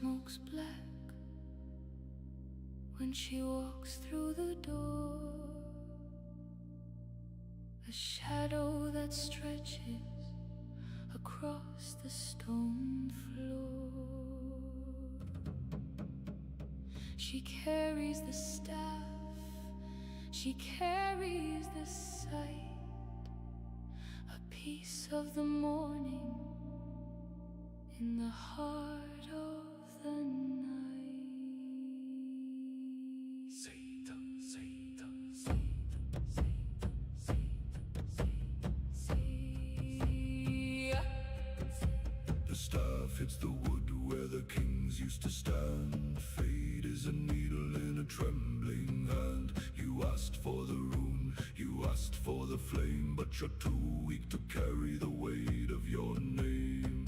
smoke's black when she walks through the door. A shadow that stretches across the stone floor. She carries the staff, she carries the sight, a piece of the morning in the heart of the night. Satan, Satan, the staff hits the wood where the kings used to stand. Fate is a needle in a trembling hand. You asked for the rune, you asked for the flame, but you're too weak to carry the weight of your name.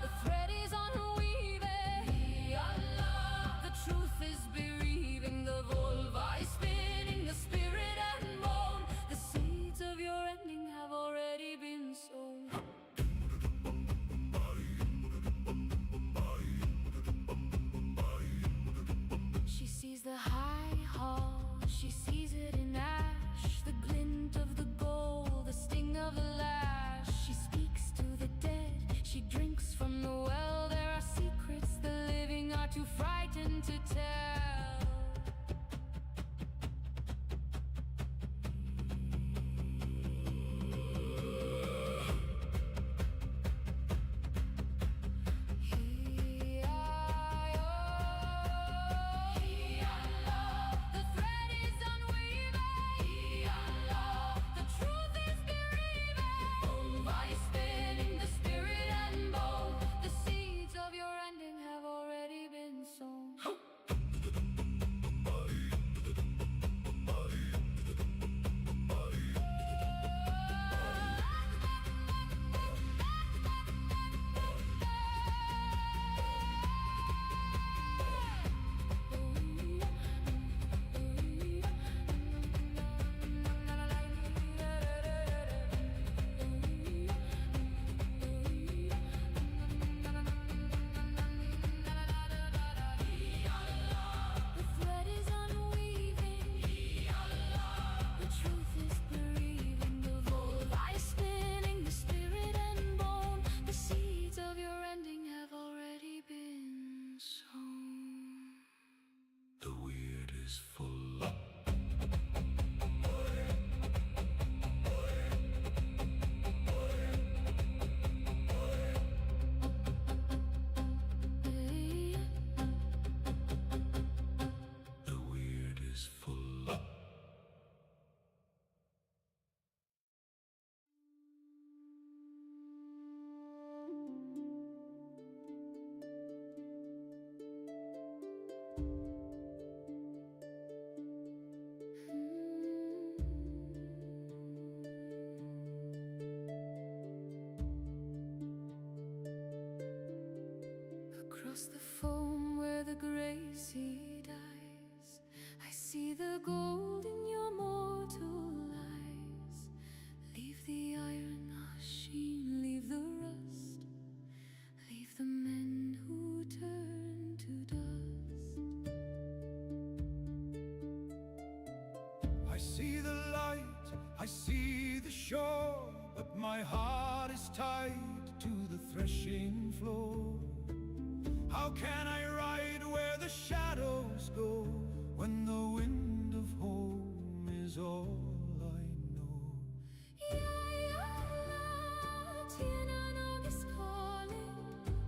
The thread is unweaving, the truth is bereaving, the vulva is spinning, the spirit and bone. The seeds of your ending have already been sown. She sees the high hall, she sees it in ash, the glint of the gold, the sting of the lash. She speaks to the dead, she drinks from the well. There are secrets the living are too frightened to tell. The thread is unweaving, the truth is bereaving, vulva is spinning, the spirit and bone. The seeds of your ending have already been sown. The thread is unweaving, the truth is bereaving, the vulva is spinning, the spirit and bone. The seeds of your ending have already been sown. The weird is full. The weird is full. Across the foam where the gray sea dies, I see the gold in your mortal eyes. Leave the iron machine, leave the rust, leave the men who turn to dust. I see the light, I see the shore, but my heart is tied to the threshing floor. How can I ride where the shadows go when the wind of home is all I know? Tienanog is calling.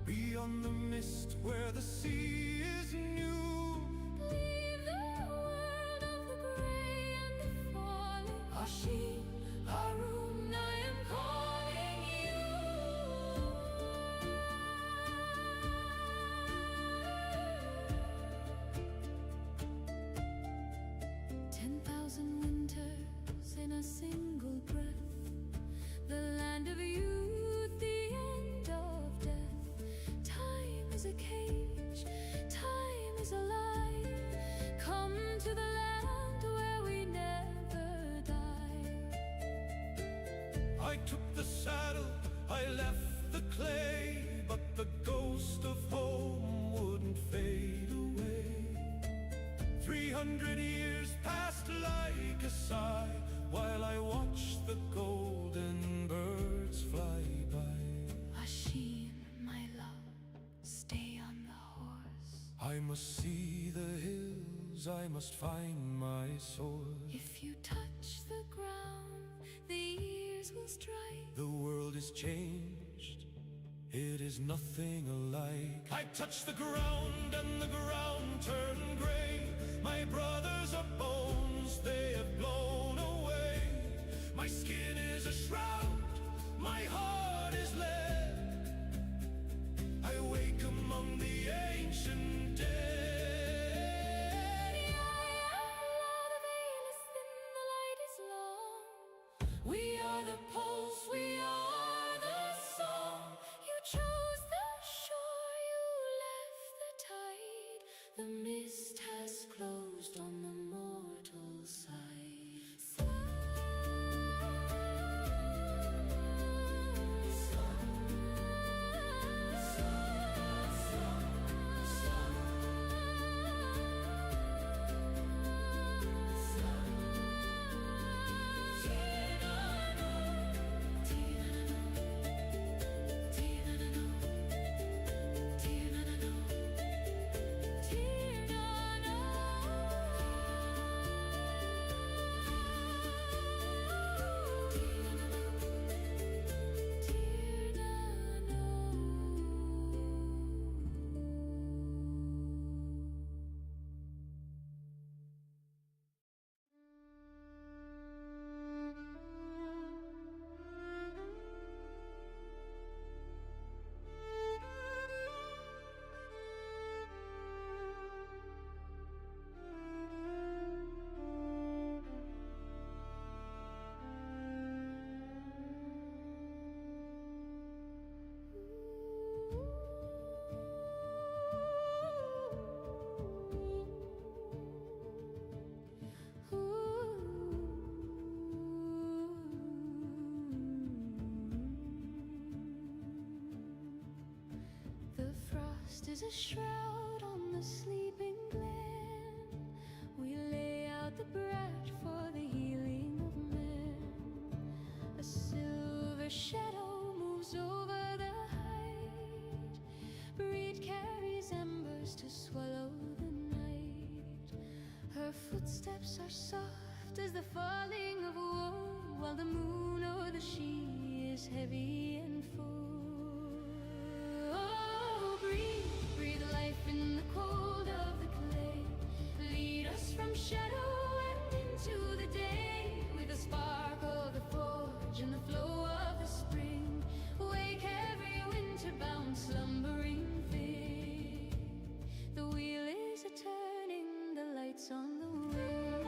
Beyond the mist where the sea is new, Leave the world of the gray and the falling. Ashin, Harun, I am calling you. 10,000 winters in a single breath, the land of youth, the end of death. Time is a cage, time is a lie. Come to the land where we never die. I took the saddle, I left the clay, but the ghost of home the golden birds fly by. Asheen, my love, stay on the horse. I must see the hills, I must find my source. If you touch the ground, the years will strike. The world is changed, it is nothing alike. I touch the ground and the ground turned gray. My brothers are bones, they have blown away. My skin is a shroud, my heart is lead. I wake among the ancient dead. We are the pulse, we are the song. You chose the shore, you left the tide. The mist has closed on the mortal side. Is a shroud on the sleeping glen. We lay out the bread for the healing of men. A silver shadow moves over the height. Breed carries embers to swallow the night. Her footsteps are soft as the falling of wool, while the moon o'er the she is heavy and full. Breathe life in the cold of the clay. Lead us from shadow and into the day. With the spark of the forge and the flow of the spring. Wake every winter-bound slumbering thing. The wheel is a-turning, the lights on the wing.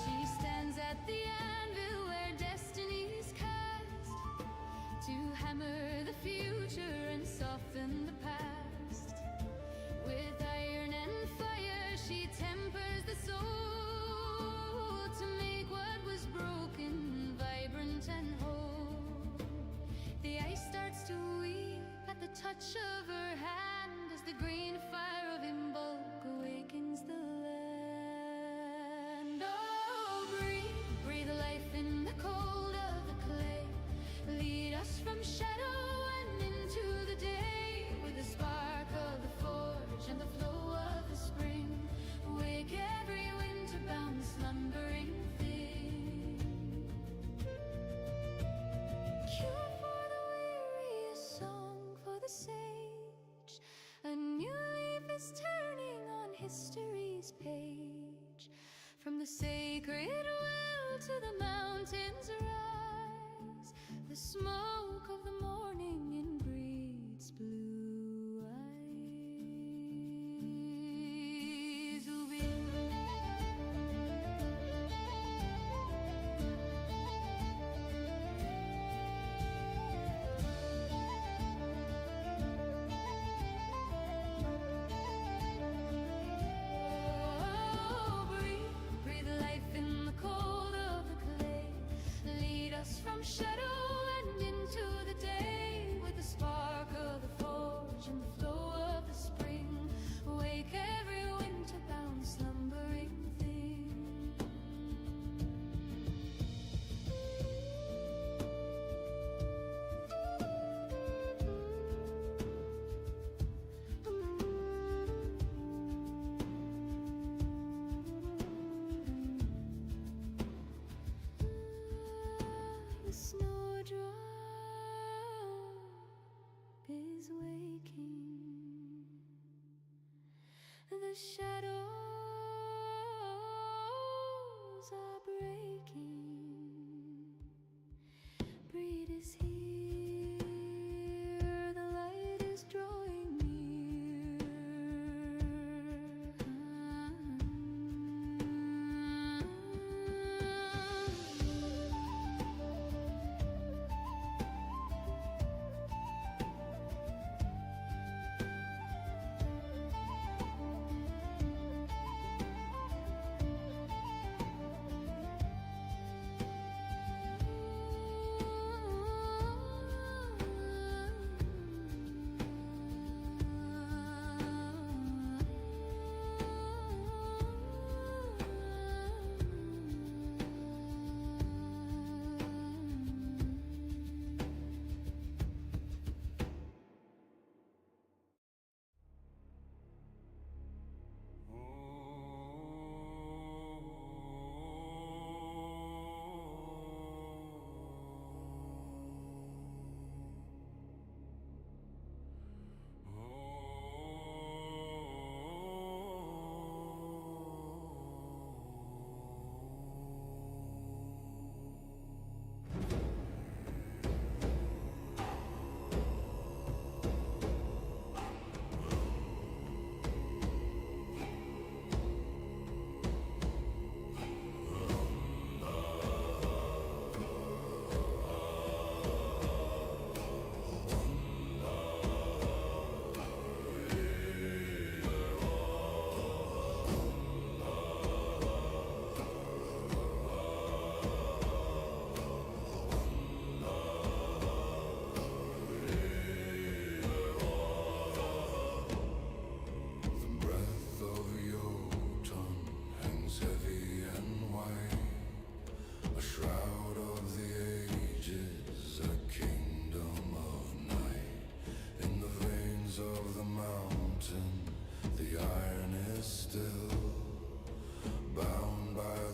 She stands at the anvil where destiny's cast, to hammer the future and soften the past. With iron and fire she tempers the soul, to make what was broken vibrant and whole. The ice starts to weep at the touch of her hand, as the green fire of Imbolc awakens the land. Oh, breathe life in the cold of the clay. Lead us from shadow and into the day. With the spark of the forge and the flow of the spring. Wake every winter-bound slumbering thing. Cure for the weary, a song for the sage. A new leaf is turning on history's page. From the sacred well to the mountains rise, the smoke of the morning in breeds blue eyes. Oh, breathe life in the cold of the clay. Lead us from shadow and into the day. With the spark of the forge and the flow of the spring. Wake every wind shadows are breaking. Breed is here, the light is drawing near.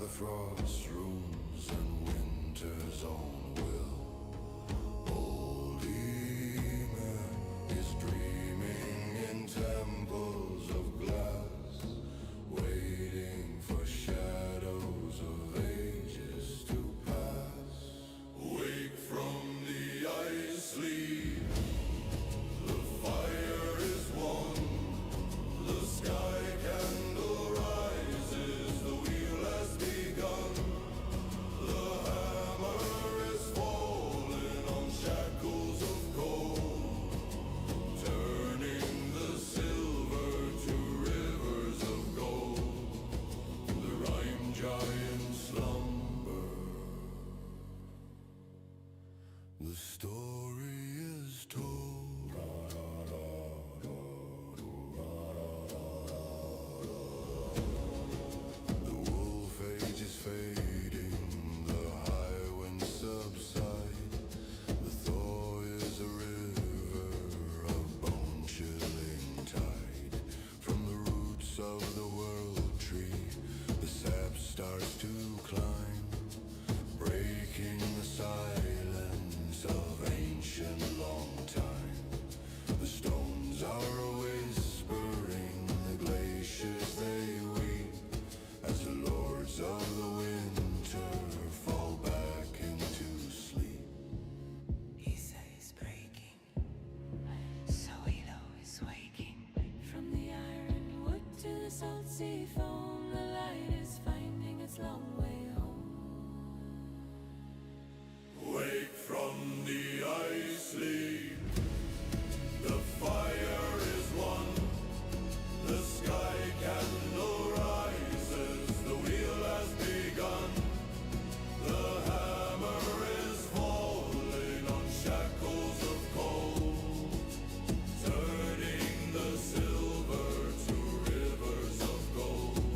Frost rules and winter's own will. Old Ymir is dreaming in temples of glass, waiting for shadows of ages to pass. Wake from the ice sleep, the fire is won, the sky candle rises, the wheel has begun. The hammer is falling on shackles of gold, turning the silver to rivers of gold. The rhyme giant slumber. The story is told. The wolf age is fading, the high winds subside. The thaw is a river of bone-chilling tide. From the roots of the world tree, the sap starts to climb, breaking the silence of ancient long time. The stones are whispering, the glaciers they weep, as the lords of the winter fall back into sleep. Isa is breaking, Soilo is waking. From the iron wood to the salt sea foam, the light is finding its long way home. Wake from the ice sleep, the fire is won, the sky candle rises, the wheel has begun. The hammer is falling on shackles of cold, turning the silver to rivers of gold.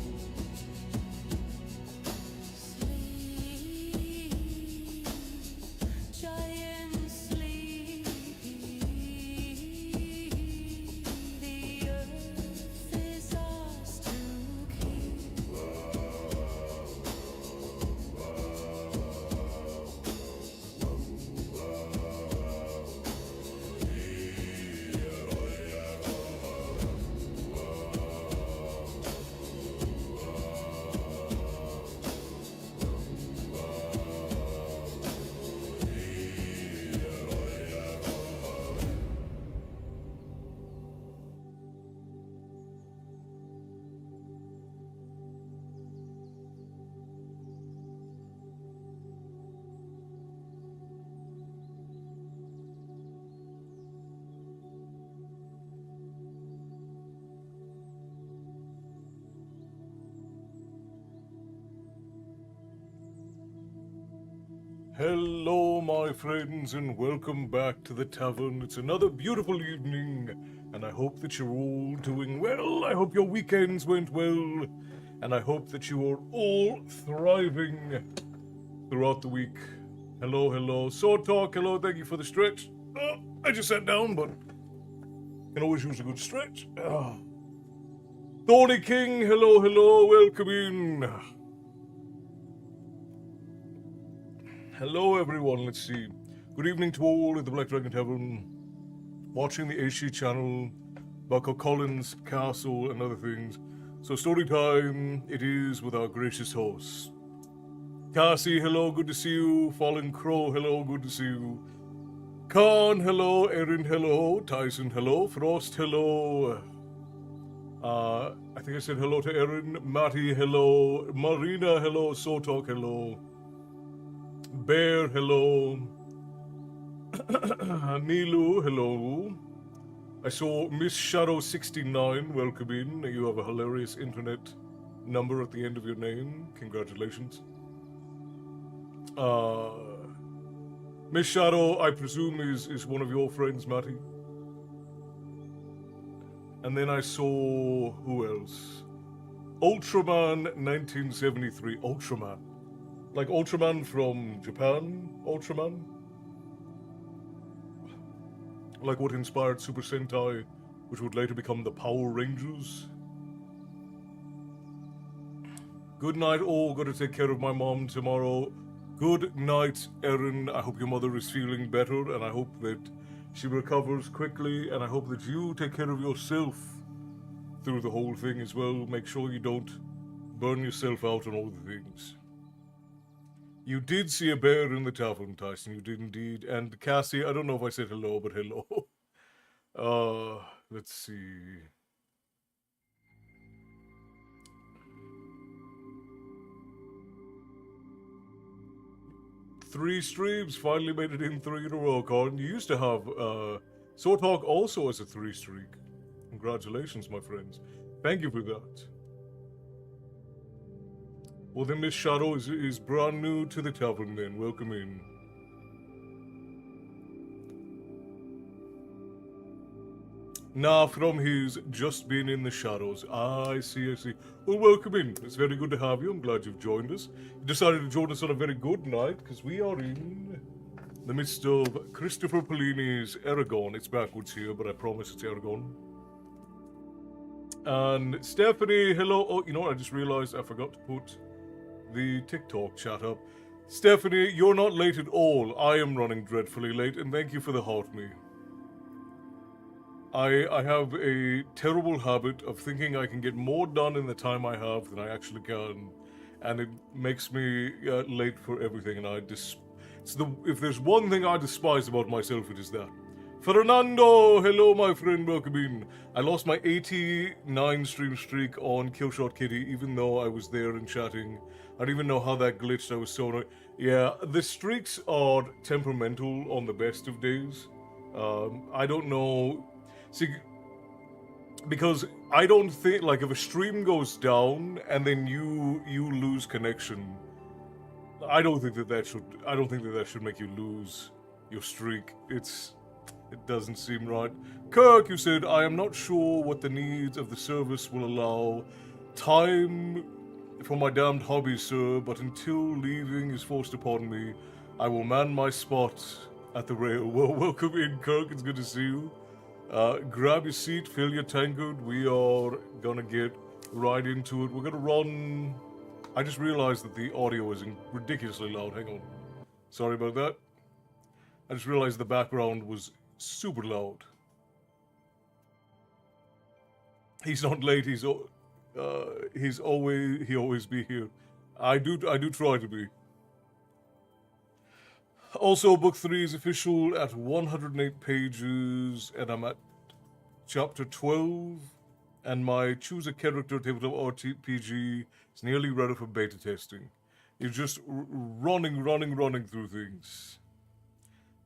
Hello, my friends, and welcome back to the tavern. It's another beautiful evening, and I hope that you're all doing well. I hope your weekends went well, and I hope that you are all thriving throughout the week. Hello, hello. Sword Talk, hello, thank you for the stretch. Oh, I just sat down, but can always use a good stretch. Thorny King, hello, hello, welcome in. Hello, everyone. Let's see. Good evening to all at the Black Dragon Tavern, watching the AC channel, Bucko Collins Castle, and other things. So, story time it is with our gracious host. Cassie, hello, good to see you. Fallen Crow, hello, good to see you. Khan, hello. Erin, hello. Tyson, hello. Frost, hello. I think I said hello to Erin. Matty, hello. Marina, hello. Sotalk, hello. Bear, hello. Nilu, hello. I saw Miss Shadow69, welcome in. You have a hilarious internet number at the end of your name. Congratulations. Miss Shadow, I presume, is one of your friends, Matty. And then I saw... who else? Ultraman 1973. Ultraman. Like Ultraman from Japan? Ultraman? Like what inspired Super Sentai, which would later become the Power Rangers? Good night, all. Gotta take care of my mom tomorrow. Good night, Erin. I hope your mother is feeling better, and I hope that she recovers quickly, and I hope that you take care of yourself through the whole thing as well. Make sure you don't burn yourself out on all the things. You did see a bear in the tavern, Tyson. You did indeed. And Cassie, I don't know if I said hello, but hello. Let's see. Three streams, finally made it in 3 in a row, Colin. You used to have Sword Talk also as a 3 streak. Congratulations, my friends. Thank you for that. Well, then Miss Shadow is brand new to the tavern then. Welcome in. Nah, from his just been in the shadows. I see, I see. Well, welcome in. It's very good to have you. I'm glad you've joined us. You decided to join us on a very good night, because we are in the midst of Christopher Polini's Eragon. It's backwards here, but I promise it's Eragon. And Stephanie, hello. Oh, you know what? I just realized I forgot to put the TikTok chat up. Stephanie, you're not late at all. I am running dreadfully late, and thank you for the heart me. I have a terrible habit of thinking I can get more done in the time I have than I actually can, and it makes me late for everything. And if there's one thing I despise about myself, it is that. Fernando, hello, my friend, welcome in. I lost my 89 stream streak on Killshot Kitty, even though I was there and chatting. I don't even know how that glitched. I was so annoyed. Yeah, the streaks are temperamental on the best of days. I don't know. See, because I don't think, like, if a stream goes down and then you lose connection, I don't think that should make you lose your streak. It doesn't seem right. Kirk, you said, I am not sure what the needs of the service will allow. Time for my damned hobby, sir, but until leaving is forced upon me, I will man my spot at the rail. Well, welcome in, Kirk. It's good to see you. Grab your seat, fill your tankard. We are gonna get right into it. We're gonna run... I just realized that the audio is ridiculously loud. Hang on. Sorry about that. I just realized the background was super loud. He's not late. He'll always be here. I do try to be. Also, book 3 is official at 108 pages, and I'm at chapter 12, and my choose a character tabletop RPG is nearly ready for beta testing. You're just running through things.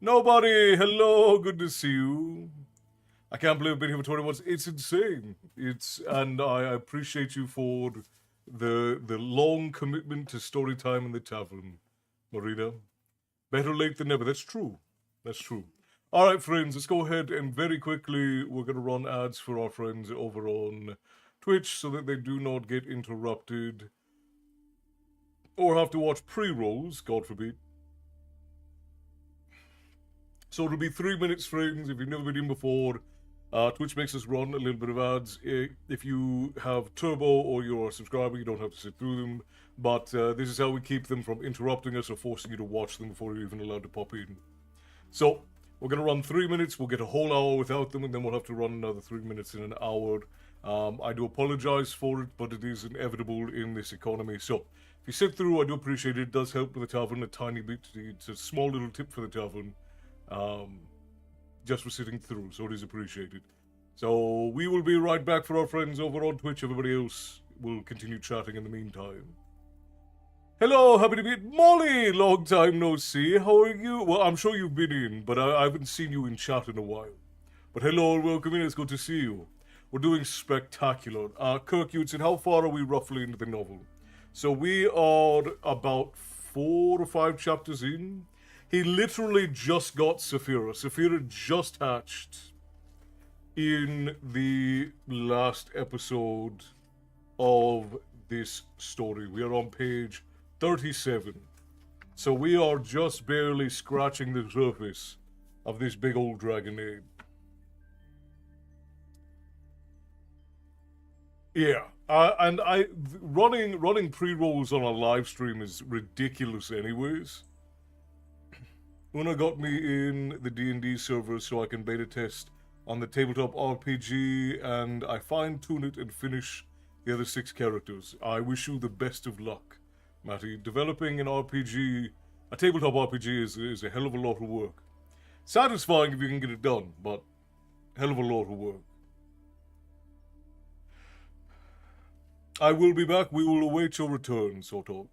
Nobody, hello, good to see you. I can't believe I've been here for 20 months. It's insane. And I appreciate you for the long commitment to story time in the tavern, Marina. Better late than never. That's true. That's true. All right, friends, let's go ahead and very quickly we're going to run ads for our friends over on Twitch so that they do not get interrupted or have to watch pre-rolls, God forbid. So it'll be 3 minutes, friends. If you've never been in before, Twitch makes us run a little bit of ads. If you have Turbo or you're a subscriber, you don't have to sit through them. But this is how we keep them from interrupting us or forcing you to watch them before you're even allowed to pop in. So we're going to run 3 minutes. We'll get a whole hour without them, and then we'll have to run another 3 minutes in an hour. I do apologize for it, but it is inevitable in this economy. So if you sit through, I do appreciate it. It does help with the tavern a tiny bit. It's a small little tip for the tavern. Just for sitting through, so it is appreciated. So we will be right back for our friends over on Twitch. Everybody else will continue chatting in the meantime. Hello, happy to meet Molly. Long time no see. How are you? Well, I'm sure you've been in, but I haven't seen you in chat in a while. But hello and welcome in. It's good to see you. We're doing spectacular. Kirk, you said, how far are we roughly into the novel? So we are about 4 or 5 chapters in. He literally just got Saphira. Saphira just hatched in the last episode of this story. We are on page 37. So we are just barely scratching the surface of this big old dragon egg. Yeah. And running pre-rolls on a live stream is ridiculous anyways. Una got me in the D&D server so I can beta test on the tabletop RPG, and I fine-tune it and finish the other 6 characters. I wish you the best of luck, Matty. Developing an RPG, a tabletop RPG is a hell of a lot of work. Satisfying if you can get it done, but hell of a lot of work. I will be back. We will await your return, sort of.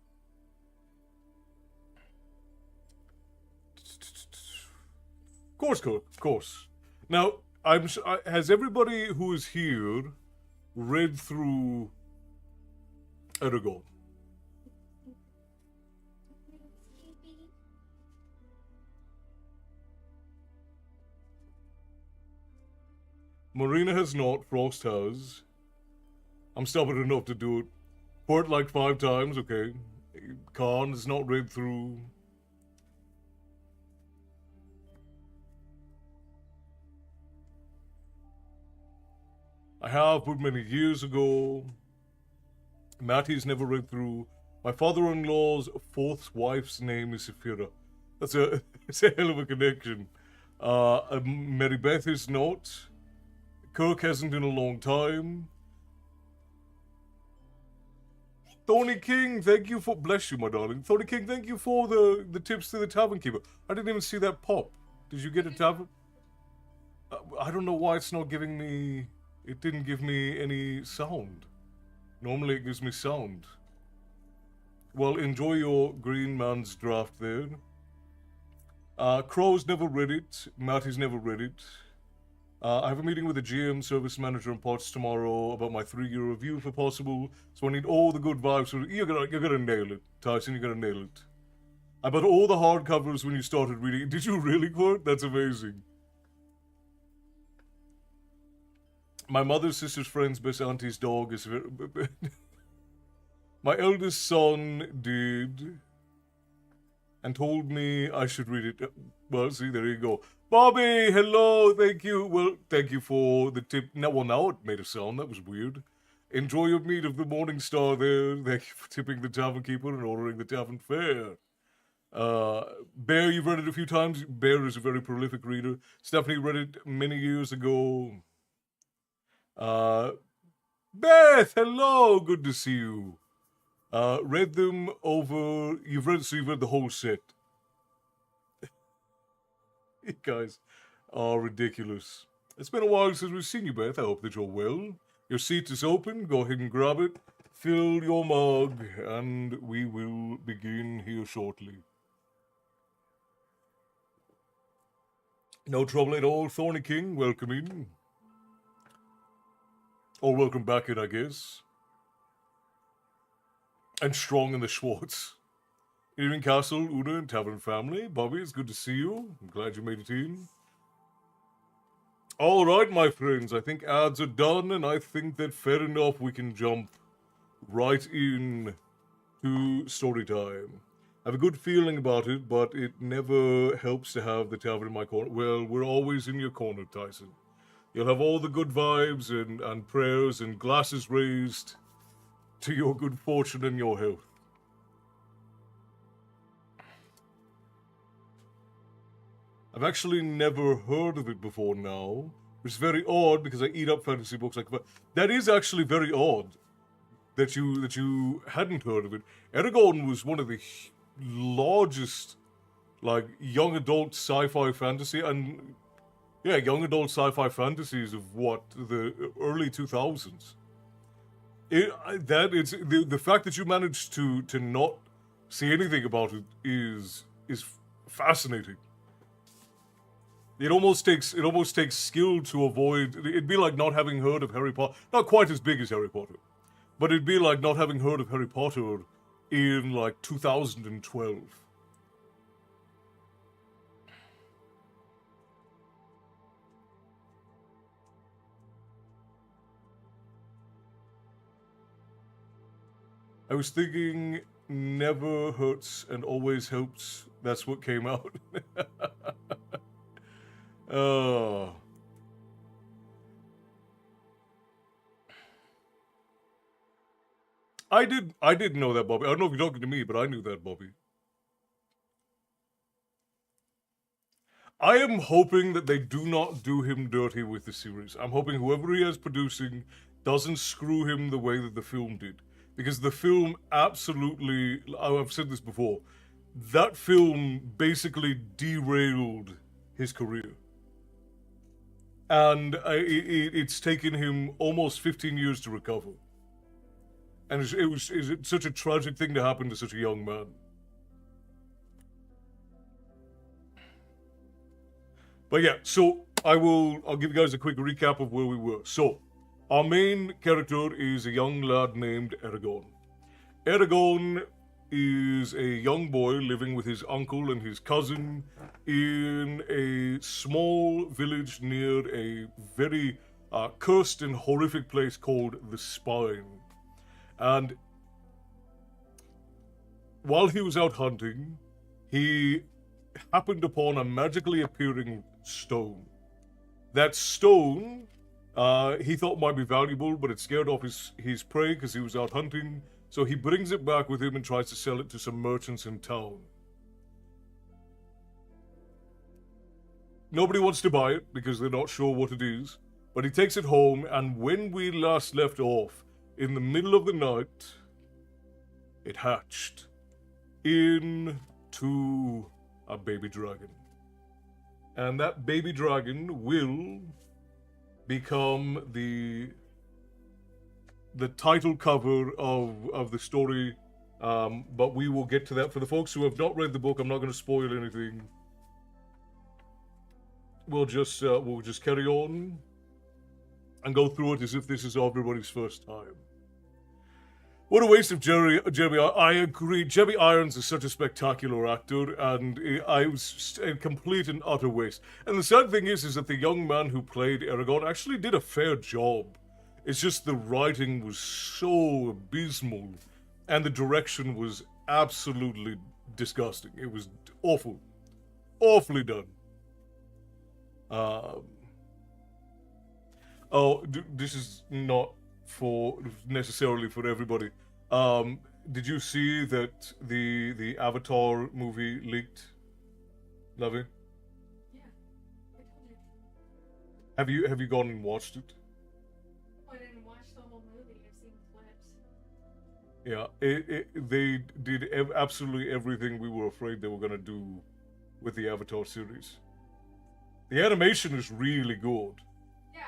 Of course, Kirk, of course. Now, has everybody who is here read through Eragon? Marina has not, Frost has. I'm stubborn enough to do it. Port like 5 times, okay. Khan has not read through. I have, but many years ago. Matty's never read through. My father-in-law's 4th wife's name is Saphira. That's it's a hell of a connection. Mary Beth is not. Kirk hasn't in a long time. Thorny King, thank you for... Bless you, my darling. Thorny King, thank you for the tips to the tavern keeper. I didn't even see that pop. Did you get a tavern? I don't know why it's not giving me... It didn't give me any sound. Normally it gives me sound. Well, enjoy your Green Man's draft there. Crow's never read it. Matty's never read it. I have a meeting with the GM, service manager, and parts tomorrow about my 3-year review, if possible. So I need all the good vibes. So you're gonna nail it, Tyson. You're gonna nail it. I bought all the hardcovers when you started reading. Did you really, Court? That's amazing. My mother's sister's friend's best auntie's dog is very... My eldest son did, and told me I should read it. Well, see, there you go. Bobby, hello, thank you. Well, thank you for the tip. Now it made a sound. That was weird. Enjoy your meat of the Morning Star there. Thank you for tipping the tavern keeper and ordering the tavern fare. Bear, you've read it a few times. Bear is a very prolific reader. Stephanie read it many years ago. Beth, hello, good to see you. Read them over. You've read the whole set. You guys are ridiculous. It's been a while since we've seen you, Beth. I hope that you're well. Your seat is open. Go ahead and grab it. Fill your mug, and we will begin here shortly. No trouble at all, Thorny King. Welcome in. Or welcome back in, I guess. And strong in the Schwartz. Evening Castle, Una, and Tavern family. Bobby, it's good to see you. I'm glad you made it in. All right, my friends. I think ads are done, and I think that fair enough we can jump right in to story time. I have a good feeling about it, but it never helps to have the tavern in my corner. Well, we're always in your corner, Tyson. You'll have all the good vibes and prayers and glasses raised to your good fortune and your health. I've actually never heard of it before now, which is very odd because I eat up fantasy books like that is actually very odd that you hadn't heard of it. Eragon was one of the largest like young adult sci-fi fantasy and yeah, young adult sci-fi fantasies of what the early 2000s. The fact that you managed to not see anything about it is fascinating. It almost takes skill to avoid. It'd be like not having heard of Harry Potter. Not quite as big as Harry Potter, but it'd be like not having heard of Harry Potter in like 2012. I was thinking never hurts and always helps. That's what came out. Oh. I didn't know that, Bobby. I don't know if you're talking to me, but I knew that, Bobby. I am hoping that they do not do him dirty with the series. I'm hoping whoever he is producing doesn't screw him the way that the film did. Because the film absolutely, I've said this before, that film basically derailed his career. And it's taken him almost 15 years to recover. And it's such a tragic thing to happen to such a young man. But yeah, so I'll give you guys a quick recap of where we were. So, our main character is a young lad named Eragon. Eragon is a young boy living with his uncle and his cousin in a small village near a very cursed and horrific place called the Spine. And while he was out hunting, he happened upon a magically appearing stone. That stone he thought might be valuable, but it scared off his prey because he was out hunting. So he brings it back with him and tries to sell it to some merchants in town. Nobody wants to buy it because they're not sure what it is. But he takes it home, and when we last left off, in the middle of the night, it hatched into a baby dragon. And that baby dragon will become the title cover of the story, but we will get to that. For the folks who have not read the book, I'm not going to spoil anything. We'll just carry on and go through it as if this is everybody's first time. What a waste of Jeremy. I agree. Jeremy Irons is such a spectacular actor, and I was a complete and utter waste. And the sad thing is that the young man who played Eragon actually did a fair job. It's just the writing was so abysmal, and the direction was absolutely disgusting. It was awful. Awfully done. This is not necessarily for everybody. Did you see that the Avatar movie leaked? Lovey? Yeah, I told you. Have you gone and watched it? I didn't watch the whole movie. I've seen clips. Yeah, they did absolutely everything we were afraid they were going to do with the Avatar series. The animation is really good. Yeah,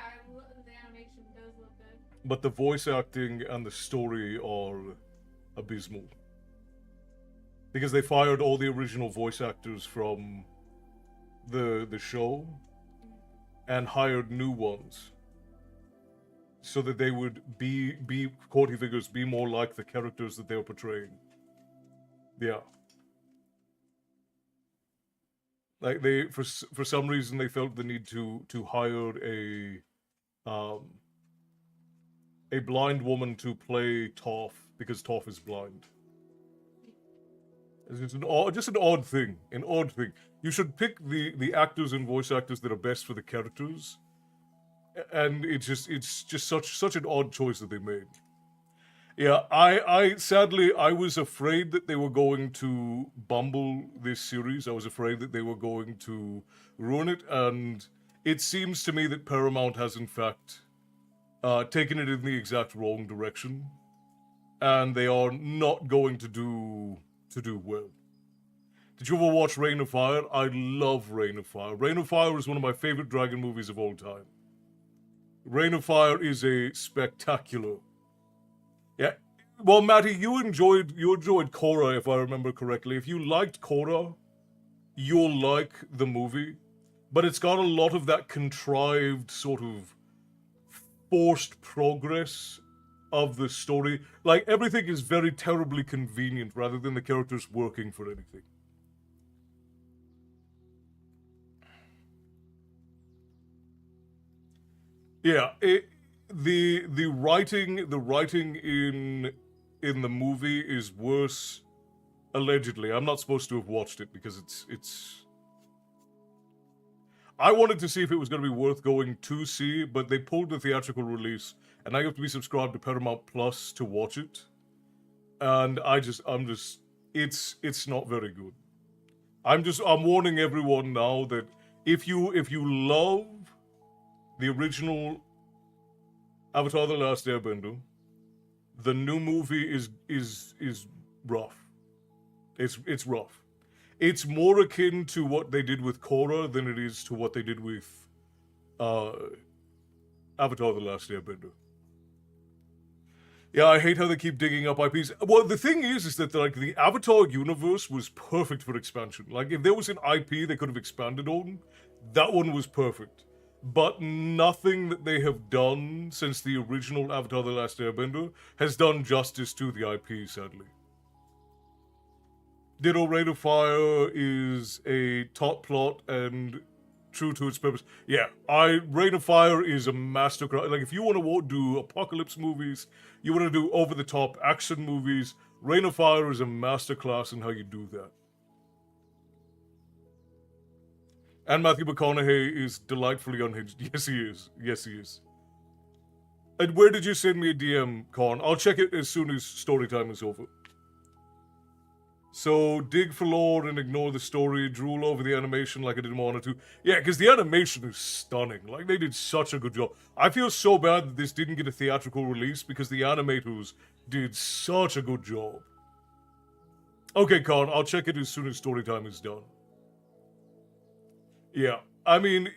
the animation does look good. But the voice acting and the story are abysmal. Because they fired all the original voice actors from the show and hired new ones. So that they would be courtly figures, be more like the characters that they were portraying. Yeah. Like they for some reason they felt the need to hire um a blind woman to play Toph because Toph is blind. It's just an odd thing. An odd thing. You should pick the actors and voice actors that are best for the characters, and it's just such an odd choice that they made. Yeah, I sadly I was afraid that they were going to bumble this series. I was afraid that they were going to ruin it, and it seems to me that Paramount has in fact taken it in the exact wrong direction, and they are not going to do well. Did you ever watch Reign of Fire? I love Reign of Fire. Reign of Fire is one of my favorite dragon movies of all time. Reign of Fire is a spectacular. Yeah. Well, Matty, you enjoyed Korra, if I remember correctly. If you liked Korra, you'll like the movie, but it's got a lot of that contrived sort of forced progress of the story. Like everything is very terribly convenient rather than the characters working for anything. Yeah, the writing in the movie is worse. Allegedly, I'm not supposed to have watched it because it's. I wanted to see if it was going to be worth going to see, but they pulled the theatrical release, and I have to be subscribed to Paramount Plus to watch it. And it's not very good. I'm warning everyone now that if you love the original Avatar: The Last Airbender, the new movie is rough. It's rough. It's more akin to what they did with Korra than it is to what they did with uh, Avatar: The Last Airbender. Yeah, I hate how they keep digging up IPs. Well, the thing is that like the Avatar universe was perfect for expansion. Like if there was an IP they could have expanded on, that one was perfect. But nothing that they have done since the original Avatar: The Last Airbender has done justice to the IP, sadly. Ditto Rain of Fire is a top plot and true to its purpose. Yeah, Rain of Fire is a masterclass. Like if you want to do apocalypse movies, you want to do over the top action movies, Rain of Fire is a masterclass in how you do that. And Matthew McConaughey is delightfully unhinged. Yes, he is. Yes, he is. And where did you send me a DM, Con? I'll check it as soon as Storytime is over. So, dig for lore and ignore the story, drool over the animation like I didn't want to. Yeah, because the animation is stunning. Like, they did such a good job. I feel so bad that this didn't get a theatrical release because the animators did such a good job. Okay, Con, I'll check it as soon as Storytime is done. Yeah, I mean,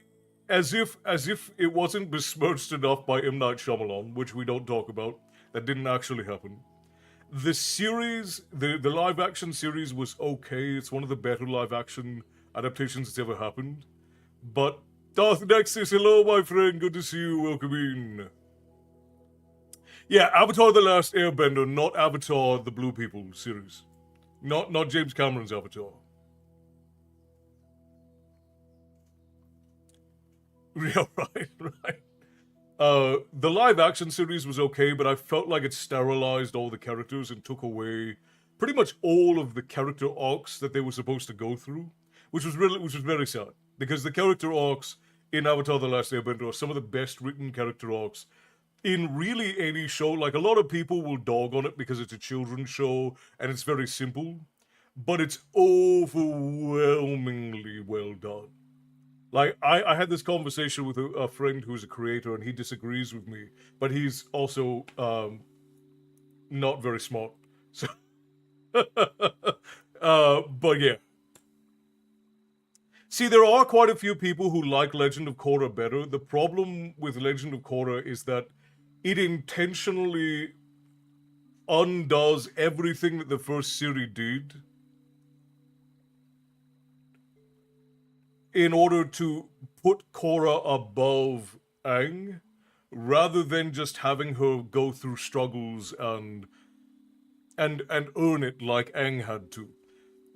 as if it wasn't besmirched enough by M. Night Shyamalan, which we don't talk about, that didn't actually happen. The series, the live action series was okay. It's one of the better live action adaptations that's ever happened. But Darth Nexus, hello my friend, good to see you, welcome in. Yeah, Avatar: The Last Airbender, not Avatar: The Blue People series. Not James Cameron's Avatar. Yeah, right. The live action series was okay, but I felt like it sterilized all the characters and took away pretty much all of the character arcs that they were supposed to go through, which was very sad because the character arcs in Avatar: The Last Airbender are some of the best written character arcs in really any show. Like a lot of people will dog on it because it's a children's show and it's very simple, but it's overwhelmingly well done. Like, I had this conversation with a friend who's a creator, and he disagrees with me, but he's also not very smart. So, but yeah. See, there are quite a few people who like Legend of Korra better. The problem with Legend of Korra is that it intentionally undoes everything that the first series did in order to put Korra above Aang, rather than just having her go through struggles and earn it like Aang had to.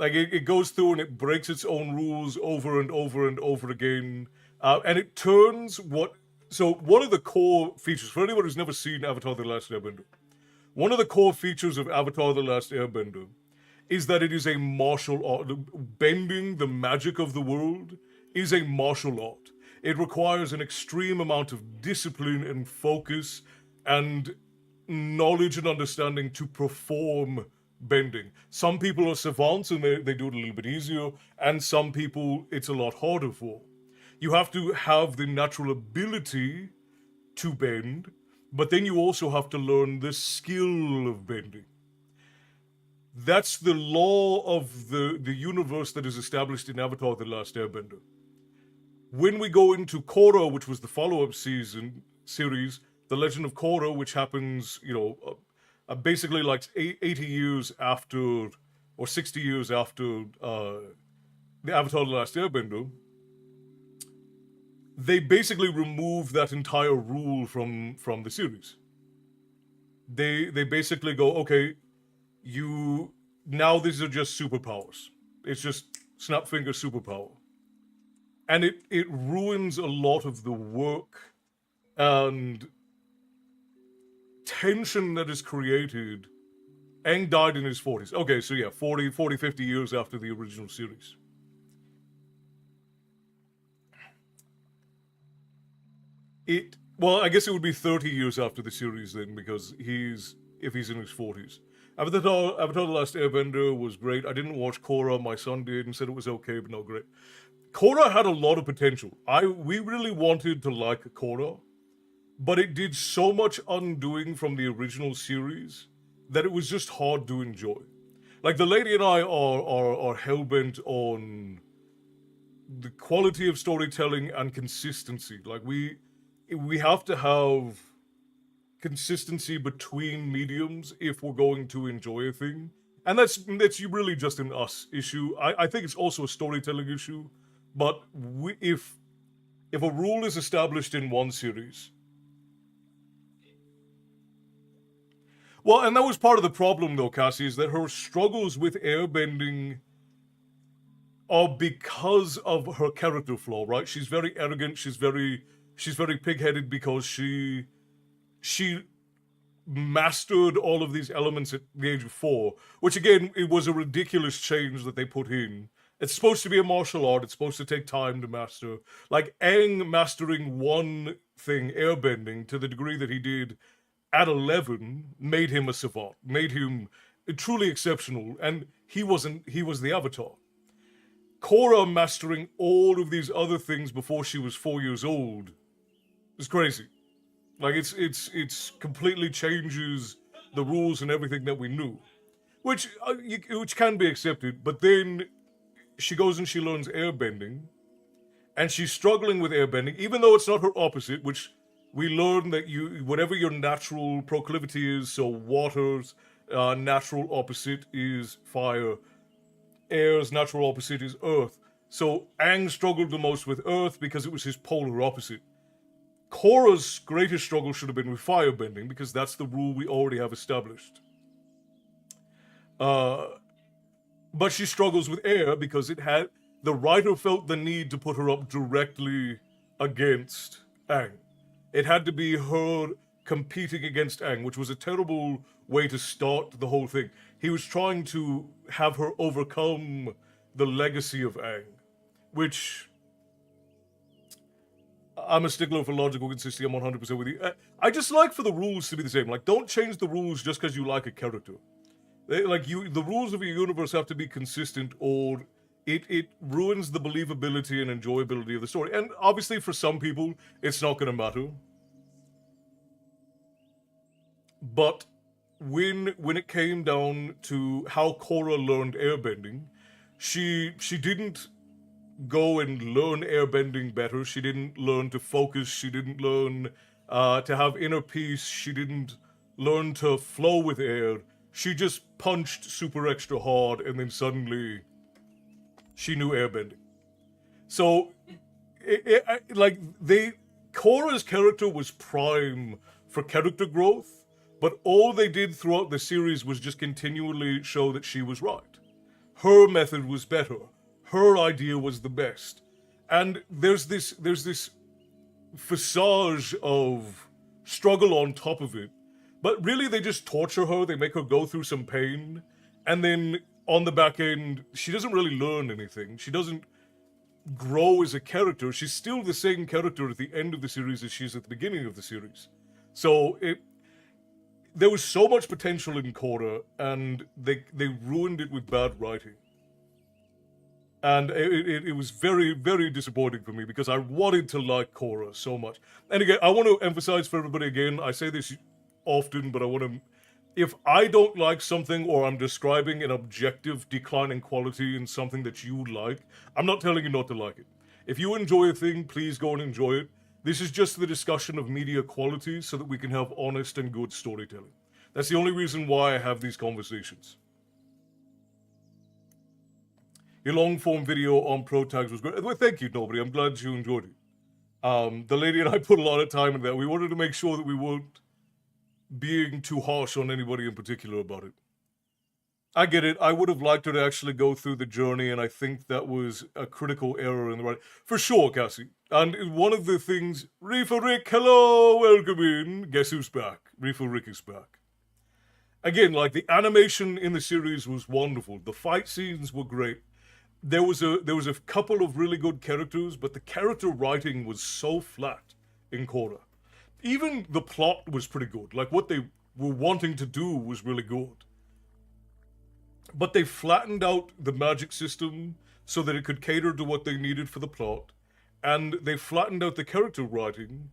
Like it goes through and it breaks its own rules over and over and over again, and it turns what. So one of the core features for anyone who's never seen Avatar: The Last Airbender, one of the core features of Avatar: The Last Airbender is that it is a martial art. Bending the magic of the world is a martial art. It requires an extreme amount of discipline and focus and knowledge and understanding to perform bending. Some people are savants and they do it a little bit easier, and some people it's a lot harder for. You have to have the natural ability to bend, but then you also have to learn the skill of bending. That's the law of the universe that is established in Avatar: The Last Airbender. When we go into Korra, which was the follow-up series, The Legend of Korra, which happens, basically like 80 years after, or 60 years after the Avatar: The Last Airbender, they basically remove that entire rule from the series. They basically go, okay, now these are just superpowers. It's just snapfinger superpower. And it ruins a lot of the work and tension that is created. Aang died in his 40s. Okay, so yeah, 40, 50 years after the original series. Well, I guess it would be 30 years after the series then, because if he's in his 40s. Avatar: The Last Airbender was great. I didn't watch Korra. My son did and said it was okay, but not great. Korra had a lot of potential. We really wanted to like Korra, but it did so much undoing from the original series that it was just hard to enjoy. Like, the lady and I are hell-bent on the quality of storytelling and consistency. Like, we have to have consistency between mediums if we're going to enjoy a thing. And that's really just an us issue. I think it's also a storytelling issue. But if a rule is established in one series, well, and that was part of the problem, though, Cassie, is that her struggles with airbending are because of her character flaw, right? She's very arrogant. She's very pig-headed because she mastered all of these elements at the age of 4, which again, it was a ridiculous change that they put in. It's supposed to be a martial art. It's supposed to take time to master. Like, Aang mastering one thing, airbending, to the degree that he did at 11, made him a savant, made him truly exceptional, and he was the Avatar. Korra mastering all of these other things before she was 4 years old is crazy. Like, it's completely changes the rules and everything that we knew, which can be accepted. But then she goes and she learns airbending, and she's struggling with airbending, even though it's not her opposite, which we learn that whatever your natural proclivity is, so water's natural opposite is fire, air's natural opposite is earth. So Aang struggled the most with earth because it was his polar opposite. Korra's greatest struggle should have been with firebending, because that's the rule we already have established. But she struggles with air because the writer felt the need to put her up directly against Aang. It had to be her competing against Aang, which was a terrible way to start the whole thing. He was trying to have her overcome the legacy of Aang, which I'm a stickler for logical consistency. I'm 100% with you. I just like for the rules to be the same. Like, don't change the rules just because you like a character. The rules of your universe have to be consistent, or it ruins the believability and enjoyability of the story. And obviously, for some people, it's not going to matter. But when it came down to how Korra learned airbending, she didn't go and learn airbending better. She didn't learn to focus. She didn't learn to have inner peace. She didn't learn to flow with air. She just punched super extra hard, and then suddenly she knew airbending. So, Korra's character was prime for character growth, but all they did throughout the series was just continually show that she was right. her method was better. Her idea was the best. And there's this facade of struggle on top of it. But really they just torture her, they make her go through some pain, and then on the back end, she doesn't really learn anything. She doesn't grow as a character. She's still the same character at the end of the series as she is at the beginning of the series. So there was so much potential in Korra, and they ruined it with bad writing. And it was very, very disappointing for me because I wanted to like Korra so much. And again, I want to emphasize for everybody again, I say this often, but I want to... If I don't like something or I'm describing an objective decline in quality in something that you like, I'm not telling you not to like it. If you enjoy a thing, please go and enjoy it. This is just the discussion of media quality so that we can have honest and good storytelling. That's the only reason why I have these conversations. Your long-form video on pro tags was great. Well, thank you, nobody. I'm glad you enjoyed it. The lady and I put a lot of time in that. We wanted to make sure that we weren't being too harsh on anybody in particular about it. I get it. I would have liked her to actually go through the journey, and I think that was a critical error in the writing. For sure, Cassie. And one of the things... Reefer Rick, hello! Welcome in. Guess who's back? Reefer Rick is back. Again, like, the animation in the series was wonderful. The fight scenes were great. There was a couple of really good characters, but the character writing was so flat in Korra. Even the plot was pretty good. Like, what they were wanting to do was really good. But they flattened out the magic system so that it could cater to what they needed for the plot. And they flattened out the character writing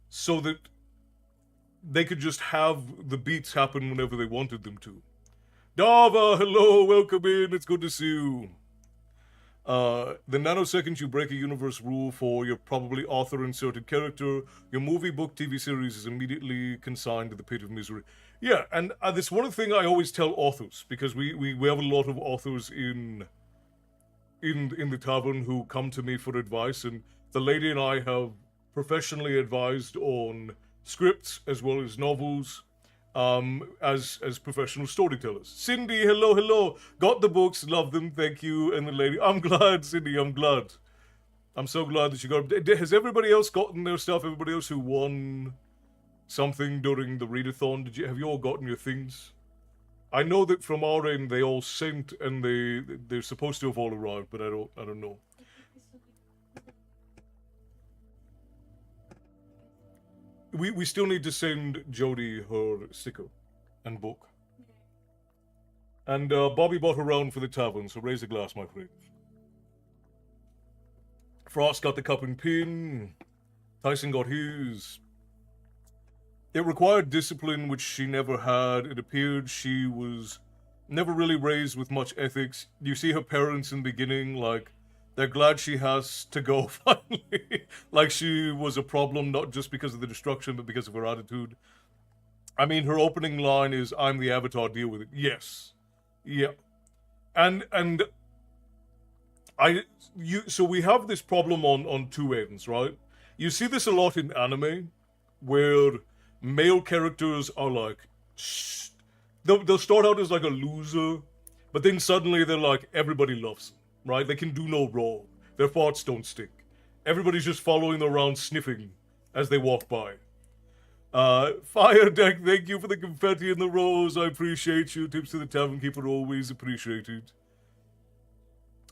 so that they could just have the beats happen whenever they wanted them to. Dava, hello, welcome in, it's good to see you. The nanoseconds you break a universe rule for your probably author-inserted character, your movie, book, TV series is immediately consigned to the pit of misery. Yeah, and that's one thing I always tell authors, because we have a lot of authors in the tavern who come to me for advice, and the lady and I have professionally advised on scripts as well as novels, as professional storytellers. Cindy, hello. Got the books, love them, thank you. And the lady, I'm glad, Cindy, I'm glad. I'm so glad that you got them. Has everybody else gotten their stuff? Everybody else who won something during the readathon? Have you all gotten your things? I know that from our end they all sent and they're supposed to have all arrived, but I don't know. We still need to send Jody her sticker and book. And Bobby bought a round for the tavern, so raise a glass, my friend. Frost got the cup and pin. Tyson got his. It required discipline, which she never had. It appeared she was never really raised with much ethics. You see her parents in the beginning, like, they're glad she has to go, finally. Like she was a problem, not just because of the destruction, but because of her attitude. I mean, her opening line is, I'm the Avatar, deal with it. Yes. Yeah. So we have this problem on two ends, right? You see this a lot in anime, where male characters are like, shh. They'll start out as like a loser, but then suddenly they're like, everybody loves them. Right? They can do no wrong. Their farts don't stink. Everybody's just following them around sniffing as they walk by. Fire Deck, thank you for the confetti and the rose. I appreciate you. Tips to the tavern keeper, always appreciated.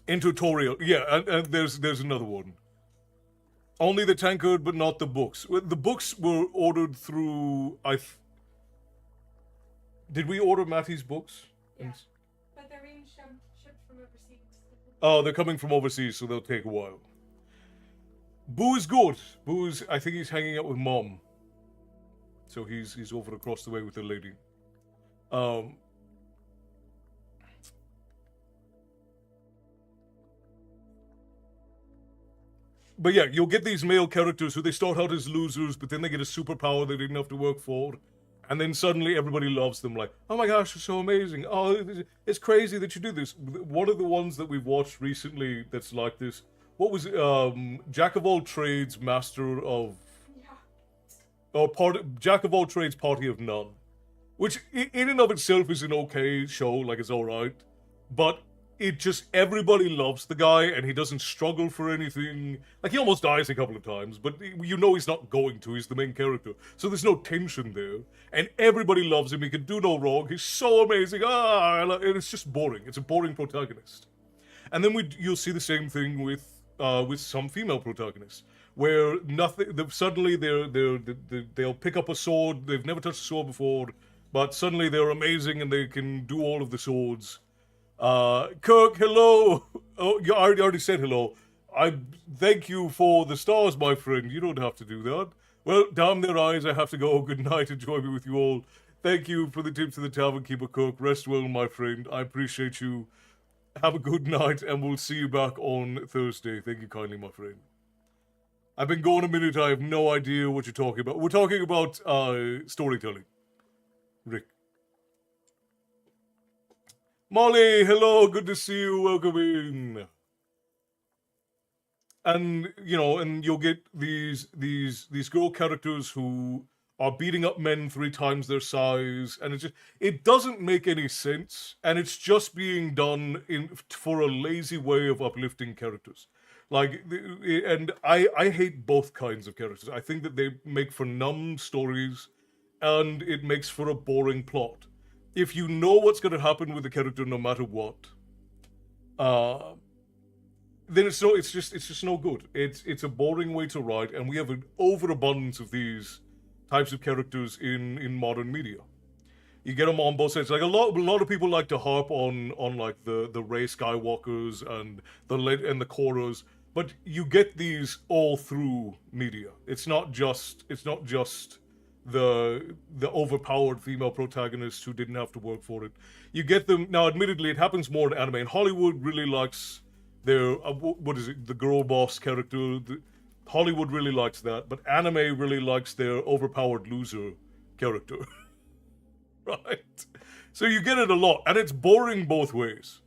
In tutorial. Yeah, and there's another one. Only the tankard, but not the books. The books were ordered through... Did we order Matty's books? Yeah, but they're being shipped from overseas. Oh, they're coming from overseas, so they'll take a while. Boo is good. I think he's hanging out with Mom. So he's over across the way with the lady. But yeah, you'll get these male characters who they start out as losers, but then they get a superpower they didn't have to work for. And then suddenly everybody loves them, like, oh my gosh, you're so amazing. Oh, it's crazy that you do this. One of the ones that we've watched recently that's like this, what was it? Jack of all trades, master of... Yeah. Or Jack of all trades, party of none. Which, in and of itself, is an okay show, like, it's alright. But it just, everybody loves the guy, and he doesn't struggle for anything. Like, he almost dies a couple of times, but you know he's not going to. He's the main character, so there's no tension there, and everybody loves him. He can do no wrong. He's so amazing. And it's just boring. It's a boring protagonist. And then you'll see the same thing with some female protagonists, where suddenly they'll pick up a sword. They've never touched a sword before, but suddenly they're amazing and they can do all of the swords. Kirk, hello. Oh, I already said hello. I thank you for the stars, my friend. You don't have to do that. Well, damn their eyes. I have to go. Good night. Enjoy me with you all. Thank you for the tips to the tavern keeper, Kirk. Rest well, my friend. I appreciate you. Have a good night, and we'll see you back on Thursday. Thank you kindly, my friend. I've been gone a minute. I have no idea what you're talking about. We're talking about storytelling. Rick. Molly, hello. Good to see you. Welcome in. And, you know, and you'll get these girl characters who are beating up men 3 times their size, and it doesn't make any sense, and it's just being done for a lazy way of uplifting characters. Like, and I hate both kinds of characters. I think that they make for numb stories, and it makes for a boring plot. If you know what's going to happen with the character no matter what, then it's just no good. It's a boring way to write, and we have an overabundance of these types of characters in modern media. You get them on both sides. Like a lot of people like to harp on like the Rey Skywalkers and the Korras, but you get these all through media. It's not just the overpowered female protagonists who didn't have to work for it. You get them now. Admittedly, it happens more in anime. And Hollywood really likes their the girl boss character. Hollywood really likes that, but anime really likes their overpowered loser character. Right? So you get it a lot, and it's boring both ways.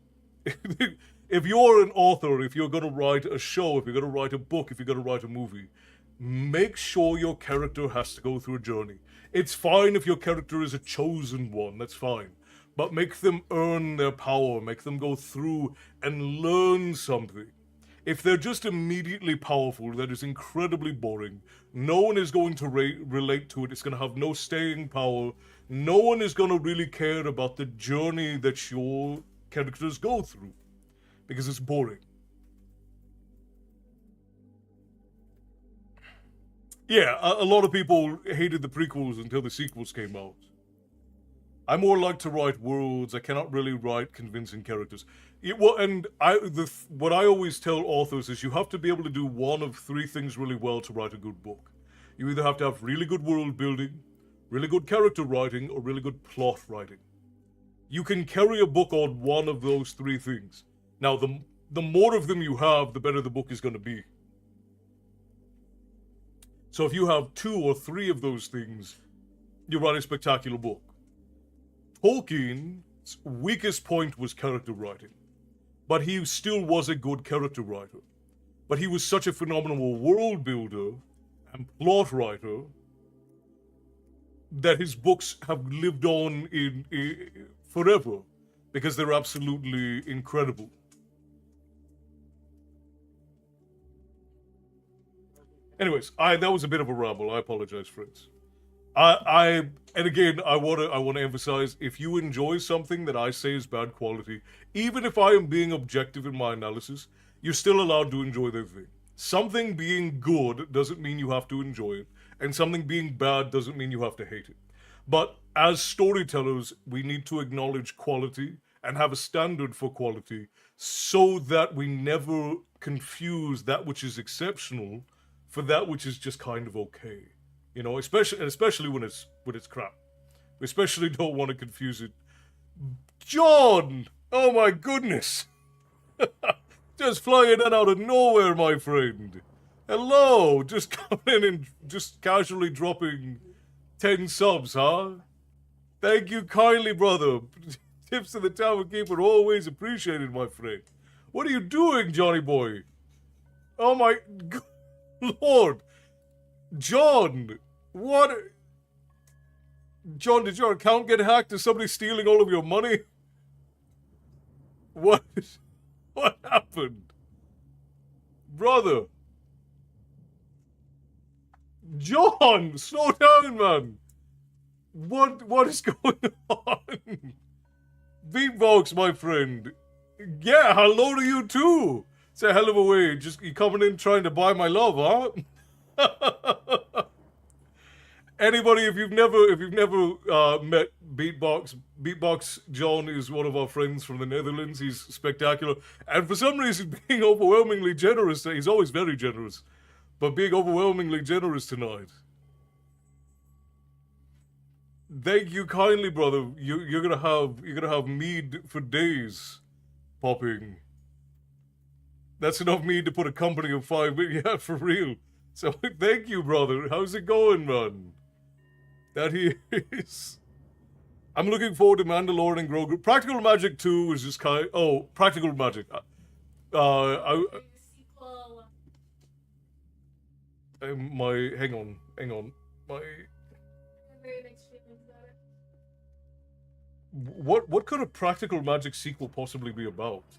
If you're an author, if you're going to write a show, if you're going to write a book, if you're going to write a movie, make sure your character has to go through a journey. It's fine if your character is a chosen one, that's fine. But make them earn their power, make them go through and learn something. If they're just immediately powerful, that is incredibly boring. No one is going to relate to it. It's going to have no staying power. No one is going to really care about the journey that your characters go through, because it's boring. Yeah, a lot of people hated the prequels until the sequels came out. I more like to write worlds. I cannot really write convincing characters. What I always tell authors is you have to be able to do one of 3 things really well to write a good book. You either have to have really good world building, really good character writing, or really good plot writing. You can carry a book on one of those 3 things. Now, the more of them you have, the better the book is going to be. So if you have 2 or 3 of those things, you write a spectacular book. Tolkien's weakest point was character writing, but he still was a good character writer. But he was such a phenomenal world builder and plot writer that his books have lived on in forever, because they're absolutely incredible. Anyways, that was a bit of a ramble. I apologize, friends. And again, I want to emphasize, if you enjoy something that I say is bad quality, even if I am being objective in my analysis, you're still allowed to enjoy the thing. Something being good doesn't mean you have to enjoy it, and something being bad doesn't mean you have to hate it. But as storytellers, we need to acknowledge quality and have a standard for quality, so that we never confuse that which is exceptional for that which is just kind of okay. You know, especially when it's crap. We especially don't want to confuse it. John! Oh my goodness! Just flying in out of nowhere, my friend. Hello! Just coming in and just casually dropping 10 subs, huh? Thank you kindly, brother. Tips to the tavern keeper always appreciated, my friend. What are you doing, Johnny boy? Oh my Lord! John! What? John, did your account get hacked? Is somebody stealing all of your money? What? What happened? Brother. John, slow down, man. What is going on? Beatbox, my friend. Yeah, hello to you too. It's a hell of a way. Just you coming in trying to buy my love, huh? Anybody, if you've never met Beatbox John is one of our friends from the Netherlands. He's spectacular, and for some reason, being overwhelmingly generous. He's always very generous, but being overwhelmingly generous tonight. Thank you kindly, brother. You're gonna have mead for days, popping. That's enough mead to put a company of 5 million. Yeah, for real. So thank you, brother. How's it going, man? That he is. I'm looking forward to Mandalorian and Grogu. Practical Magic 2 is just kind. Oh, Practical Magic. The sequel. Hang on. My. I have very mixed feelings about it. What could a Practical Magic sequel possibly be about? It's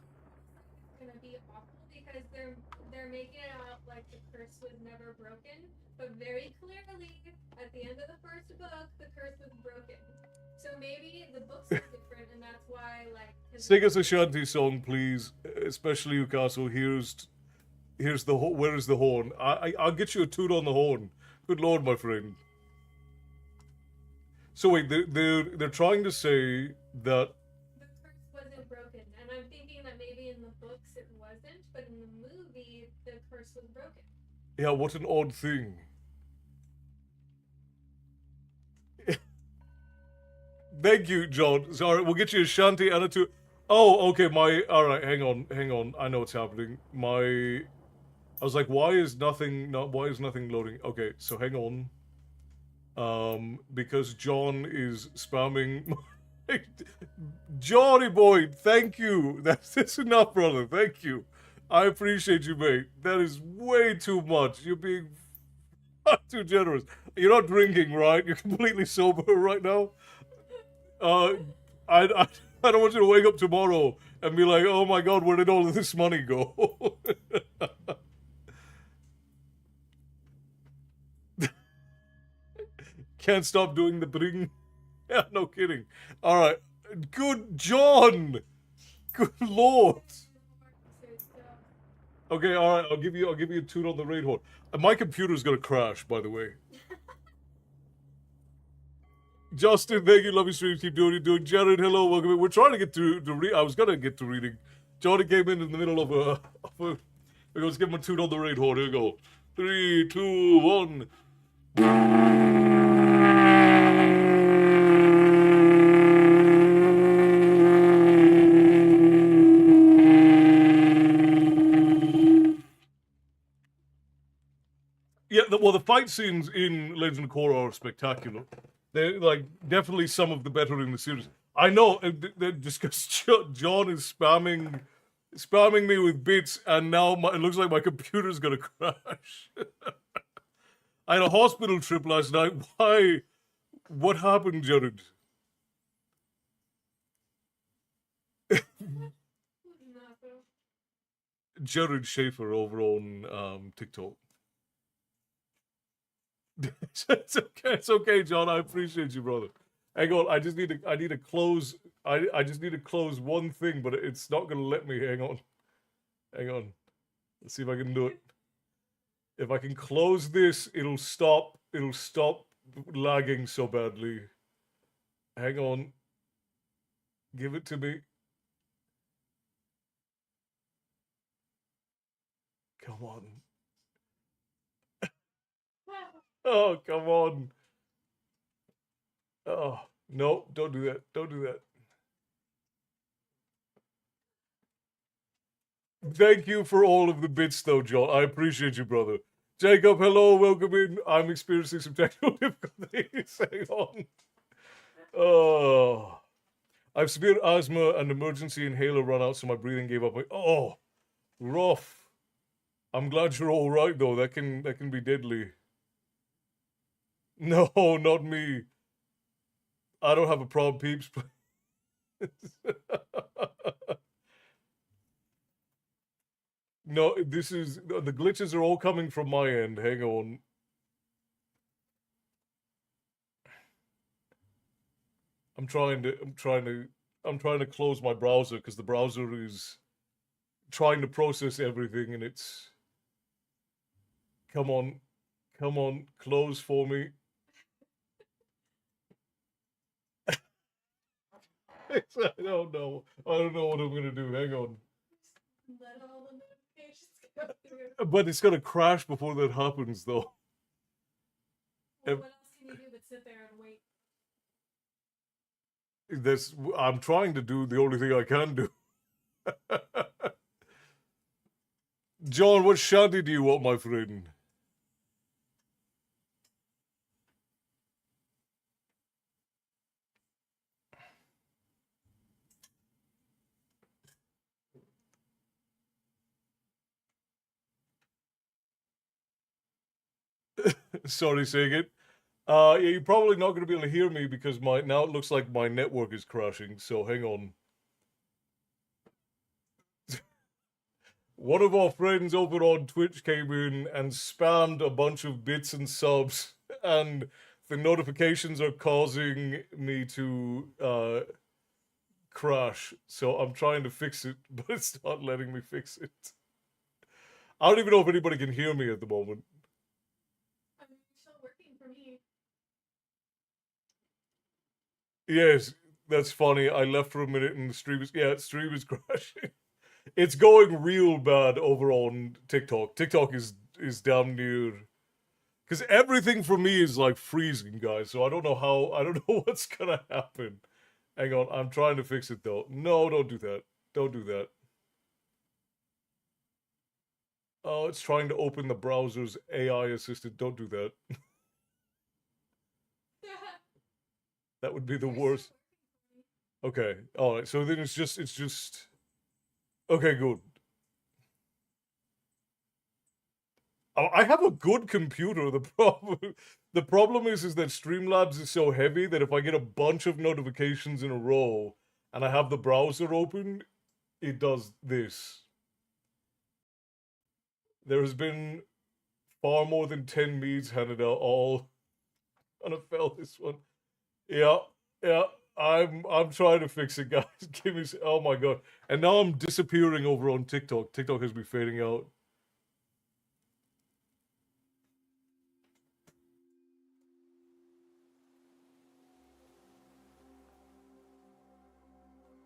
gonna be awful because they're making it out like the curse was never broken, but very clearly at the end of the first book, the curse was broken. So maybe the books are different, and that's why like. Sing us a shanty song, please. Especially Newcastle. Here's the where is the horn? I'll get you a toot on the horn. Good lord, my friend. So wait, they're trying to say that The curse wasn't broken, and I'm thinking that maybe in the books it wasn't, but in the movie the curse was broken. yeah, what an odd thing. Thank you, John. Sorry, we'll get you a shanty and a toot. Oh, okay. All right. Hang on. I know what's happening. I was like, why is nothing loading? Okay, so hang on. Because John is spamming. Johnny boy, thank you. That's enough, brother. Thank you. I appreciate you, mate. That is way too much. You're being far too generous. You're not drinking, right? You're completely sober right now. I don't want you to wake up tomorrow and be like, oh my god, where did all of this money go? Can't stop doing the bring. Yeah, no kidding. All right, good John. Good lord. Okay, all right. I'll give you a toot on the raid horn. My computer's gonna crash, by the way. Justin, thank you. Love you, stream. Keep doing what you're doing. Jared, hello, welcome in. We're trying to get to read. I was gonna get to reading. Johnny came in the middle of a. Let's give him a toot on the raid horn. Here we go. 3, 2, 1. Yeah, well, the fight scenes in Legend of Korra are spectacular. They're like definitely some of the better in the series. I know, just because John is spamming me with bits, and now it looks like my computer's gonna crash. I had a hospital trip last night. Why? What happened, Jared? Jared Schaefer over on TikTok. It's okay, John. I appreciate you, brother. Hang on, I need to close. I just need to close one thing, but it's not gonna let me. Hang on. Let's see if I can do it. If I can close this, it'll stop lagging so badly. Hang on. Give it to me. Come on. Oh, come on. Oh, no, don't do that. Don't do that. Thank you for all of the bits, though, John. I appreciate you, brother. Jacob, hello, welcome in. I'm experiencing some technical difficulties. Hang on. Oh. I have severe asthma and emergency inhaler run out, so my breathing gave up. Oh, rough. I'm glad you're all right, though. That can be deadly. No, not me. I don't have a problem, peeps. No, this is the glitches are all coming from my end. Hang on. I'm trying to close my browser because the browser is trying to process everything and it's come on, close for me. I don't know. I don't know what I'm gonna do. Hang on. Let all the notifications go through. But it's gonna crash before that happens, though. Well, what else can you do but sit there and wait? I'm trying to do the only thing I can do. John, what shanty do you want, my friend? Sorry, saying it. Yeah, you're probably not going to be able to hear me because now it looks like my network is crashing. So hang on. One of our friends over on Twitch came in and spammed a bunch of bits and subs, and the notifications are causing me to crash. So I'm trying to fix it, but it's not letting me fix it. I don't even know if anybody can hear me at the moment. I'm still working for me. Yes, that's funny. I left for a minute and the stream is crashing. It's going real bad over on TikTok. TikTok is down near because everything for me is like freezing, guys. So I don't know what's gonna happen. Hang on, I'm trying to fix it though. No, don't do that. Don't do that. Oh, it's trying to open the browser's AI assistant. Don't do that. That would be the worst. Okay, all right. So then it's just. Okay, good. I have a good computer. The problem is that Streamlabs is so heavy that if I get a bunch of notifications in a row and I have the browser open, it does this. There has been far more than 10 meads handed out, all gonna fail this one. Yeah. I'm trying to fix it, guys. Give me. Oh my god! And now I'm disappearing over on TikTok. TikTok has me fading out.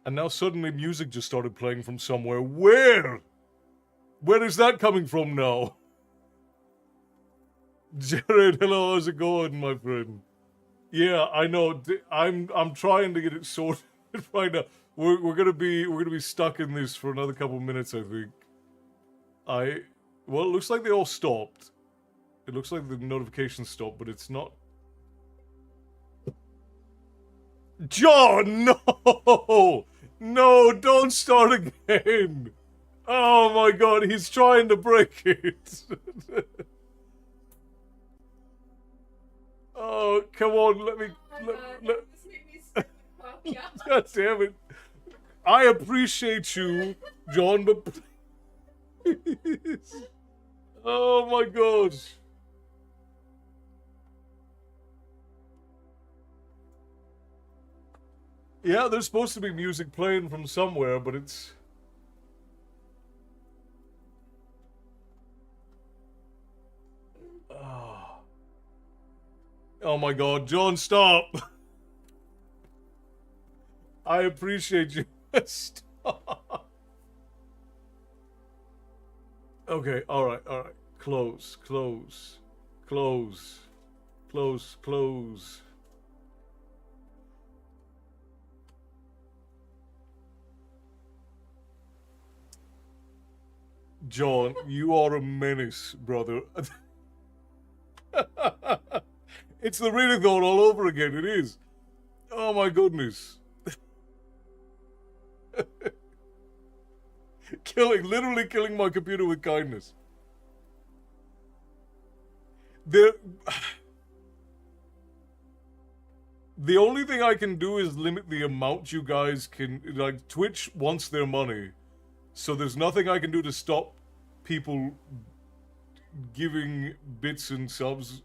And now suddenly music just started playing from somewhere. Where? Where is that coming from now? Jared, hello. How's it going, my friend? Yeah, I know. I'm trying to get it sorted right now. We're gonna be stuck in this for another couple minutes, I think. Well, it looks like they all stopped. It looks like the notification stopped, but it's not. John, no, no, don't start again. Oh my god, he's trying to break it. Oh, come on, let me. This made me sick with coffee. God damn it. I appreciate you, John, but please. Oh my god. Yeah, there's supposed to be music playing from somewhere, but it's. Oh my god, John, stop! I appreciate you. Stop. Okay, alright. Close. John, you are a menace, brother. It's the Readathon all over again, it is. Oh my goodness. Literally killing my computer with kindness. The only thing I can do is limit the amount you guys can, like, Twitch wants their money. So there's nothing I can do to stop. people giving bits and subs.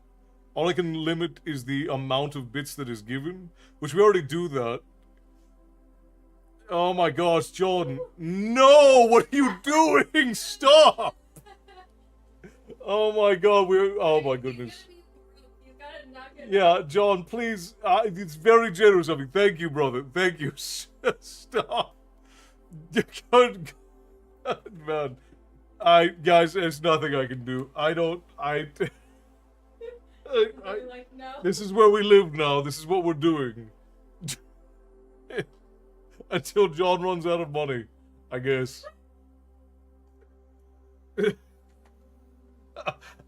All I can limit is the amount of bits that is given, which we already do that. Oh my gosh, John. No! What are you doing? Stop! Oh my god, oh my goodness. You gotta knock it Yeah, John, please. It's very generous of you. Thank you, brother. Thank you. Stop. God, man. Guys, there's nothing I can do. You're like, no. This is where we live now. This is what we're doing. Until John runs out of money, I guess.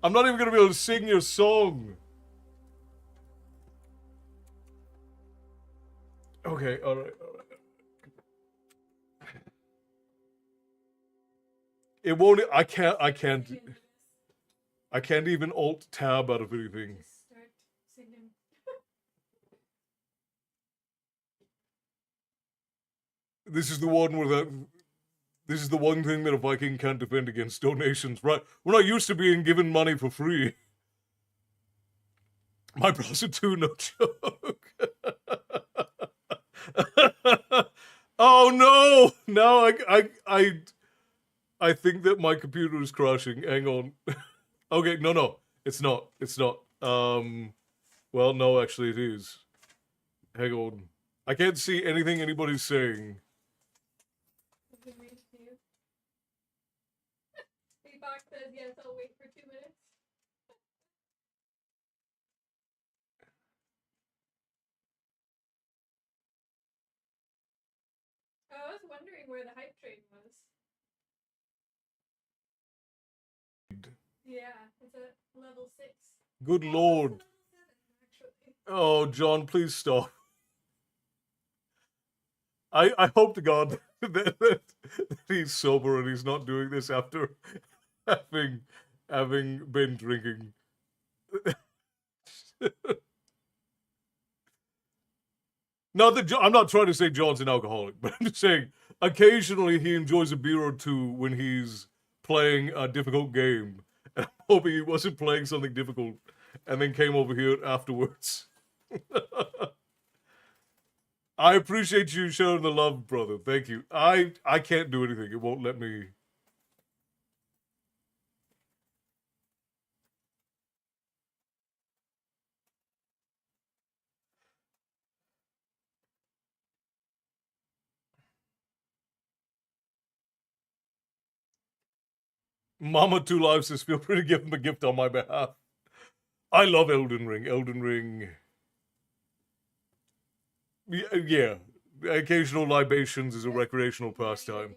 I'm not even going to be able to sing your song. Okay, alright. It won't, I can't even alt tab out of anything. Just start singing. This is the one where this is the one thing that a Viking can't defend against donations, right? We're not used to being given money for free. My browser too, no joke. Oh no! Now I think that my computer is crashing. Hang on. Okay, no, it's not. It's not. Well, no, actually, it is. Hang on. I can't see anything anybody's saying. Feedback says yes. I'll wait for 2 minutes. I was wondering where the hype train was. Yeah, it's at level 6. Good lord. It's level 7, actually. Oh, John, please stop. I hope to God that he's sober and he's not doing this after having been drinking. Not that I'm not trying to say John's an alcoholic, but I'm just saying occasionally he enjoys a beer or two when he's playing a difficult game. And I'm hoping he wasn't playing something difficult and then came over here afterwards. I appreciate you showing the love, brother. Thank you. I can't do anything. It won't let me. Mama Two Lives says, feel free to give him a gift on my behalf. I love Elden Ring. Elden Ring. Yeah. Occasional libations is a recreational pastime.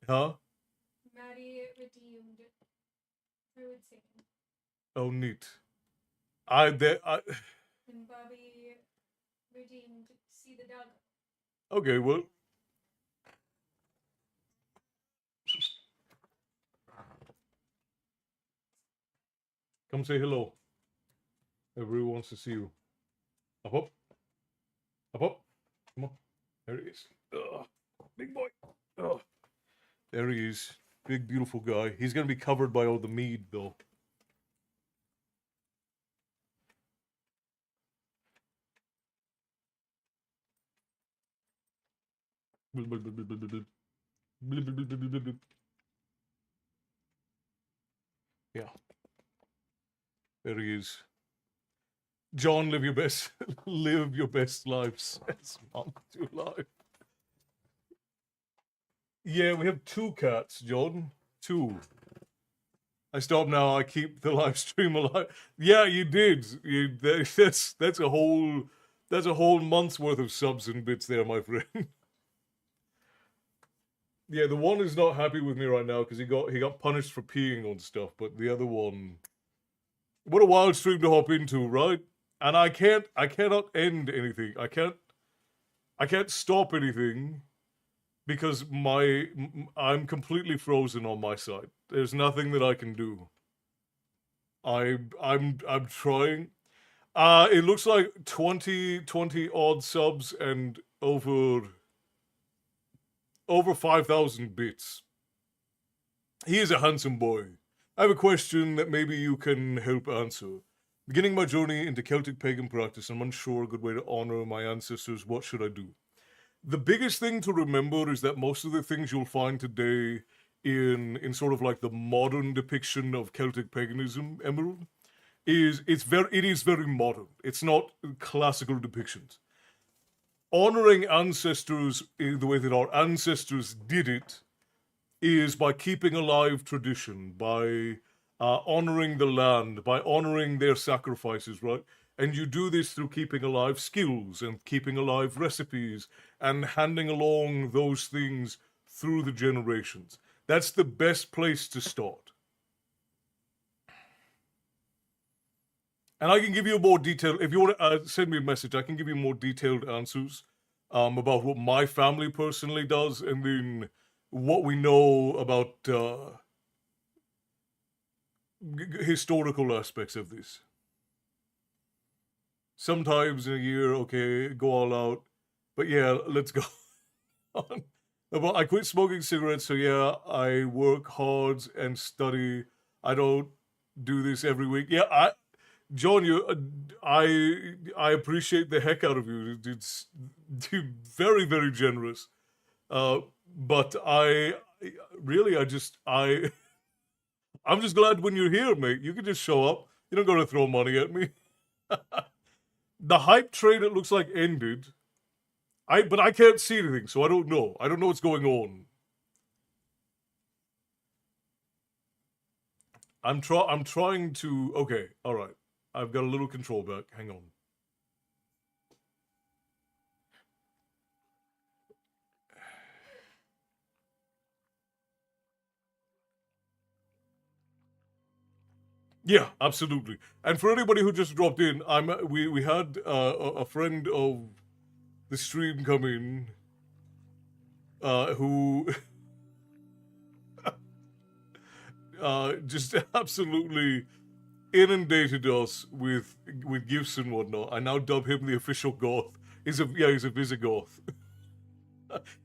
Huh? Maddie redeemed through singing. Oh, neat. And Bobby redeemed See the Dog. Okay, well. Come say hello. Everyone wants to see you. Up, up. Up, up. Come on. There he is. Ugh. Big boy. Ugh. There he is. Big, beautiful guy. He's going to be covered by all the mead, though. Yeah. There he is. John, live your best lives. It's Mom Too Live. Yeah, we have 2 cats, John. 2. I stop now. I keep the live stream alive. Yeah, you did. That's a whole month's worth of subs and bits there, my friend. Yeah, the one is not happy with me right now because he got punished for peeing on stuff, but the other one, what a wild stream to hop into, right? And I cannot end anything. I can't stop anything because I'm completely frozen on my side. There's nothing that I can do. I'm trying. It looks like 20 odd subs and over 5,000 bits. He is a handsome boy. I have a question that maybe you can help answer. Beginning my journey into Celtic pagan practice, I'm unsure a good way to honor my ancestors. What should I do? The biggest thing to remember is that most of the things you'll find today in sort of like the modern depiction of Celtic paganism, Emerald, it is very modern. It's not classical depictions. Honoring ancestors the way that our ancestors did it is by keeping alive tradition, by honoring the land, by honoring their sacrifices, right? And you do this through keeping alive skills and keeping alive recipes and handing along those things through the generations. That's the best place to start. And I can give you more detailed, if you want to send me a message, I can give you more detailed answers about what my family personally does and then what we know about historical aspects of this. Sometimes in a year, okay, go all out. But yeah, let's go on. Well, I quit smoking cigarettes, so yeah, I work hard and study. I don't do this every week. Yeah, John, I appreciate the heck out of you. It's very, very generous. But really, I'm just glad when you're here, mate. You can just show up. You don't got to throw money at me. The hype train, it looks like, ended. But I can't see anything, so I don't know. I don't know what's going on. I'm trying to. Okay, all right. I've got a little control back. Hang on. Yeah, absolutely. And for anybody who just dropped in, we had a friend of the stream come in who just absolutely inundated us with gifts and whatnot. I now dub him the official goth. He's a Visigoth.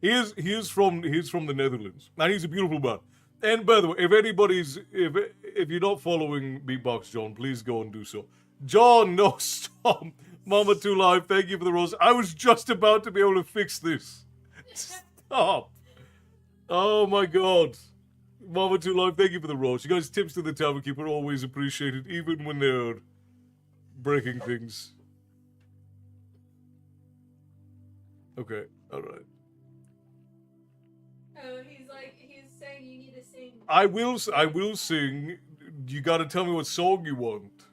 he is from the Netherlands, and he's a beautiful man. And by the way, if you're not following Beatbox John, please go and do so. John, no, stop. Mama 2 Live, thank you for the rose. I was just about to be able to fix this. Stop. Oh my god. Mama 2 Live, thank you for the rose. You guys, tips to the Tavern Keeper, always appreciated, even when they're breaking things. Okay, alright. Oh, he's saying you need to sing. I will sing. You gotta tell me what song you want.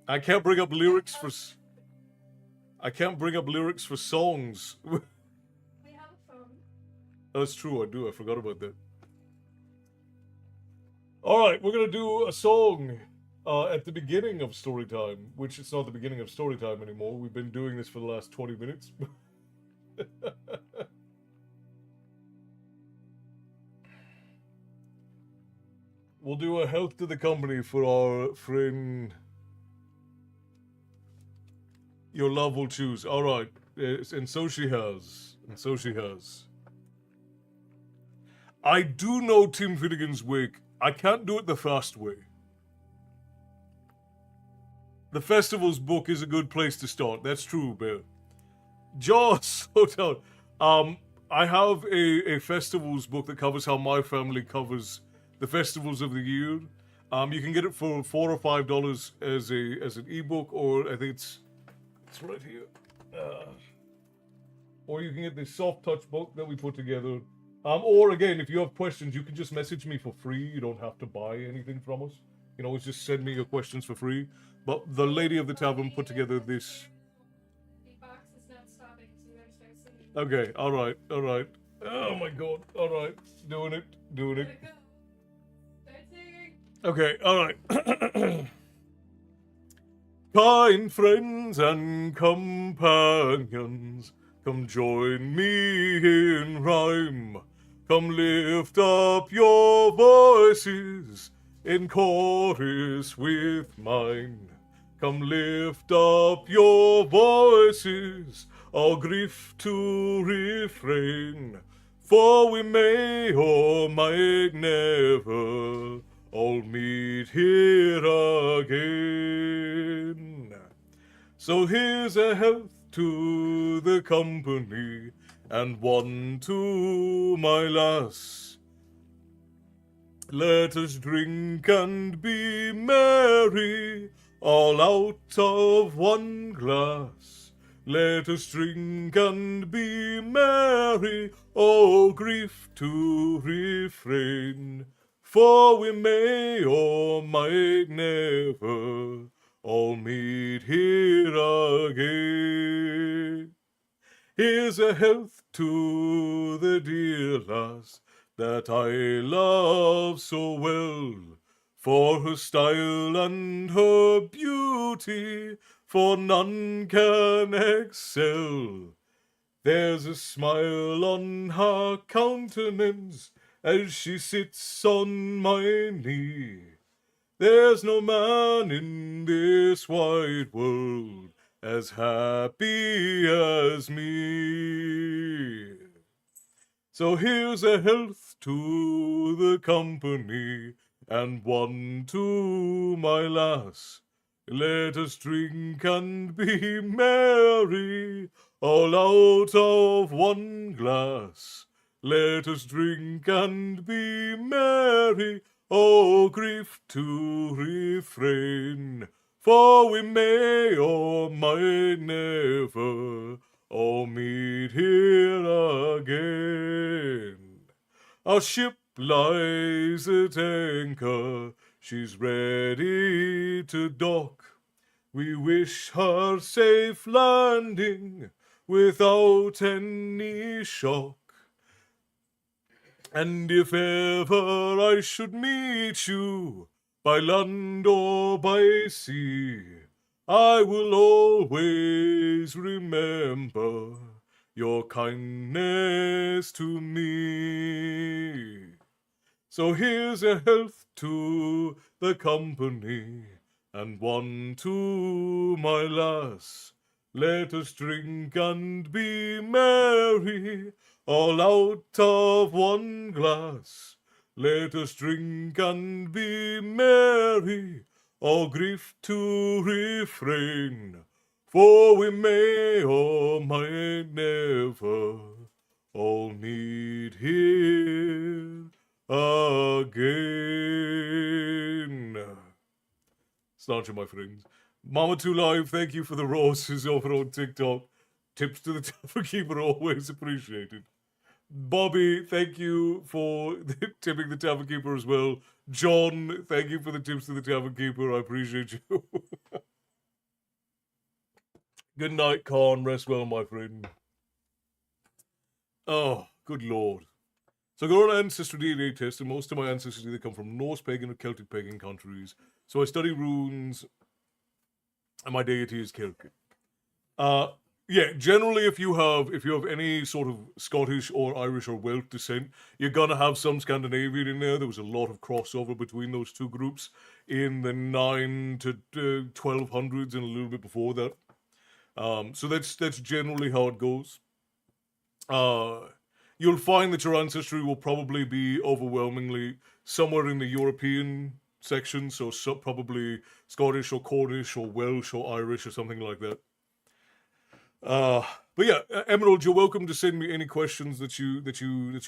I can't bring up lyrics for songs. We have a phone. That's true, I do. I forgot about that. Alright, we're gonna do a song at the beginning of Storytime, which it's not the beginning of Storytime anymore. We've been doing this for the last 20 minutes. We'll do a health to the company for our friend. Your love will choose. All right. And so she has. And so she has. I do know Tim Finnegan's Wake. I can't do it the fast way. The festival's book is a good place to start. That's true, Bear. Jaws, slow down. I have a festivals book that covers how my family covers the festivals of the year. You can get it for $4 or $5 as an ebook, or I think it's right here. Or you can get this soft touch book that we put together. Or again, if you have questions, you can just message me for free. You don't have to buy anything from us. You know, just send me your questions for free. But the lady of the tavern put together this. Beatbox is not stopping, so we gotta start singing. Okay, all right. Oh my god, all right, doing it. Let it go. Start singing. Okay, all right. Kind friends and companions, come join me in rhyme. Come lift up your voices in chorus with mine. Come lift up your voices, all grief to refrain. For we may or might never all meet here again. So here's a health to the company, and one to my lass. Let us drink and be merry, all out of one glass. Let us drink and be merry, oh grief to refrain. For we may or might never all meet here again. Here's a health to the dear lass that I love so well, for her style and her beauty, for none can excel. There's a smile on her countenance as she sits on my knee. There's no man in this wide world as happy as me. So here's a health to the company, and one to my lass. Let us drink and be merry, all out of one glass. Let us drink and be merry, oh grief to refrain. For we may or might never all meet here again. Our ship lies at anchor, she's ready to dock. We wish her safe landing without any shock. And if ever I should meet you, by land or by sea, I will always remember your kindness to me. So here's a health to the company, and one to my lass. Let us drink and be merry, all out of one glass. Let us drink and be merry, all grief to refrain. For we may or might never all meet here again. Sláinte, my friends. Mama2Live, thank you for the roses over on TikTok. Tips to the Tavern Keeper, always appreciated. Bobby, thank you for tipping the Tavern Keeper as well. John, thank you for the tips to the Tavern Keeper. I appreciate you. Good night, Khan. Rest well, my friend. Oh, good lord. So I got an ancestry DNA test, and most of my ancestors either come from Norse pagan or Celtic pagan countries. So I study runes, and my deity is Celtic. Yeah, generally, if you have any sort of Scottish or Irish or Welsh descent, you're gonna have some Scandinavian in there. There was a lot of crossover between those two groups in the 9 to 1200s and a little bit before that. So that's generally how it goes. You'll find that your ancestry will probably be overwhelmingly somewhere in the European section, so probably Scottish or Cornish or Welsh or Irish or something like that. But yeah, Emerald, you're welcome to send me any questions that you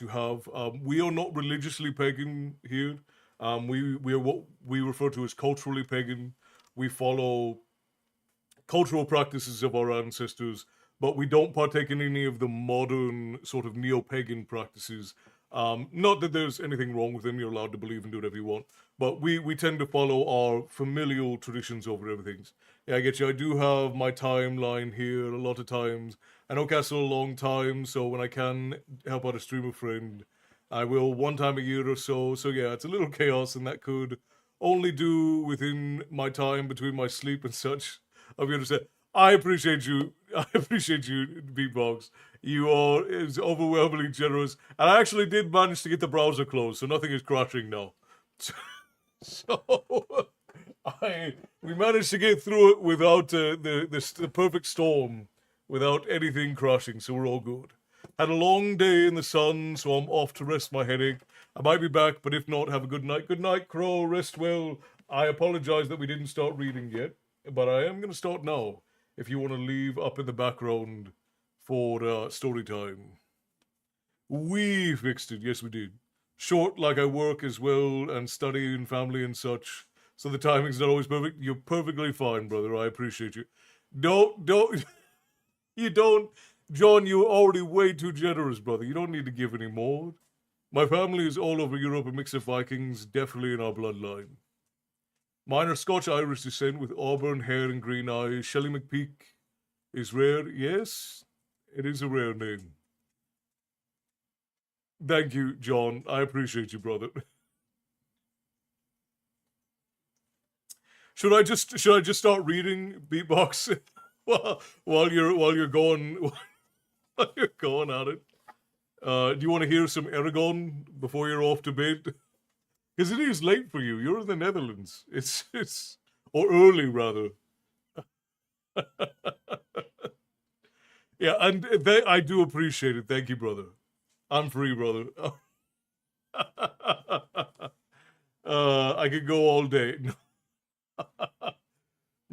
have. We are not religiously pagan here. We are what we refer to as culturally pagan. We follow cultural practices of our ancestors, but we don't partake in any of the modern sort of neo-pagan practices. Not that there's anything wrong with them. You're allowed to believe and do whatever you want. But we tend to follow our familial traditions over everything. Yeah, I get you. I do have my timeline here a lot of times. I know Castle a long time, so when I can help out a streamer friend, I will one time a year or so. So yeah, it's a little chaos, and that could only do within my time between my sleep and such. I'll be understand. I appreciate you. I appreciate you, Beatbox. You are is overwhelmingly generous, and I actually did manage to get the browser closed, so nothing is crashing now. So we managed to get through it without the perfect storm, without anything crashing. So we're all good. Had a long day in the sun, so I'm off to rest my headache. I might be back, but if not, have a good night. Good night, Crow. Rest well. I apologize that we didn't start reading yet, but I am going to start now. If you want to leave up in the background for story time. We fixed it. Yes, we did. Short, like I work as well and study and family and such. So the timing's not always perfect. You're perfectly fine, brother. I appreciate you. Don't. You don't. John, you're already way too generous, brother. You don't need to give any more. My family is all over Europe, a mix of Vikings, definitely in our bloodline. Mine are Scotch-Irish descent with auburn hair and green eyes. Shelley McPeak is rare. Yes, it is a rare name. Thank you, John. I appreciate you, brother. Should I just start reading beatbox while you're going while you're going at it? Do you want to hear some Eragon before you're off to bed? Because it is late for you. You're in the Netherlands. It's or early rather. Yeah, and I do appreciate it. Thank you, brother. I'm free, brother. I could go all day.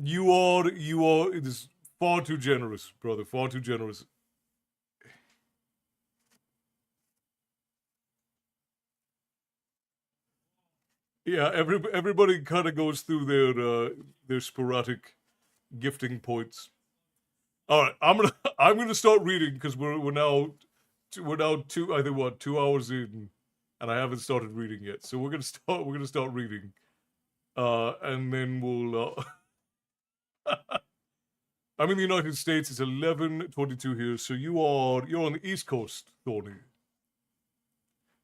You are. It is far too generous, brother. Far too generous. Yeah, everybody kind of goes through their sporadic gifting points. All right, I'm gonna start reading because we're now two I think what 2 hours in, and I haven't started reading yet. So we're gonna start reading, and then we'll. I'm in the United States. It's 11:22 here, so you're on the East Coast, Thorny.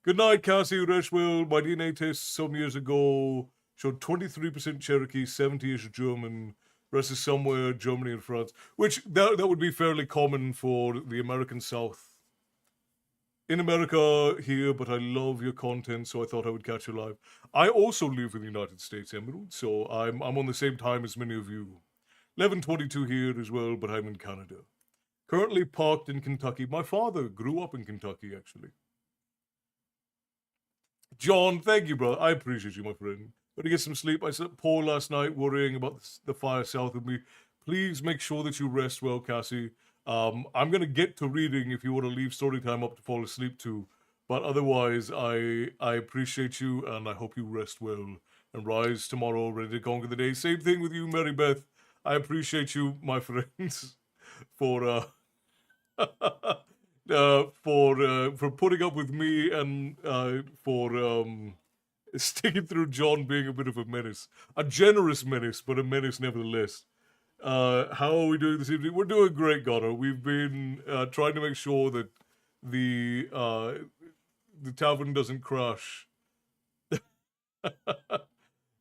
Good night, Cassie Reshwell. My DNA test some years ago showed 23% Cherokee, 70-ish German. Rest is somewhere Germany and France, which that would be fairly common for the American South. In America here, but I love your content, so I thought I would catch you live. I also live in the United States, Emerald, so I'm on the same time as many of you. 11:22 here as well, but I'm in Canada. Currently parked in Kentucky. My father grew up in Kentucky, actually. John, thank you, brother. I appreciate you, my friend. Got to get some sleep. I slept poor last night, worrying about the fire south of me. Please make sure that you rest well, Cassie. I'm gonna get to reading if you want to leave Storytime up to fall asleep to. But otherwise, I appreciate you and I hope you rest well and rise tomorrow ready to conquer the day. Same thing with you, Mary Beth. I appreciate you, my friends, for for putting up with me and for sticking through John being a bit of a menace, a generous menace, but a menace nevertheless. How are we doing this evening? We're doing great, Gunnar. We've been trying to make sure that the tavern doesn't crash,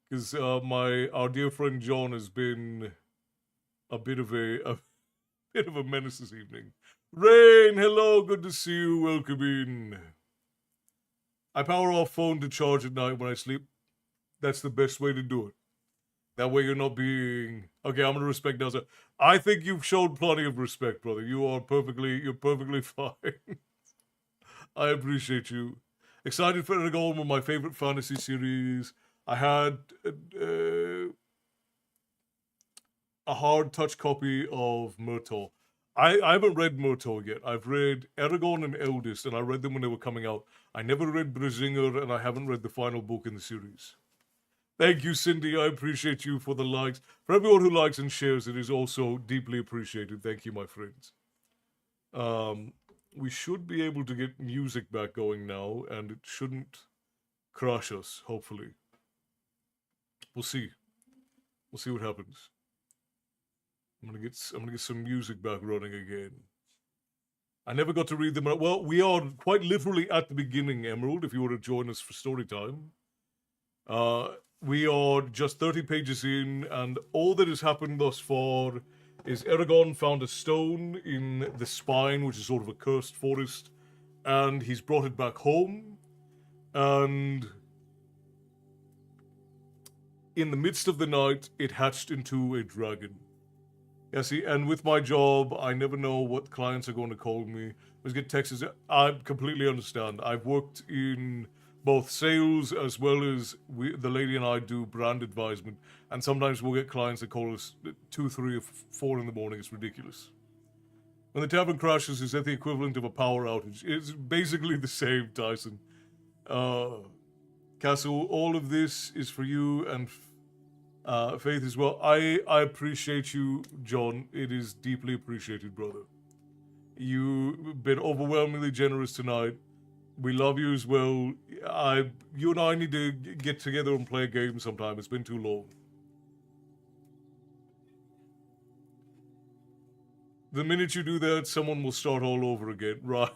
because our dear friend John has been a bit of a bit of a menace this evening. Rain, hello, good to see you. Welcome in. I power off phone to charge at night when I sleep. That's the best way to do it. That way you're not being... Okay, I'm gonna respect Nelson. I think you've shown plenty of respect, brother. You're perfectly fine. I appreciate you. Excited for Eragon, one of my favorite fantasy series. I had a hard touch copy of Myrtle. I haven't read Myrtle yet. I've read Eragon and Eldest, and I read them when they were coming out. I never read Brazinger, and I haven't read the final book in the series. Thank you, Cindy. I appreciate you for the likes. For everyone who likes and shares, it is also deeply appreciated. Thank you, my friends. We should be able to get music back going now, and it shouldn't crush us, hopefully. We'll see. We'll see what happens. I'm gonna get some music back running again. I never got to read them. Well, we are quite literally at the beginning, Emerald, if you want to join us for story time. We are just 30 pages in, and all that has happened thus far is Eragon found a stone in the spine, which is sort of a cursed forest, and he's brought it back home, and in the midst of the night, it hatched into a dragon. Yeah, see, and with my job, I never know what clients are going to call me. I just get texts. I completely understand. I've worked in both sales as well as the lady and I do brand advisement, and sometimes we'll get clients that call us at 2, 3, or 4 in the morning. It's ridiculous. When the tavern crashes, is that the equivalent of a power outage? It's basically the same, Tyson. Castle, all of this is for you and Faith as well. I appreciate you, John. It is deeply appreciated, brother. You've been overwhelmingly generous tonight. We love you as well. You and I need to get together and play a game sometime. It's been too long. The minute you do that, someone will start all over again, right?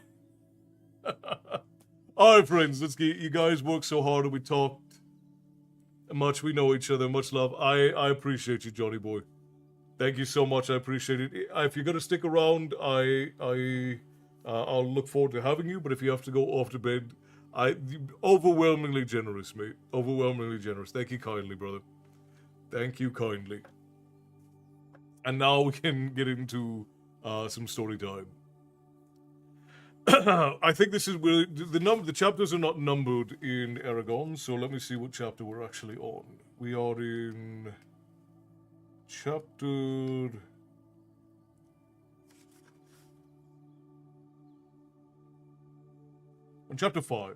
All right, friends, let's get. You guys work so hard and we talked much. We know each other. Much love. I appreciate you, Johnny boy. Thank you so much. I appreciate it. If you're gonna stick around, I'll look forward to having you. But if you have to go off to bed, overwhelmingly generous, mate. Overwhelmingly generous. Thank you kindly, brother. Thank you kindly. And now we can get into some story time. I think this is where the chapters are not numbered in Eragon, so let me see what chapter we're actually on. We are in chapter on chapter 5.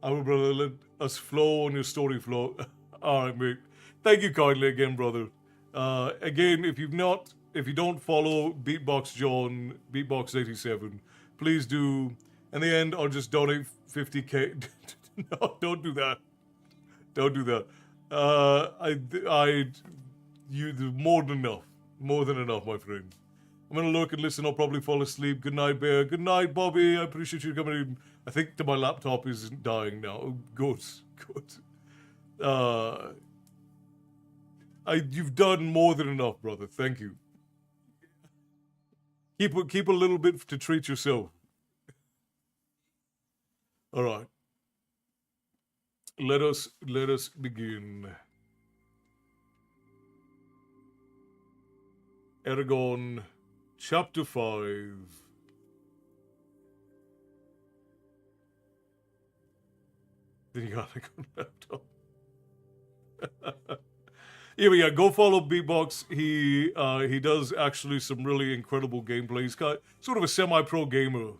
Our brother, let us flow on your story flow. Alright, mate. Thank you kindly again, brother. Again, if you don't follow Beatbox John, Beatbox87, please do. In the end, I'll just donate 50k. No, don't do that. Don't do that. You more than enough. More than enough, my friend. I'm gonna look and listen. I'll probably fall asleep. Good night, Bear. Good night, Bobby. I appreciate you coming in. I think that my laptop is dying now. Oh, good. You've done more than enough, brother. Thank you. Keep a little bit to treat yourself. All right. Let us begin. Eragon, chapter 5. Then you got a good laptop. Here we go. Go follow Beatbox. He does actually some really incredible gameplay. He's got sort of a semi-pro gamer,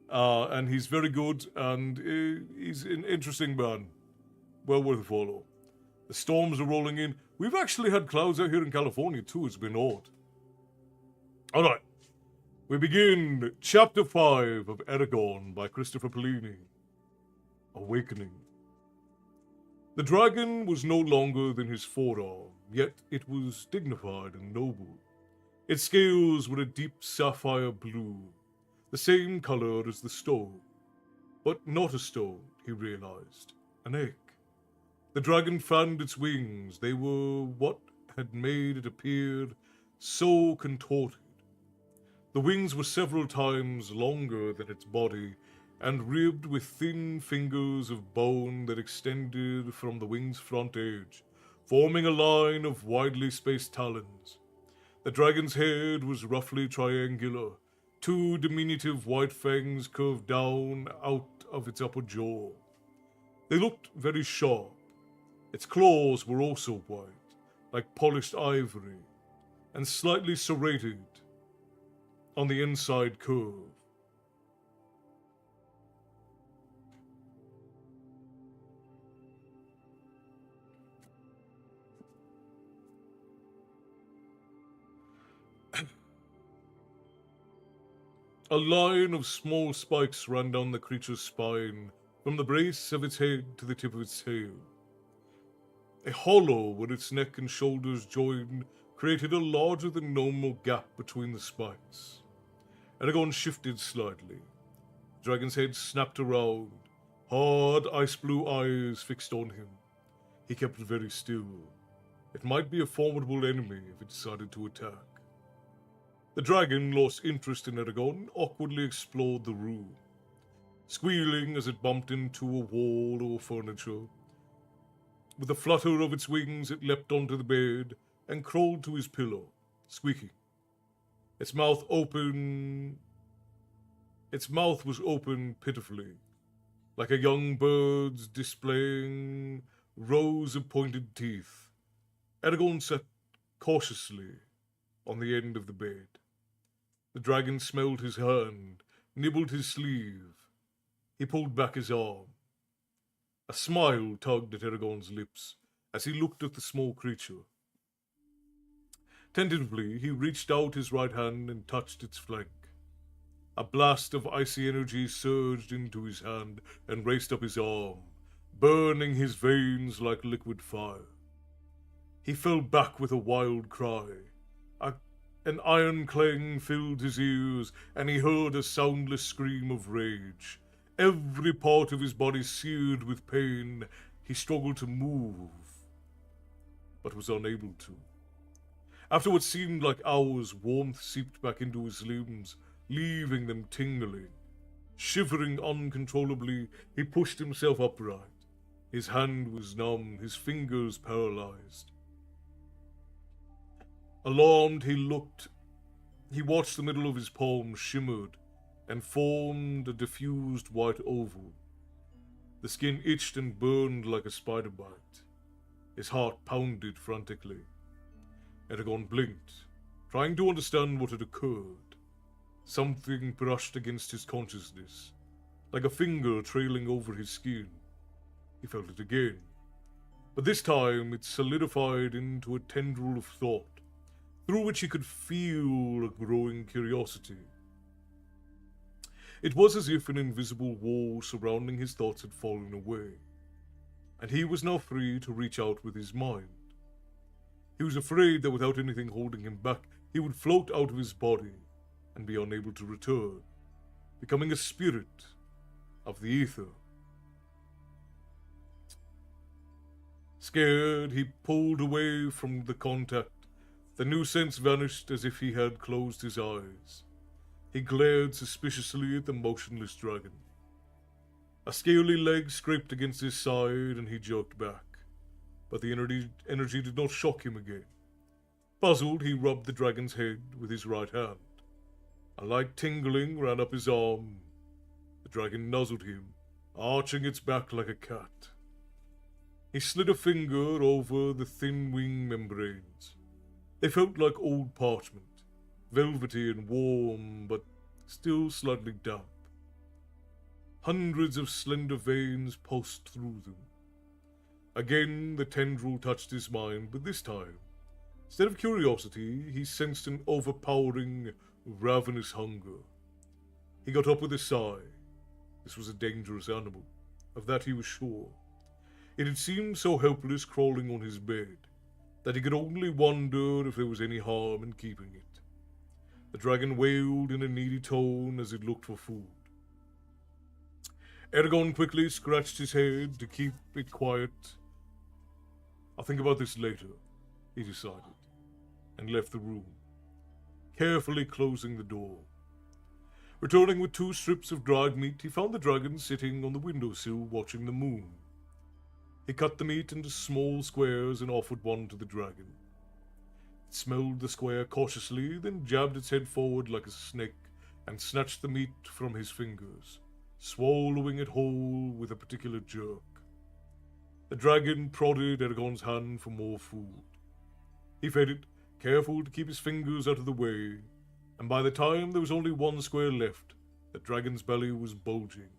and he's very good. And he's an interesting man. Well worth a follow. The storms are rolling in. We've actually had clouds out here in California too. It's been odd. All right. We begin chapter 5 of Eragon by Christopher Pellini. Awakening. The dragon was no longer than his forearm, yet it was dignified and noble. Its scales were a deep sapphire blue, the same color as the stone. But not a stone, he realized. An egg. The dragon fanned its wings. They were what had made it appear so contorted. The wings were several times longer than its body, and ribbed with thin fingers of bone that extended from the wing's front edge, forming a line of widely spaced talons. The dragon's head was roughly triangular. 2 diminutive white fangs curved down out of its upper jaw. They looked very sharp. Its claws were also white, like polished ivory, and slightly serrated on the inside curve. A line of small spikes ran down the creature's spine, from the base of its head to the tip of its tail. A hollow where its neck and shoulders joined created a larger than normal gap between the spikes. Eragon shifted slightly. The dragon's head snapped around, hard ice blue eyes fixed on him. He kept very still. It might be a formidable enemy if it decided to attack. The dragon lost interest in Eragon, awkwardly explored the room, squealing as it bumped into a wall or furniture. With a flutter of its wings, it leapt onto the bed and crawled to his pillow, squeaking. Its mouth was open pitifully, like a young bird's displaying rows of pointed teeth. Eragon sat cautiously on the end of the bed. The dragon smelled his hand, nibbled his sleeve. He pulled back his arm. A smile tugged at Eragon's lips as he looked at the small creature. Tentatively, he reached out his right hand and touched its flank. A blast of icy energy surged into his hand and raced up his arm, burning his veins like liquid fire. He fell back with a wild cry. An iron clang filled his ears, and he heard a soundless scream of rage. Every part of his body seared with pain. He struggled to move, but was unable to. After what seemed like hours, warmth seeped back into his limbs, leaving them tingling. Shivering uncontrollably, he pushed himself upright. His hand was numb, his fingers paralyzed. Alarmed, he watched the middle of his palm shimmered and formed a diffused white oval. The skin itched and burned like a spider bite. His heart pounded frantically. Eragon blinked, trying to understand what had occurred. Something brushed against his consciousness, like a finger trailing over his skin. He felt it again, but this time it solidified into a tendril of thought, through which he could feel a growing curiosity. It was as if an invisible wall surrounding his thoughts had fallen away, and he was now free to reach out with his mind. He was afraid that without anything holding him back, he would float out of his body and be unable to return, becoming a spirit of the ether. Scared, he pulled away from the contact. The new sense vanished as if he had closed his eyes. He glared suspiciously at the motionless dragon. A scaly leg scraped against his side and he jerked back, but the energy did not shock him again. Puzzled, he rubbed the dragon's head with his right hand. A light tingling ran up his arm. The dragon nuzzled him, arching its back like a cat. He slid a finger over the thin wing membranes. They felt like old parchment, velvety and warm, but still slightly damp. Hundreds of slender veins pulsed through them. Again, the tendril touched his mind, but this time, instead of curiosity, he sensed an overpowering, ravenous hunger. He got up with a sigh. This was a dangerous animal. Of that he was sure. It had seemed so helpless crawling on his bed that he could only wonder if there was any harm in keeping it. The dragon wailed in a needy tone as it looked for food. Eragon quickly scratched his head to keep it quiet. I'll think about this later, he decided, and left the room, carefully closing the door. Returning with 2 strips of dried meat, he found the dragon sitting on the windowsill watching the moon. He cut the meat into small squares and offered one to the dragon. It smelled the square cautiously, then jabbed its head forward like a snake and snatched the meat from his fingers, swallowing it whole with a particular jerk. The dragon prodded Eragon's hand for more food. He fed it, careful to keep his fingers out of the way, and by the time there was only 1 square left, the dragon's belly was bulging.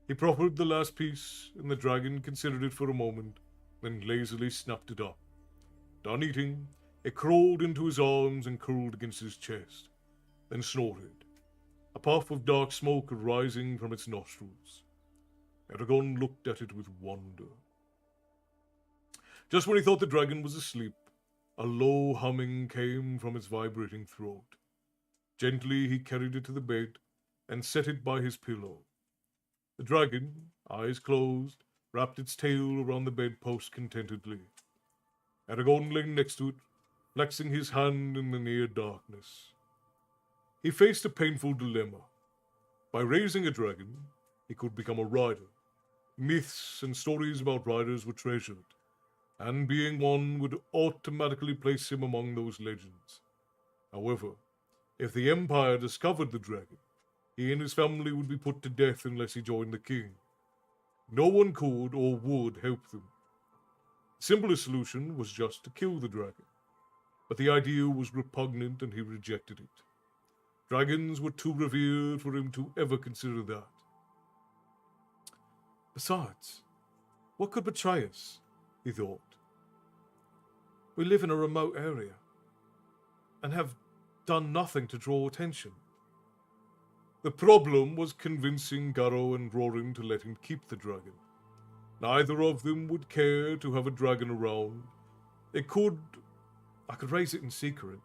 He proffered the last piece, and the dragon considered it for a moment, then lazily snapped it up. Done eating, it crawled into his arms and curled against his chest, then snorted, a puff of dark smoke rising from its nostrils. Eragon looked at it with wonder. Just when he thought the dragon was asleep, a low humming came from its vibrating throat. Gently he carried it to the bed and set it by his pillow. The dragon, eyes closed, wrapped its tail around the bedpost contentedly. Eragon lay next to it, flexing his hand in the near darkness. He faced a painful dilemma. By raising a dragon, he could become a rider. Myths and stories about riders were treasured, and being one would automatically place him among those legends. However, if the Empire discovered the dragon, he and his family would be put to death unless he joined the king. No one could or would help them. The simplest solution was just to kill the dragon, but the idea was repugnant and he rejected it. Dragons were too revered for him to ever consider that. Besides, what could betray us? He thought. We live in a remote area and have done nothing to draw attention. The problem was convincing Garrow and Rorin to let him keep the dragon. Neither of them would care to have a dragon around. I could raise it in secret.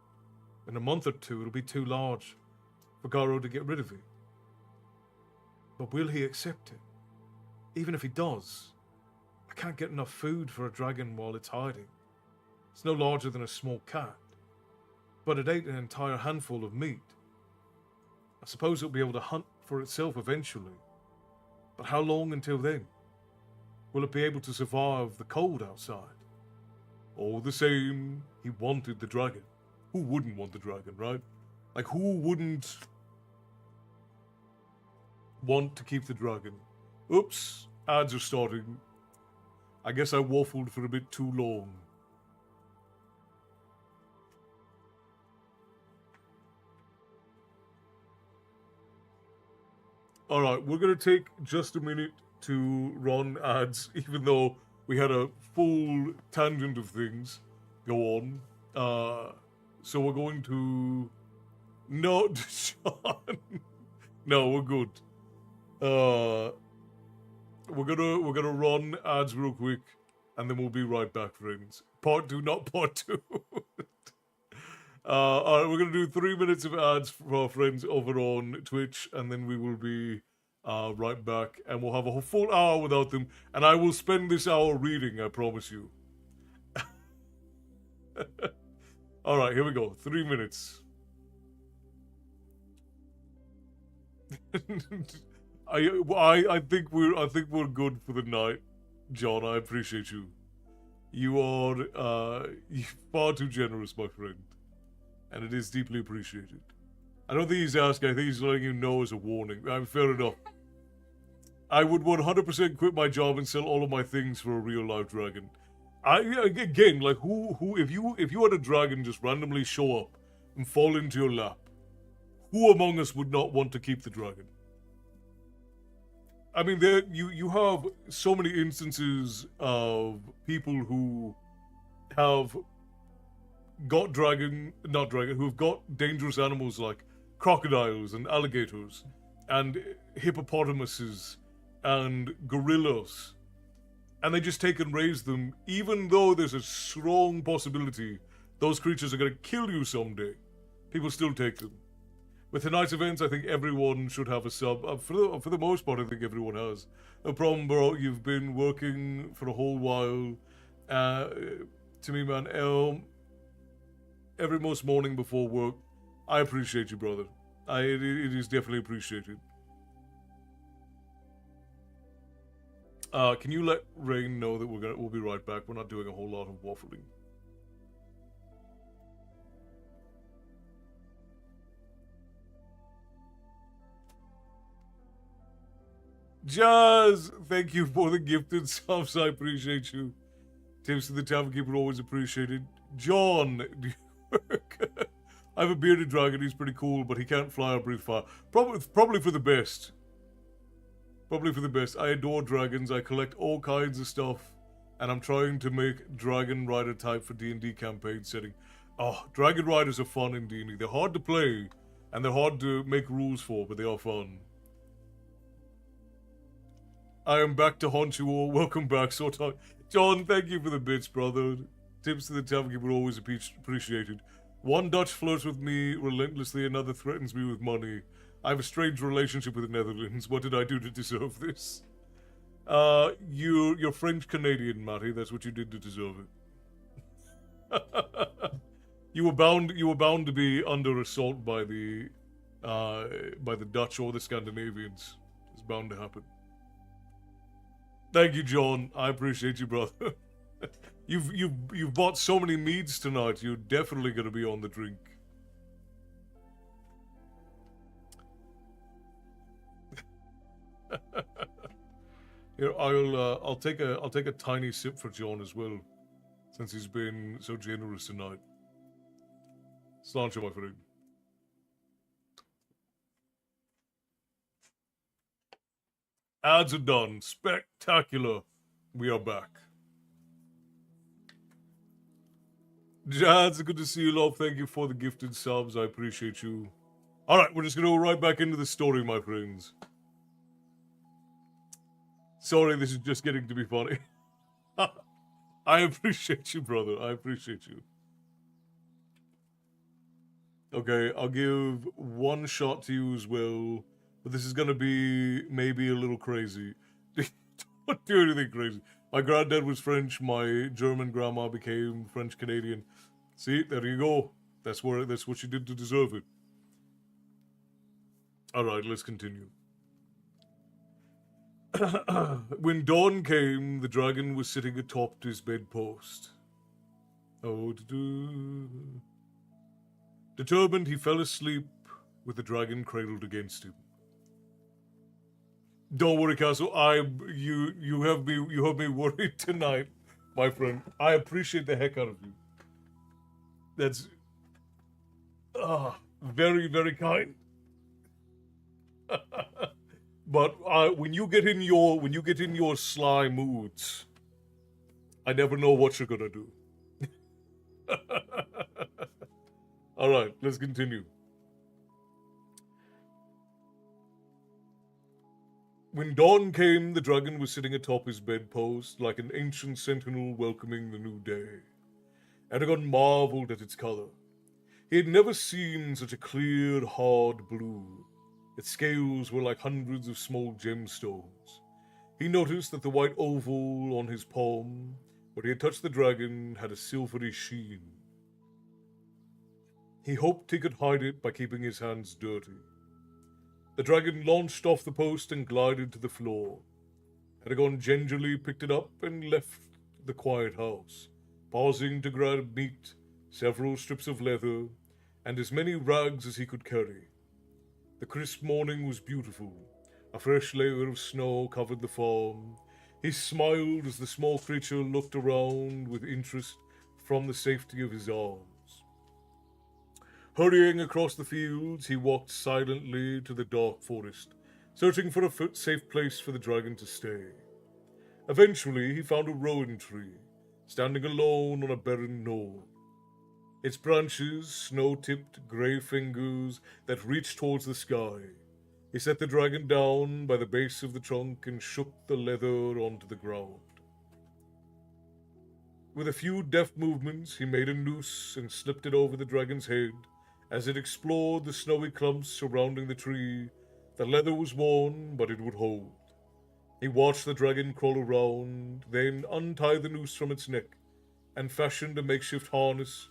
In a month or two, it'll be too large for Garrow to get rid of it. But will he accept it? Even if he does, I can't get enough food for a dragon while it's hiding. It's no larger than a small cat, but it ate an entire handful of meat. I suppose it'll be able to hunt for itself eventually. But how long until then? Will it be able to survive the cold outside? All the same, he wanted the dragon. Who wouldn't want the dragon, right? Like, who wouldn't want to keep the dragon? Oops, ads are starting. I guess I waffled for a bit too long. Alright, we're going to take just a minute to run ads, even though we had a full tangent of things go on. So we're going to... No, Sean. No, we're good. We're gonna run ads real quick, and then we'll be right back, friends. Part 2, not part 2. Alright, we're gonna do 3 minutes of ads for our friends over on Twitch, and then we will be right back, and we'll have a full hour without them, and I will spend this hour reading, I promise you. Alright, here we go. 3 minutes. I think we're good for the night, John. I appreciate you. You are far too generous, my friend, and it is deeply appreciated. I don't think he's asking. I think he's letting you know as a warning. Fair enough. I would 100% quit my job and sell all of my things for a real life dragon. Again, like who if you had a dragon just randomly show up and fall into your lap, who among us would not want to keep the dragon? I mean, you have so many instances of people who have got who've got dangerous animals like crocodiles and alligators and hippopotamuses and gorillas, and they just take and raise them, even though there's a strong possibility those creatures are going to kill you someday. People still take them. With tonight's events, I think everyone should have a sub. For the most part, I think everyone has. No problem, bro. You've been working for a whole while. To me, man, every most morning before work, I appreciate you, brother. It is definitely appreciated. Can you let Rain know that we'll be right back? We're not doing a whole lot of waffling. Jazz, thank you for the gifted subs. I appreciate you. Tips to the Tavern Keeper, always appreciated. John, do you work? I have a bearded dragon. He's pretty cool, but he can't fly or breathe fire. Probably for the best. Probably for the best. I adore dragons. I collect all kinds of stuff, and I'm trying to make Dragon Rider type for D&D campaign setting. Oh, Dragon Riders are fun in D&D. They're hard to play, and they're hard to make rules for, but they are fun. I am back to haunt you all. Welcome back, John, thank you for the bits, brother. Tips to the Tavern Keeper always appreciated. One Dutch flirts with me relentlessly, another threatens me with money. I have a strange relationship with the Netherlands. What did I do to deserve this? You're French-Canadian, Matty. That's what you did to deserve it. You were bound to be under assault by the Dutch or the Scandinavians. It's bound to happen. Thank you, John. I appreciate you, brother. You've bought so many meads tonight. You're definitely gonna be on the drink. Here, I'll take a tiny sip for John as well, since he's been so generous tonight. Sláinte, my friend. Ads are done. Spectacular. We are back. Jazz, good to see you, love. Thank you for the gifted subs. I appreciate you. Alright, we're just gonna go right back into the story, my friends. Sorry, this is just getting to be funny. I appreciate you, brother. I appreciate you. Okay, I'll give one shot to you as well. But this is gonna be maybe a little crazy. Don't do anything crazy. My granddad was French. My German grandma became French Canadian. See, there you go. That's what she did to deserve it. All right, let's continue. When dawn came, the dragon was sitting atop his bedpost. Oh, determined, he fell asleep with the dragon cradled against him. Don't worry, Castle. You have me worried tonight, my friend. I appreciate the heck out of you. That's very, very kind. But when you get in your sly moods, I never know what you're gonna do. All right, let's continue. When dawn came, the dragon was sitting atop his bedpost, like an ancient sentinel welcoming the new day. Eragon marveled at its color. He had never seen such a clear, hard blue. Its scales were like hundreds of small gemstones. He noticed that the white oval on his palm, where he had touched the dragon, had a silvery sheen. He hoped he could hide it by keeping his hands dirty. The dragon launched off the post and glided to the floor. Eragon gingerly picked it up and left the quiet house, pausing to grab meat, several strips of leather, and as many rags as he could carry. The crisp morning was beautiful. A fresh layer of snow covered the farm. He smiled as the small creature looked around with interest from the safety of his arms. Hurrying across the fields, he walked silently to the dark forest, searching for a safe place for the dragon to stay. Eventually, he found a rowan tree, standing alone on a barren knoll. Its branches, snow-tipped grey fingers that reached towards the sky. He set the dragon down by the base of the trunk and shook the leather onto the ground. With a few deft movements, he made a noose and slipped it over the dragon's head. As it explored the snowy clumps surrounding the tree, the leather was worn, but it would hold. He watched the dragon crawl around, then untied the noose from its neck, and fashioned a makeshift harness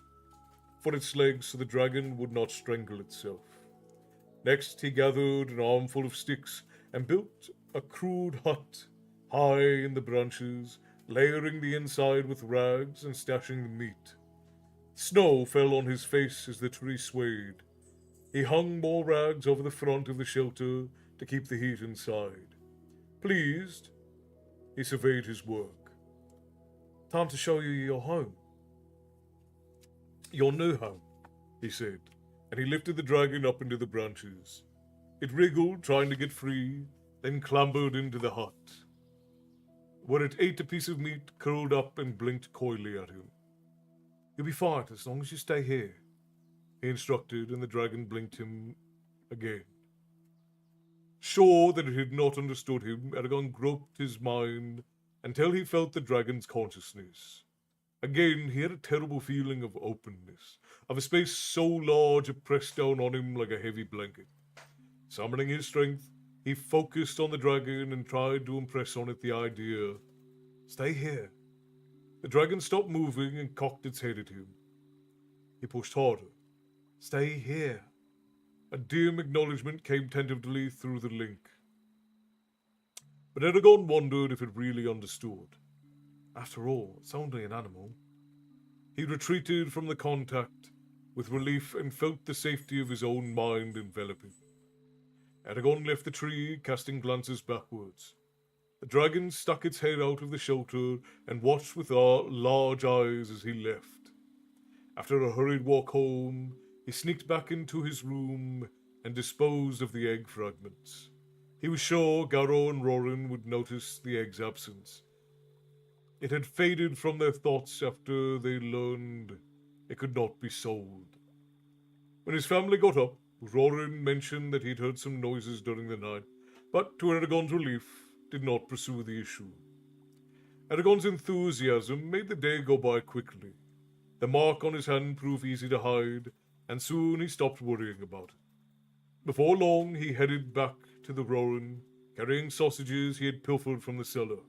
for its legs so the dragon would not strangle itself. Next, he gathered an armful of sticks and built a crude hut high in the branches, layering the inside with rags and stashing the meat. Snow fell on his face as the tree swayed. He hung more rags over the front of the shelter to keep the heat inside. Pleased, he surveyed his work. Time to show you your home. Your new home, he said, and he lifted the dragon up into the branches. It wriggled, trying to get free, then clambered into the hut, where it ate a piece of meat, curled up, and blinked coyly at him. You'll be fine as long as you stay here, he instructed, and the dragon blinked him again. Sure that it had not understood him, Eragon groped his mind until he felt the dragon's consciousness. Again, he had a terrible feeling of openness, of a space so large it pressed down on him like a heavy blanket. Summoning his strength, he focused on the dragon and tried to impress on it the idea, stay here. The dragon stopped moving and cocked its head at him. He pushed harder. Stay here. A dim acknowledgement came tentatively through the link. But Eragon wondered if it really understood. After all, it's only an animal. He retreated from the contact with relief and felt the safety of his own mind envelop him. Eragon left the tree, casting glances backwards. The dragon stuck its head out of the shelter and watched with large eyes as he left. After a hurried walk home, he sneaked back into his room and disposed of the egg fragments. He was sure Garo and Rorin would notice the egg's absence. It had faded from their thoughts after they learned it could not be sold. When his family got up, Rorin mentioned that he'd heard some noises during the night, but to Eragon's relief, did not pursue the issue. Eragon's enthusiasm made the day go by quickly. The mark on his hand proved easy to hide, and soon he stopped worrying about it. Before long, he headed back to the Rorin, carrying sausages he had pilfered from the cellar.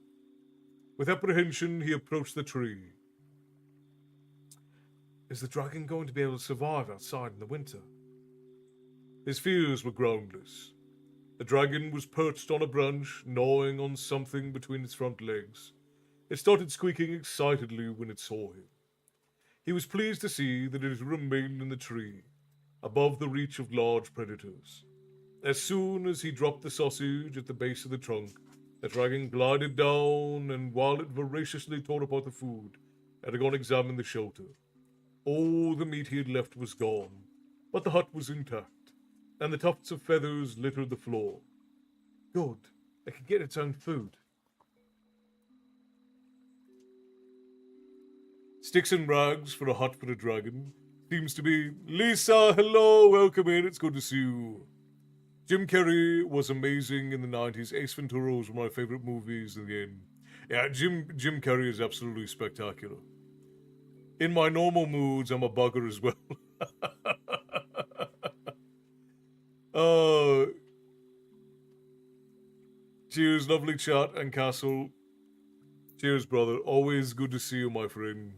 With apprehension, he approached the tree. Is the dragon going to be able to survive outside in the winter? His fears were groundless. The dragon was perched on a branch, gnawing on something between its front legs. It started squeaking excitedly when it saw him. He was pleased to see that it remained in the tree, above the reach of large predators. As soon as he dropped the sausage at the base of the trunk, the dragon glided down, and while it voraciously tore apart the food, Eragon examined the shelter. All the meat he had left was gone, but the hut was intact, and the tufts of feathers littered the floor. Good, it can get its own food. Sticks and rags for a hut for a dragon seems to be Lisa, hello, welcome in, it's good to see you. Jim Carrey was amazing in the 90s. Ace Ventura was one of my favorite movies in the end. Yeah, Jim Carrey is absolutely spectacular. In my normal moods, I'm a bugger as well. Cheers, lovely chat and Castle. Cheers, brother. Always good to see you, my friend.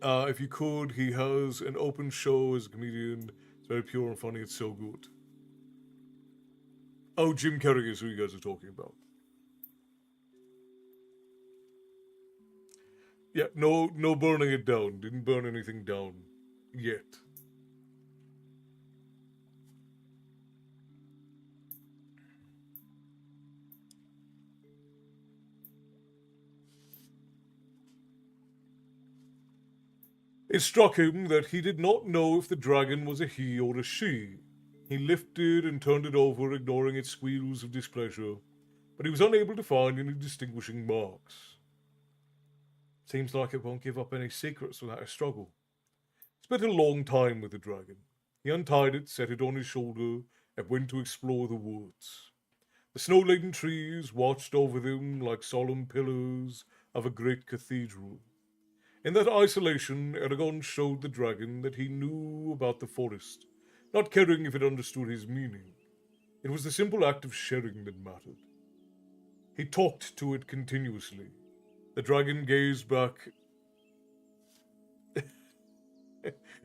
If you could, he has an open show as a comedian. It's very pure and funny. It's so good. Oh, Jim Carrey is who you guys are talking about. Yeah, no burning it down. Didn't burn anything down yet. It struck him that he did not know if the dragon was a he or a she. He lifted and turned it over, ignoring its squeals of displeasure, but he was unable to find any distinguishing marks. Seems like it won't give up any secrets without a struggle. He spent a long time with the dragon. He untied it, set it on his shoulder, and went to explore the woods. The snow-laden trees watched over them like solemn pillars of a great cathedral. In that isolation, Eragon showed the dragon that he knew about the forest, not caring if it understood his meaning. It was the simple act of sharing that mattered. He talked to it continuously. The dragon gazed back.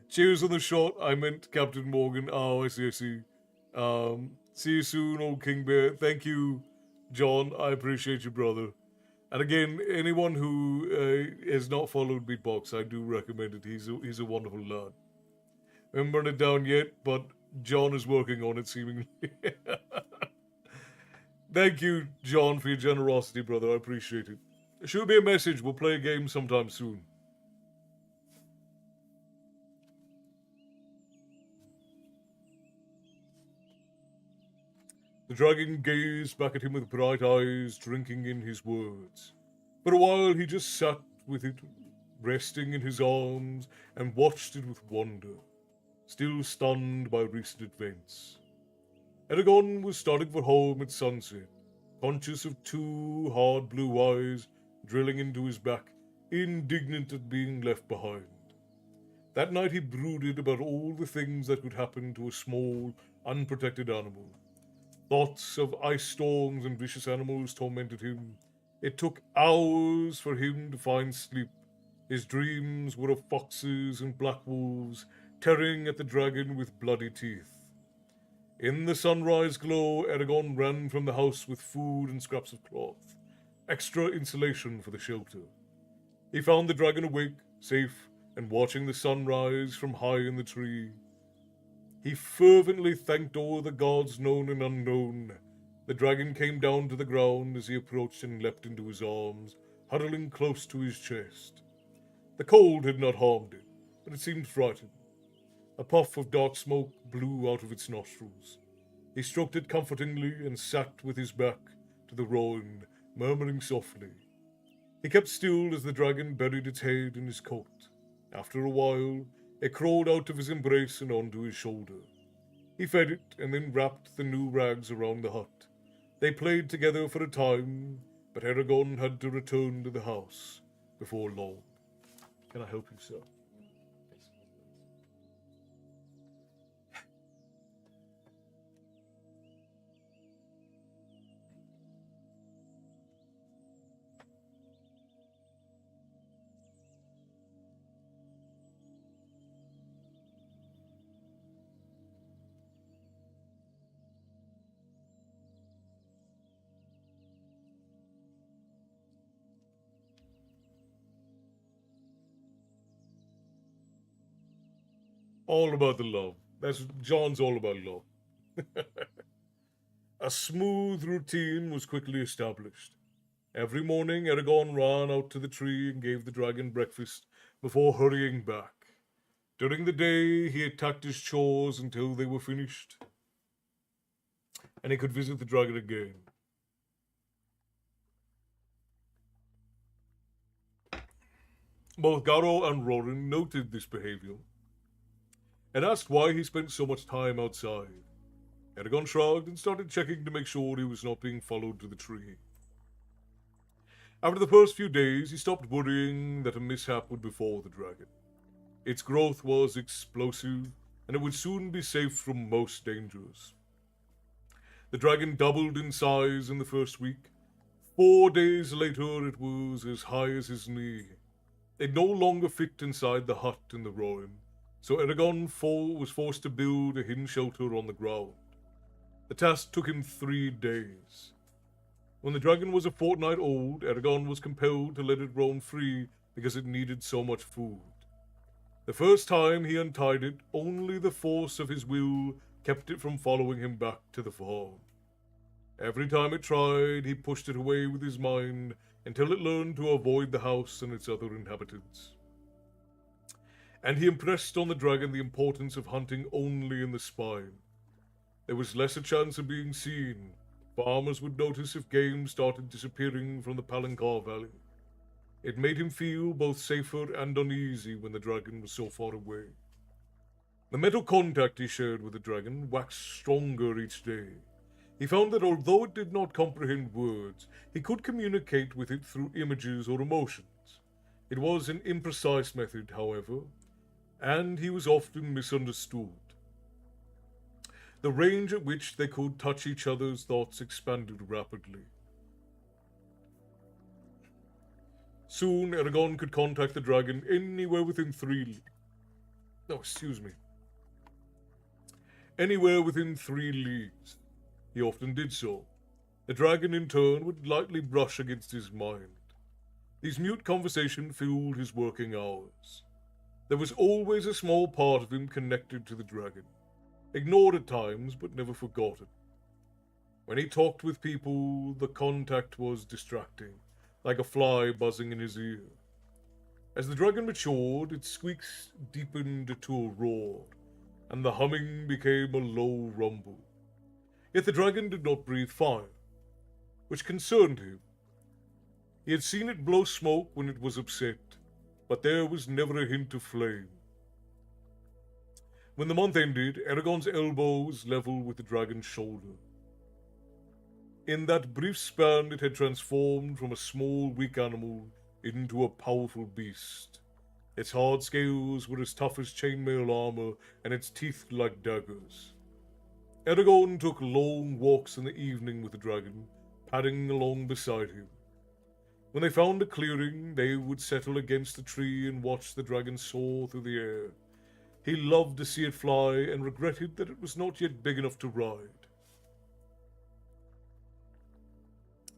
Cheers on the shot. I meant Captain Morgan. Oh, I see. See you soon, old King Bear. Thank you, John. I appreciate you, brother. And again, anyone who has not followed Beatbox, I do recommend it. He's a wonderful lad. I haven't burned it down yet, but John is working on it, seemingly. Thank you, John, for your generosity, brother. I appreciate it. Shoot me a message. We'll play a game sometime soon. The dragon gazed back at him with bright eyes, drinking in his words. For a while he just sat with it, resting in his arms, and watched it with wonder, still stunned by recent events. Eragon was starting for home at sunset, conscious of two hard blue eyes drilling into his back, indignant at being left behind. That night he brooded about all the things that could happen to a small, unprotected animal. Thoughts of ice storms and vicious animals tormented him. It took hours for him to find sleep. His dreams were of foxes and black wolves tearing at the dragon with bloody teeth. In the sunrise glow, Eragon ran from the house with food and scraps of cloth. extra insulation for the shelter. He found the dragon awake, safe, and watching the sun rise from high in the tree. He fervently thanked all the gods known and unknown. The dragon came down to the ground as he approached and leapt into his arms, huddling close to his chest. The cold had not harmed it, but it seemed frightened. A puff of dark smoke blew out of its nostrils. He stroked it comfortingly and sat with his back to the roan, murmuring softly. He kept still as the dragon buried its head in his coat. After a while, it crawled out of his embrace and onto his shoulder. He fed it and then wrapped the new rags around the hut. They played together for a time, but Eragon had to return to the house before long. Can I help you, sir? All about the love. John's all about love. A smooth routine was quickly established. Every morning, Eragon ran out to the tree and gave the dragon breakfast before hurrying back. During the day, he attacked his chores until they were finished, and he could visit the dragon again. Both Garo and Rorin noted this behavior and asked why he spent so much time outside. Eragon shrugged and started checking to make sure he was not being followed to the tree. After the first few days, he stopped worrying that a mishap would befall the dragon. Its growth was explosive, and it would soon be safe from most dangers. The dragon doubled in size in the first week. 4 days later, it was as high as his knee. It no longer fit inside the hut in the ruin, so Eragon was forced to build a hidden shelter on the ground. The task took him 3 days. When the dragon was a fortnight old, Eragon was compelled to let it roam free because it needed so much food. The first time he untied it, only the force of his will kept it from following him back to the farm. Every time it tried, he pushed it away with his mind until it learned to avoid the house and its other inhabitants. And he impressed on the dragon the importance of hunting only in the spine. There was less a chance of being seen. Farmers would notice if game started disappearing from the Palancar Valley. It made him feel both safer and uneasy when the dragon was so far away. The mental contact he shared with the dragon waxed stronger each day. He found that although it did not comprehend words, he could communicate with it through images or emotions. It was an imprecise method, however, and he was often misunderstood. The range at which they could touch each other's thoughts expanded rapidly. Soon, Eragon could contact the dragon anywhere within Anywhere within 3 leagues. He often did so. The dragon, in turn, would lightly brush against his mind. These mute conversations filled his working hours. There was always a small part of him connected to the dragon, ignored at times, but never forgotten. When he talked with people, the contact was distracting, like a fly buzzing in his ear. As the dragon matured, its squeaks deepened to a roar, and the humming became a low rumble. Yet the dragon did not breathe fire, which concerned him. He had seen it blow smoke when it was upset, but there was never a hint of flame. When the month ended, Eragon's elbow was level with the dragon's shoulder. In that brief span, it had transformed from a small, weak animal into a powerful beast. Its hard scales were as tough as chainmail armor, and its teeth like daggers. Eragon took long walks in the evening with the dragon, padding along beside him. When they found a clearing, they would settle against a tree and watch the dragon soar through the air. He loved to see it fly and regretted that it was not yet big enough to ride.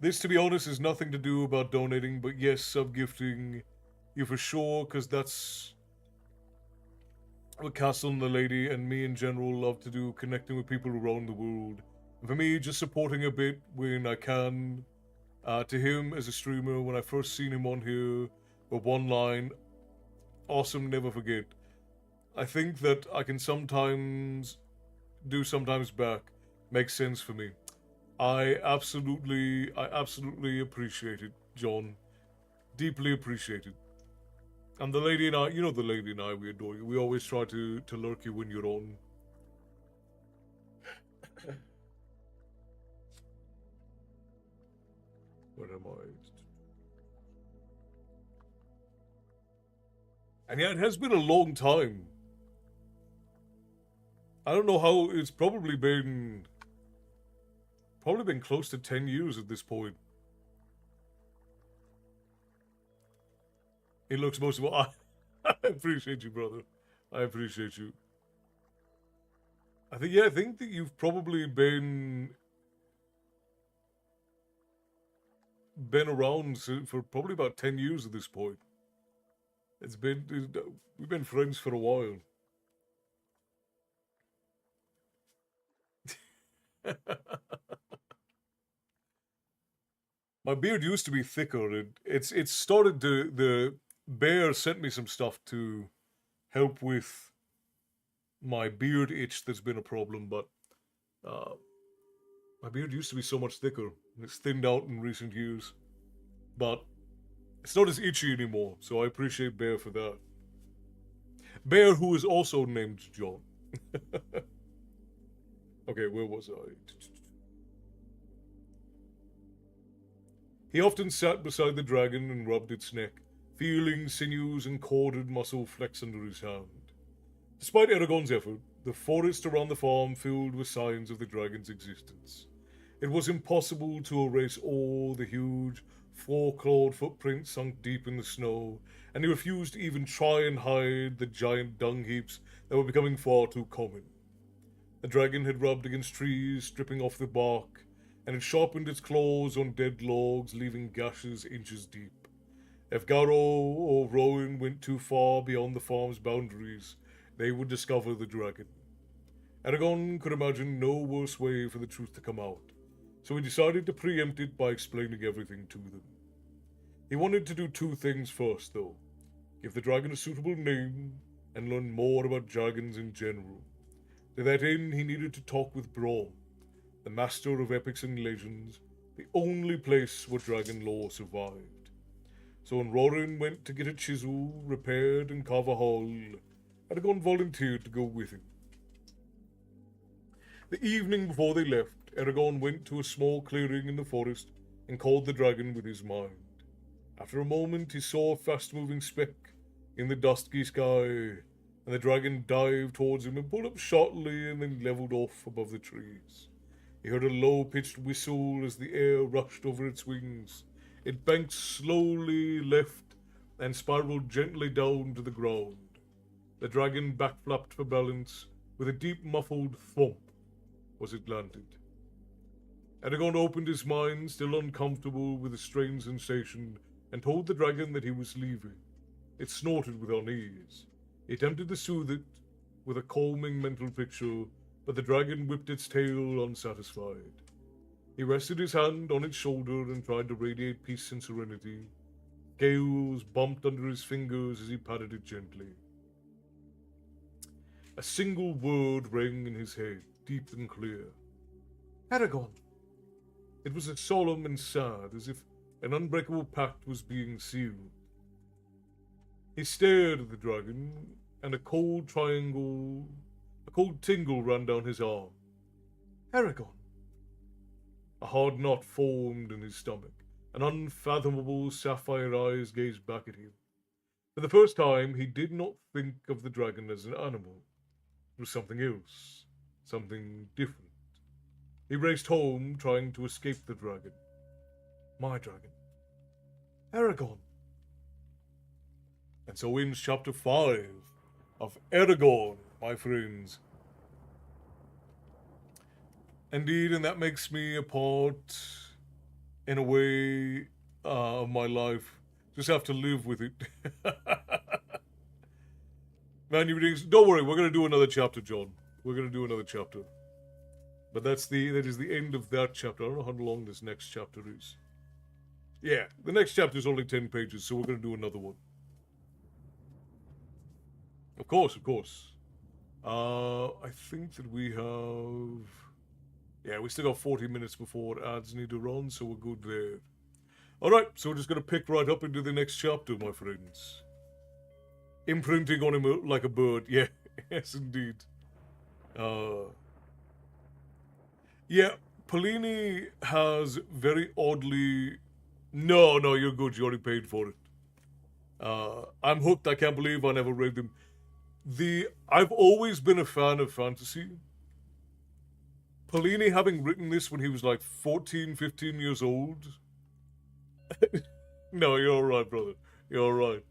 This, to be honest, is nothing to do about donating, but yes, sub-gifting you for sure, because that's what Castle and the Lady and me in general love to do, connecting with people around the world. And for me, just supporting a bit when I can. To him as a streamer, when I first seen him on here, with one line, awesome, never forget. I think that I can sometimes do sometimes back. Makes sense for me. I absolutely appreciate it, John. Deeply appreciate it. And the lady and I, you know the lady and I, we adore you. We always try to lurk you when you're on. Where am I? And yeah, it has been a long time. I don't know how, it's probably been close to 10 years at this point. It looks most of all. I appreciate you, brother. I appreciate you. I think that you've probably been around for probably about 10 years at this point. We've been friends for a while. My beard used to be thicker. It's started to, the bear sent me some stuff to help with my beard itch that's been a problem, but my beard used to be so much thicker, and it's thinned out in recent years. But it's not as itchy anymore, so I appreciate Bear for that. Bear, who is also named John. Okay, where was I? He often sat beside the dragon and rubbed its neck, feeling sinews and corded muscle flex under his hand. Despite Eragon's effort, the forest around the farm filled with signs of the dragon's existence. It was impossible to erase all the huge, four-clawed footprints sunk deep in the snow, and he refused to even try and hide the giant dung heaps that were becoming far too common. The dragon had rubbed against trees, stripping off the bark, and had sharpened its claws on dead logs, leaving gashes inches deep. If Garo or Rowan went too far beyond the farm's boundaries, they would discover the dragon. Eragon could imagine no worse way for the truth to come out, so he decided to preempt it by explaining everything to them. He wanted to do two things first, though. Give the dragon a suitable name, and learn more about dragons in general. To that end, he needed to talk with Braum, the master of epics and legends, the only place where dragon lore survived. So when Roran went to get a chisel, repaired, and carve a hole, Eragon volunteered to go with him. The evening before they left, Eragon went to a small clearing in the forest and called the dragon with his mind. After a moment, he saw a fast-moving speck in the dusky sky, and the dragon dived towards him and pulled up shortly and then leveled off above the trees. He heard a low-pitched whistle as the air rushed over its wings. It banked slowly left and spiraled gently down to the ground. The dragon backflapped for balance. With a deep muffled thump was it landed. Eragon opened his mind, still uncomfortable with the strange sensation, and told the dragon that he was leaving. It snorted with unease. He attempted to soothe it with a calming mental picture, but the dragon whipped its tail unsatisfied. He rested his hand on its shoulder and tried to radiate peace and serenity. Scales bumped under his fingers as he patted it gently. A single word rang in his head, deep and clear. Eragon! It was as solemn and sad as if an unbreakable pact was being sealed. He stared at the dragon, and a cold tingle ran down his arm. Eragon! A hard knot formed in his stomach. An unfathomable sapphire eyes gazed back at him. For the first time, he did not think of the dragon as an animal. It was something else, something different. He raced home, trying to escape the dragon. My dragon. Eragon. And so ends chapter 5 of Eragon, my friends. Indeed, and that makes me a part in a way of my life. Just have to live with it. Man, don't worry, we're gonna do another chapter, John. We're gonna do another chapter. But that is the end of that chapter. I don't know how long this next chapter is. Yeah, the next chapter is only 10 pages, so we're gonna do another one. Of course, of course. I think that we have... Yeah, we still got 40 minutes before ads need to run, so we're good there. Alright, so we're just gonna pick right up into the next chapter, my friends. Imprinting on him like a bird. Yeah, yes indeed. Yeah, Polini has very oddly... No, you're good. You already paid for it. I'm hooked. I can't believe I never read them. I've always been a fan of fantasy. Polini having written this when he was like 14, 15 years old. No, you're alright, brother. You're alright.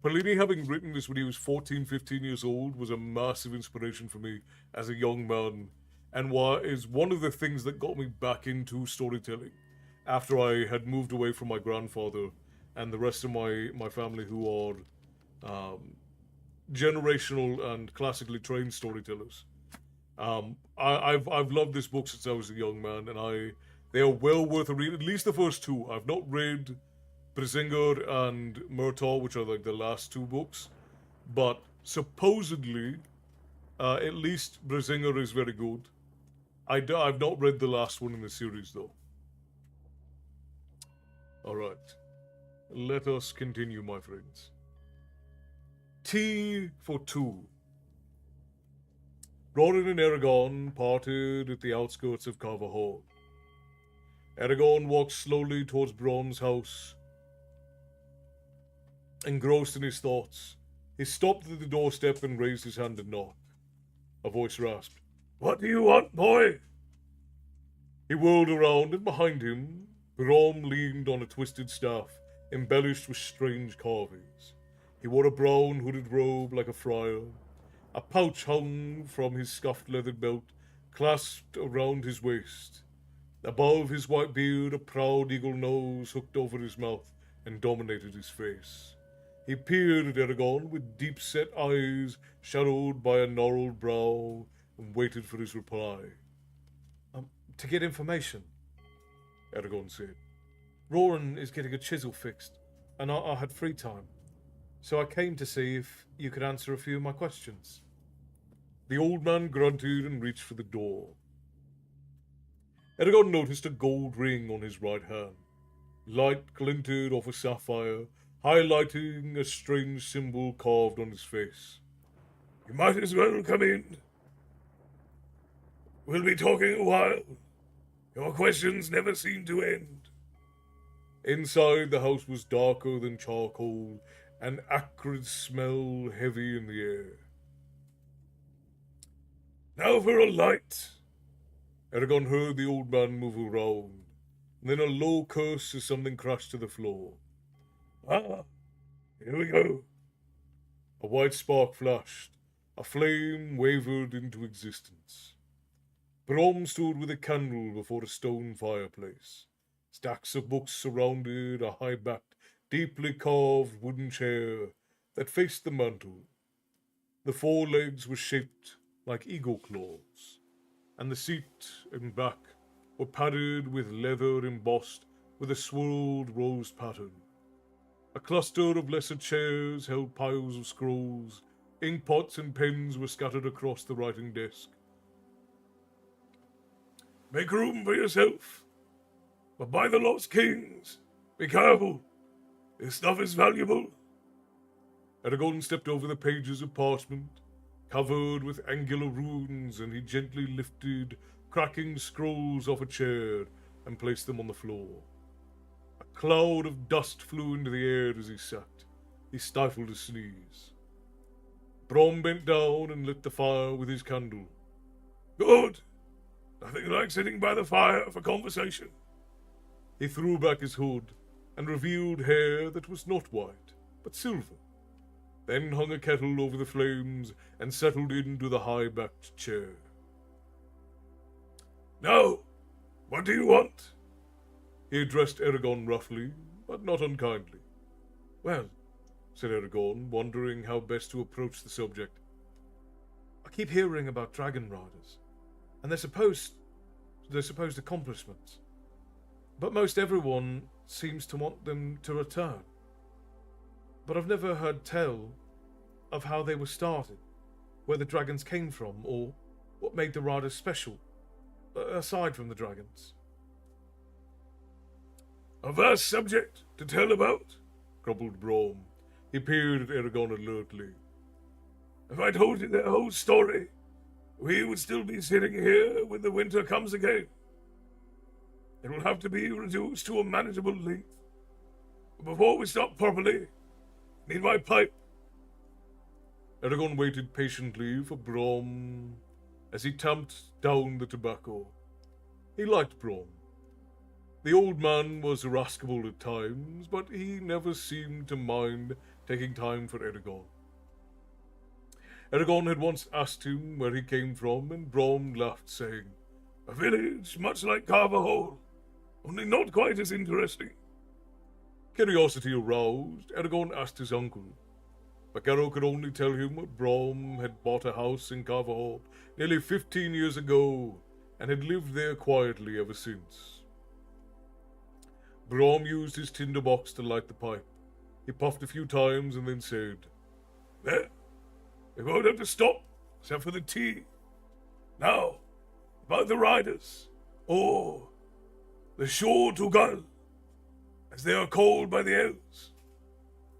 Polini having written this when he was 14, 15 years old was a massive inspiration for me as a young man, and is one of the things that got me back into storytelling after I had moved away from my grandfather and the rest of my family who are generational and classically trained storytellers. I've loved this book since I was a young man, and they are well worth a read. At least the first two. I've not read Brisingar and Murtaugh, which are like the last two books, but supposedly, at least Brisingar is very good. I've not read the last one in the series though. Alright. Let us continue, my friends. Tea for two. Roran and Eragon parted at the outskirts of Carver Hall. Eragon walked slowly towards Brom's house. Engrossed in his thoughts, he stopped at the doorstep and raised his hand to knock. A voice rasped, "What do you want, boy?" He whirled around, and behind him, Brom leaned on a twisted staff, embellished with strange carvings. He wore a brown hooded robe like a friar. A pouch hung from his scuffed leathered belt, clasped around his waist. Above his white beard, a proud eagle nose hooked over his mouth and dominated his face. He peered at Eragon with deep-set eyes shadowed by a gnarled brow and waited for his reply. To get information, Eragon said. Roran is getting a chisel fixed, and I had free time. So I came to see if you could answer a few of my questions. The old man grunted and reached for the door. Eragon noticed a gold ring on his right hand. Light glinted off a sapphire, highlighting a strange symbol carved on his face. "You might as well come in. We'll be talking a while. Your questions never seem to end." Inside, the house was darker than charcoal, an acrid smell heavy in the air. "Now for a light." Eragon heard the old man move around, and then a low curse as something crashed to the floor. "Ah, here we go." A white spark flashed. A flame wavered into existence. Brom stood with a candle before a stone fireplace. Stacks of books surrounded a high-backed, deeply carved wooden chair that faced the mantel. The four legs were shaped like eagle claws, and the seat and back were padded with leather embossed with a swirled rose pattern. A cluster of lesser chairs held piles of scrolls. Ink pots and pens were scattered across the writing desk. "Make room for yourself. But by the Lost Kings, be careful. This stuff is valuable." Eragon stepped over the pages of parchment, covered with angular runes, and he gently lifted cracking scrolls off a chair and placed them on the floor. A cloud of dust flew into the air as he sat. He stifled a sneeze. Brom bent down and lit the fire with his candle. "Good. Nothing like sitting by the fire for conversation." He threw back his hood and revealed hair that was not white, but silver, then hung a kettle over the flames and settled into the high-backed chair. "Now, what do you want?" He addressed Eragon roughly, but not unkindly. Well, Said Eragon, wondering how best to approach the subject. I keep hearing about dragon riders, and their supposed accomplishments. But most everyone seems to want them to return. But I've never heard tell of how they were started, where the dragons came from, or what made the riders special, aside from the dragons. A vast subject to tell about, grumbled Brom. He peered at Eragon alertly. If I told you their whole story, we would still be sitting here when the winter comes again. It will have to be reduced to a manageable length. But before we stop properly, need my pipe. Eragon waited patiently for Brom as he tamped down the tobacco. He liked Brom. The old man was irascible at times, but he never seemed to mind taking time for Eragon. Eragon had once asked him where he came from, and Brom laughed, saying, A village much like Carver Hall, only not quite as interesting. Curiosity aroused, Eragon asked his uncle. Baccaro could only tell him that Brom had bought a house in Carver Hall nearly 15 years ago, and had lived there quietly ever since. Brom used his tinderbox to light the pipe. He puffed a few times and then said, There, we won't have to stop, except for the tea. Now, about the riders, or the Shortugal, as they are called by the elves.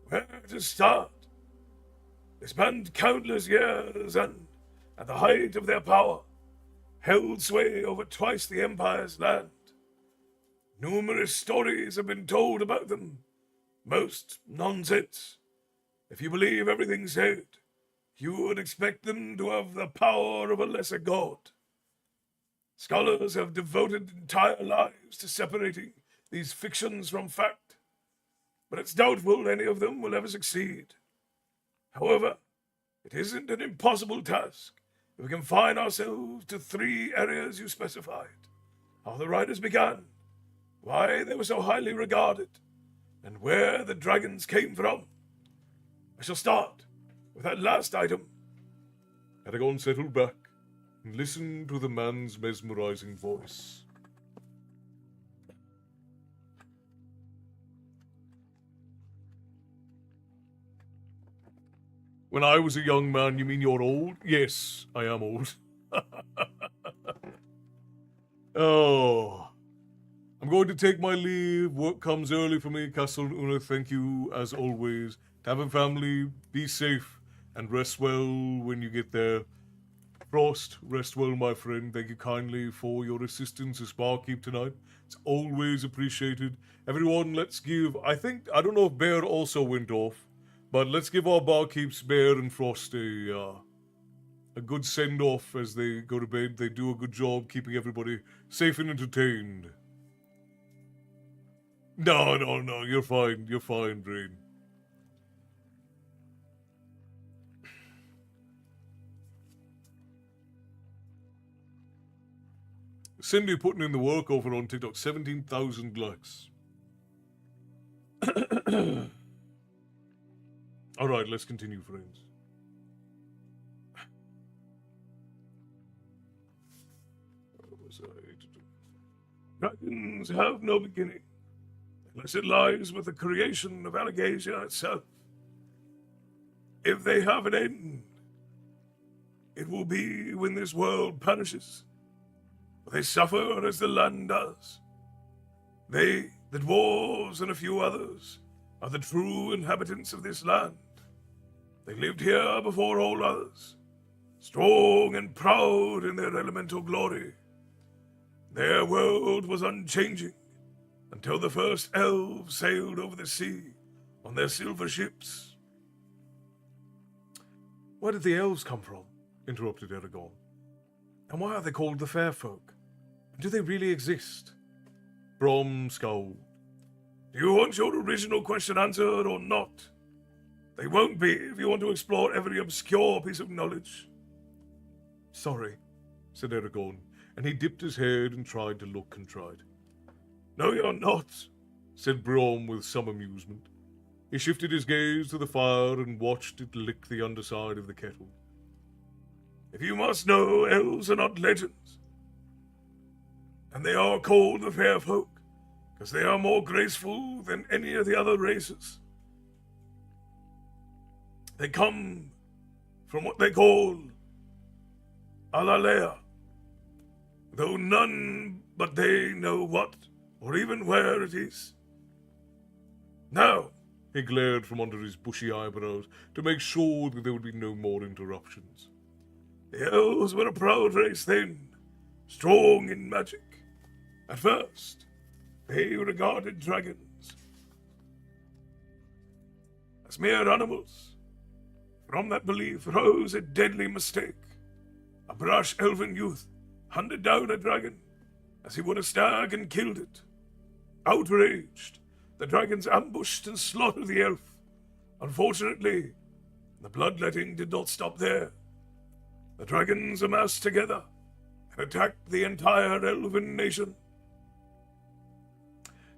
Where to start? They spanned countless years and, at the height of their power, held sway over twice the Empire's land. Numerous stories have been told about them, most nonsense. If you believe everything said, you would expect them to have the power of a lesser god. Scholars have devoted entire lives to separating these fictions from fact, but it's doubtful any of them will ever succeed. However, it isn't an impossible task if we confine ourselves to 3 areas you specified: how the riders began, why they were so highly regarded, and where the dragons came from. I shall start with that last item. Eragon settled back and listened to the man's mesmerizing voice. When I was a young man, you mean you're old? Yes, I am old. Oh. I'm going to take my leave. Work comes early for me. Castle Una, thank you, as always. Have a family, be safe, and rest well when you get there. Frost, rest well, my friend. Thank you kindly for your assistance as barkeep tonight. It's always appreciated. Everyone, let's give... I don't know if Bear also went off, but let's give our barkeeps, Bear and Frost, a good send-off as they go to bed. They do a good job keeping everybody safe and entertained. No, you're fine, Brain. Cindy putting in the work over on TikTok, 17,000 likes. All right, let's continue, friends. Dragons have no beginning, unless it lies with the creation of Allegasia itself. If they have an end, it will be when this world perishes. They suffer as the land does. They, the dwarves and a few others, are the true inhabitants of this land. They lived here before all others, strong and proud in their elemental glory. Their world was unchanging until the first elves sailed over the sea on their silver ships. Where did the elves come from? Interrupted Eragon. And why are they called the Fair Folk? And do they really exist? Brom scowled. Do you want your original question answered or not? They won't be if you want to explore every obscure piece of knowledge. Sorry, said Eragon, and he dipped his head and tried to look contrite. No, you're not, said Brom with some amusement. He shifted his gaze to the fire and watched it lick the underside of the kettle. If you must know, elves are not legends. And they are called the fair folk, because they are more graceful than any of the other races. They come from what they call Alalea, though none but they know what or even where it is. Now, he glared from under his bushy eyebrows to make sure that there would be no more interruptions. The elves were a proud race then, strong in magic. At first, they regarded dragons as mere animals. From that belief rose a deadly mistake. A brash elven youth hunted down a dragon as he would a stag and killed it. Outraged, the dragons ambushed and slaughtered the elf. Unfortunately, the bloodletting did not stop there. The dragons amassed together and attacked the entire elven nation.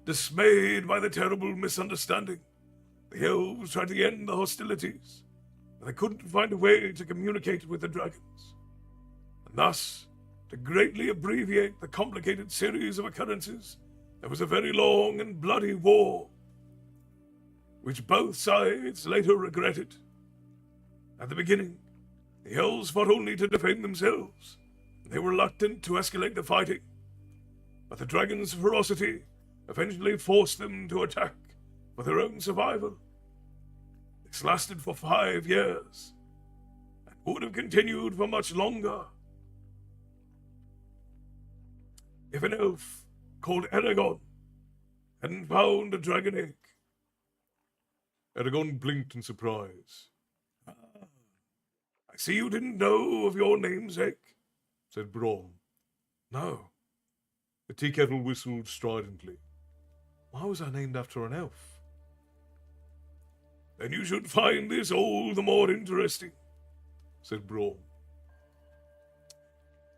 Dismayed by the terrible misunderstanding, the elves tried to end the hostilities, but they couldn't find a way to communicate with the dragons. And thus, to greatly abbreviate the complicated series of occurrences, there was a very long and bloody war, which both sides later regretted. At the beginning, the elves fought only to defend themselves, and they were reluctant to escalate the fighting. But the dragons' ferocity eventually forced them to attack for their own survival. This lasted for 5 years, and would have continued for much longer if an elf called Eragon hadn't found a dragon egg. Eragon blinked in surprise. I see you didn't know of your namesake, said Brom. No. The tea kettle whistled stridently. Why was I named after an elf? Then you should find this all the more interesting, said Brom.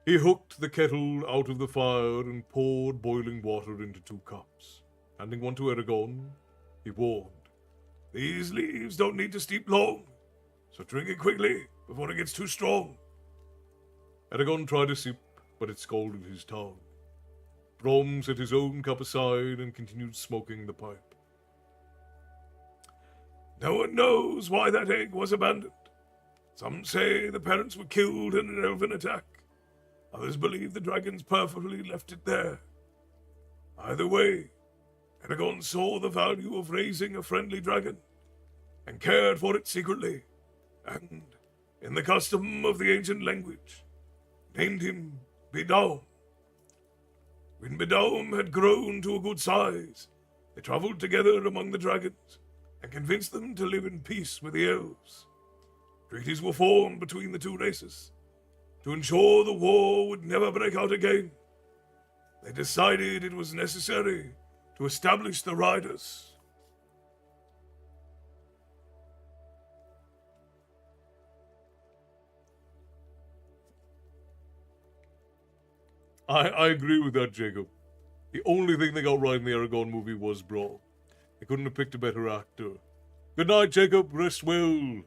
He hooked the kettle out of the fire and poured boiling water into 2 cups. Handing one to Eragon, he warned, These leaves don't need to steep long, so drink it quickly before it gets too strong. Eragon tried a sip, but it scalded his tongue. Brom set his own cup aside and continued smoking the pipe. No one knows why that egg was abandoned. Some say the parents were killed in an elven attack. Others believe the dragons purposely left it there. Either way, Eragon saw the value of raising a friendly dragon and cared for it secretly, and, in the custom of the ancient language, named him Bidaum. When Bidaum had grown to a good size, they travelled together among the dragons and convinced them to live in peace with the elves. Treaties were formed between the 2 races to ensure the war would never break out again. They decided it was necessary to establish the Riders. I agree with that, Jacob. The only thing they got right in the Eragon movie was Brom. They couldn't have picked a better actor. Good night, Jacob. Rest well.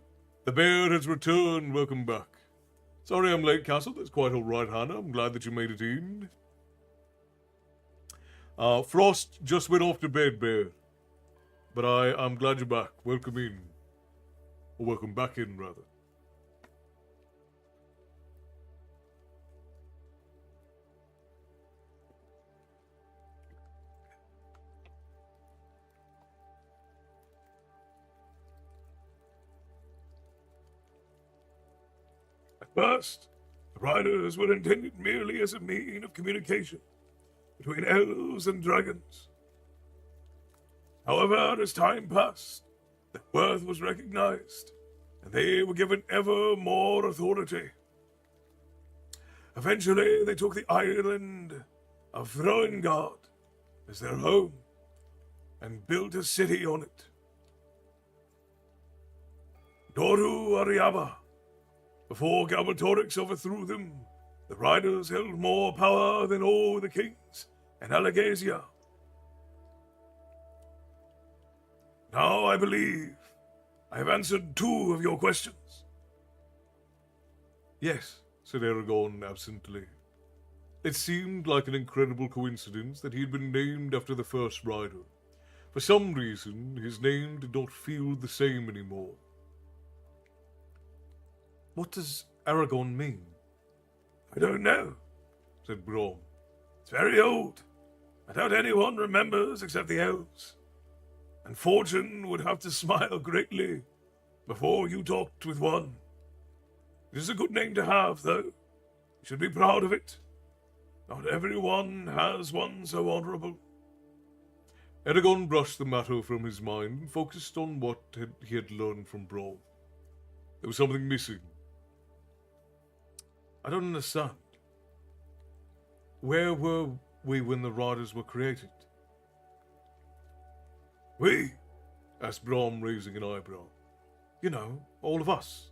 The bear has returned. Welcome back. Sorry I'm late, Castle. That's quite all right, Hannah. I'm glad that you made it in. Frost just went off to bed, Bear. But I'm glad you're back. Welcome in. Or welcome back in, rather. First, the riders were intended merely as a means of communication between elves and dragons. However, as time passed, their worth was recognized, and they were given ever more authority. Eventually, they took the island of Vroengard as their home and built a city on it. Doru Ariaba. Before Galbatorix overthrew them, the riders held more power than all the kings in Alagasia. Now I believe I have answered 2 of your questions. Yes, said Eragon absently. It seemed like an incredible coincidence that he had been named after the first rider. For some reason, his name did not feel the same anymore. What does Eragon mean? I don't know, said Brom. It's very old. I doubt anyone remembers except the elves. And fortune would have to smile greatly before you talked with one. It is a good name to have, though. You should be proud of it. Not everyone has one so honorable. Eragon brushed the matter from his mind and focused on what he had learned from Brom. There was something missing. I don't understand. Where were we when the riders were created? We? Asked Brom, raising an eyebrow. You know, all of us.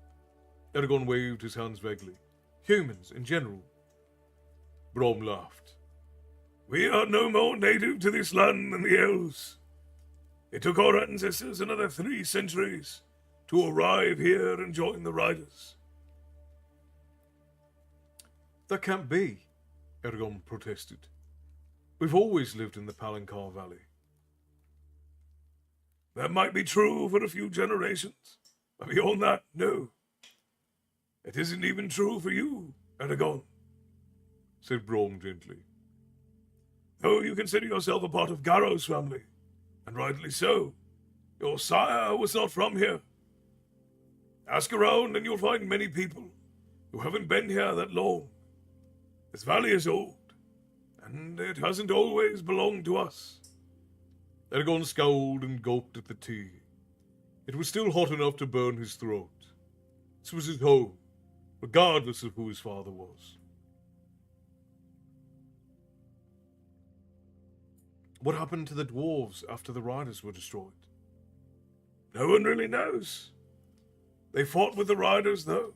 Eragon waved his hands vaguely. Humans, in general. Brom laughed. We are no more native to this land than the elves. It took our ancestors another 3 centuries to arrive here and join the riders. That can't be, Eragon protested. We've always lived in the Palancar Valley. That might be true for a few generations, but beyond that, no. It isn't even true for you, Eragon, said Brom gently. Though you consider yourself a part of Garrow's family, and rightly so, your sire was not from here. Ask around and you'll find many people who haven't been here that long. This valley is old, and it hasn't always belonged to us. Eragon scowled and gulped at the tea. It was still hot enough to burn his throat. This was his home, regardless of who his father was. What happened to the dwarves after the riders were destroyed? No one really knows. They fought with the riders, though.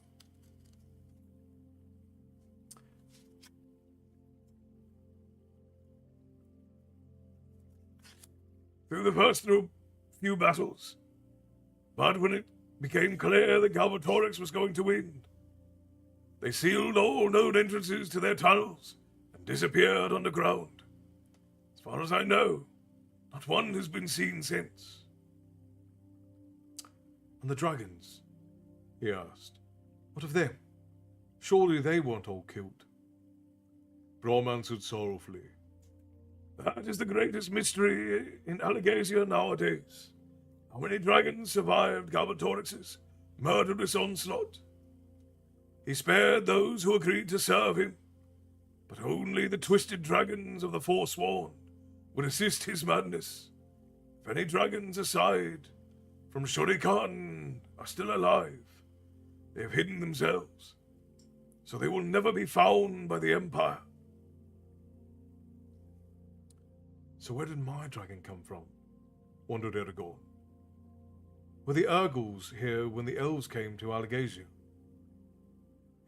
Through the first few battles. But when it became clear that Galbatorix was going to win, they sealed all known entrances to their tunnels and disappeared underground. As far as I know, not one has been seen since. And the dragons? He asked. What of them? Surely they weren't all killed. Brom answered sorrowfully. That is the greatest mystery in Allegasia nowadays. How many dragons survived Galbatorix's murderous onslaught? He spared those who agreed to serve him, but only the twisted dragons of the Forsworn would assist his madness. If any dragons aside from Shurikan are still alive, they have hidden themselves, so they will never be found by the Empire. So where did my dragon come from? Wondered Eragon. Were the Urgles here when the elves came to Allegasia?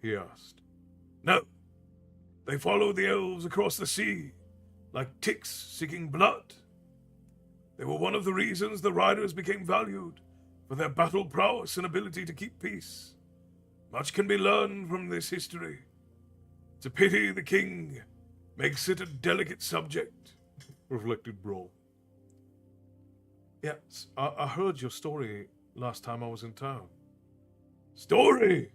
He asked. No. They followed the elves across the sea, like ticks seeking blood. They were one of the reasons the riders became valued for their battle prowess and ability to keep peace. Much can be learned from this history. It's a pity the king makes it a delicate subject, reflected Brom. Yes, I heard your story last time I was in town. Story?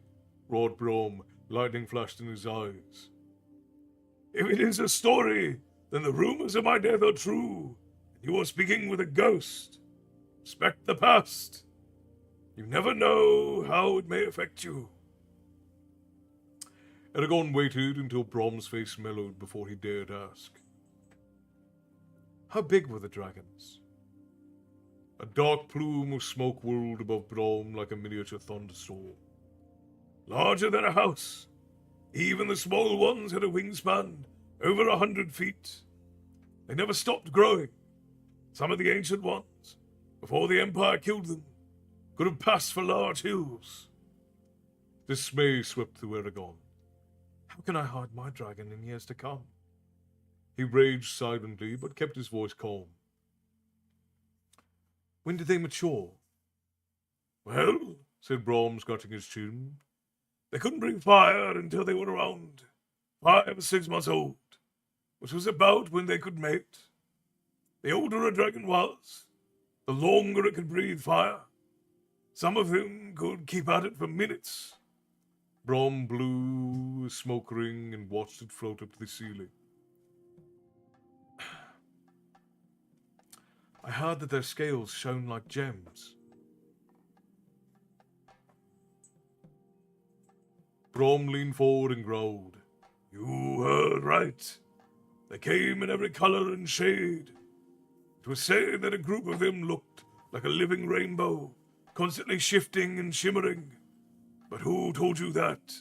Roared Brom, lightning flashed in his eyes. If it is a story, then the rumors of my death are true. You are speaking with a ghost. Respect the past. You never know how it may affect you. Eragon waited until Brom's face mellowed before he dared ask. How big were the dragons? A dark plume of smoke whirled above Brom like a miniature thunderstorm. Larger than a house. Even the small ones had a wingspan over 100 feet. They never stopped growing. Some of the ancient ones, before the Empire killed them, could have passed for large hills. Dismay swept through Eragon. How can I hide my dragon in years to come? He raged silently, but kept his voice calm. When did they mature? Well, said Brom, scratching his chin, they couldn't breathe fire until they were around 5 or 6 months old, which was about when they could mate. The older a dragon was, the longer it could breathe fire. Some of them could keep at it for minutes. Brom blew a smoke ring and watched it float up to the ceiling. I heard that their scales shone like gems. Brom leaned forward and growled. You heard right. They came in every color and shade. It was said that a group of them looked like a living rainbow, constantly shifting and shimmering. But who told you that?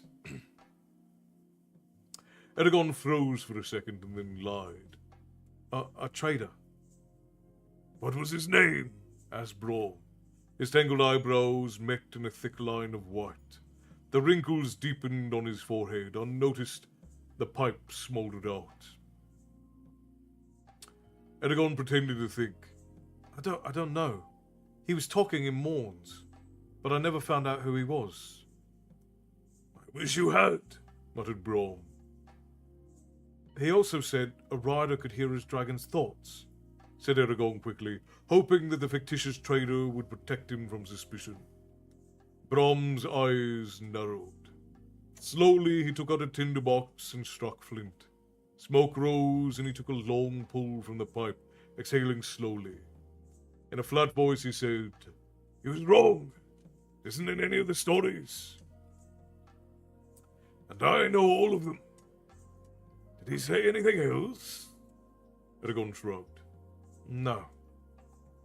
Eragon froze for a second and then lied. A trader. What was his name? Asked Brom. His tangled eyebrows met in a thick line of white. The wrinkles deepened on his forehead. Unnoticed, the pipe smoldered out. Eragon pretended to think. I don't know. He was talking in Morns, but I never found out who he was. I wish you had, muttered Brom. He also said a rider could hear his dragon's thoughts, said Eragon quickly, hoping that the fictitious trader would protect him from suspicion. Brom's eyes narrowed. Slowly he took out a tinderbox and struck flint. Smoke rose and he took a long pull from the pipe, exhaling slowly. In a flat voice he said, He was wrong. It isn't in any of the stories. And I know all of them. Did he say anything else? Eragon shrugged. No.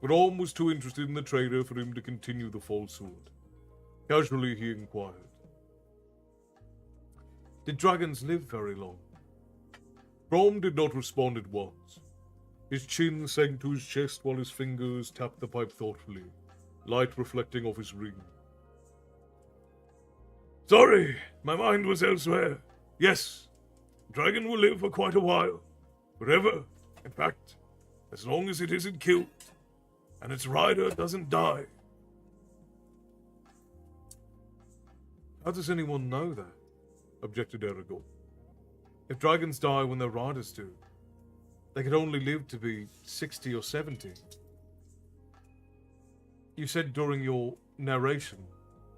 Brom was too interested in the trader for him to continue the falsehood. Casually he inquired. Did dragons live very long? Brom did not respond at once. His chin sank to his chest while his fingers tapped the pipe thoughtfully, light reflecting off his ring. Sorry, my mind was elsewhere. Yes, dragon will live for quite a while. Forever, in fact, as long as it isn't killed, and its rider doesn't die. How does anyone know that? Objected Eragon. If dragons die when their riders do, they could only live to be 60 or 70. You said during your narration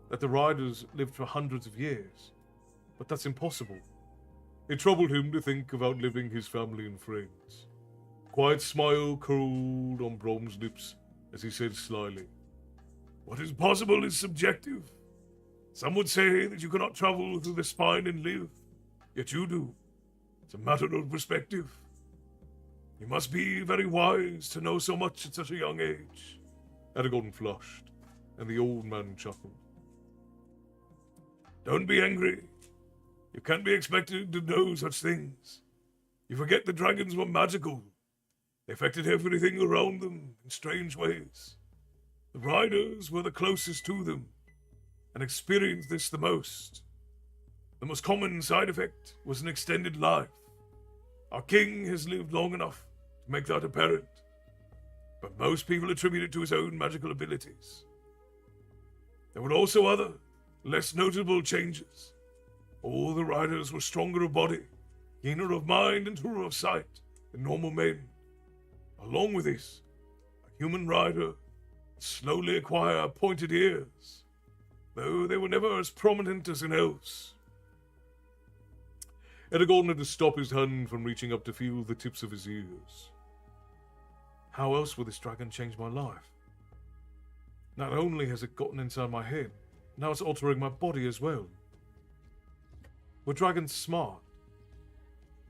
that the riders lived for hundreds of years, but that's impossible. It troubled him to think of outliving his family and friends. A quiet smile curled on Brom's lips as he said slyly, What is possible is subjective. Some would say that you cannot travel through the spine and live, yet you do. It's a matter of perspective. You must be very wise to know so much at such a young age. Eragon flushed, and the old man chuckled. Don't be angry. You can't be expected to know such things. You forget the dragons were magical. They affected everything around them in strange ways. The riders were the closest to them, and experienced this the most. The most common side effect was an extended life. Our king has lived long enough to make that apparent, but most people attribute it to his own magical abilities. There were also other, less notable changes. All the riders were stronger of body, keener of mind, and truer of sight than normal men. Along with this, a human rider would slowly acquire pointed ears, though they were never as prominent as an elf's. Eragon had to stop his hand from reaching up to feel the tips of his ears. How else will this dragon change my life? Not only has it gotten inside my head, now it's altering my body as well. Were dragons smart?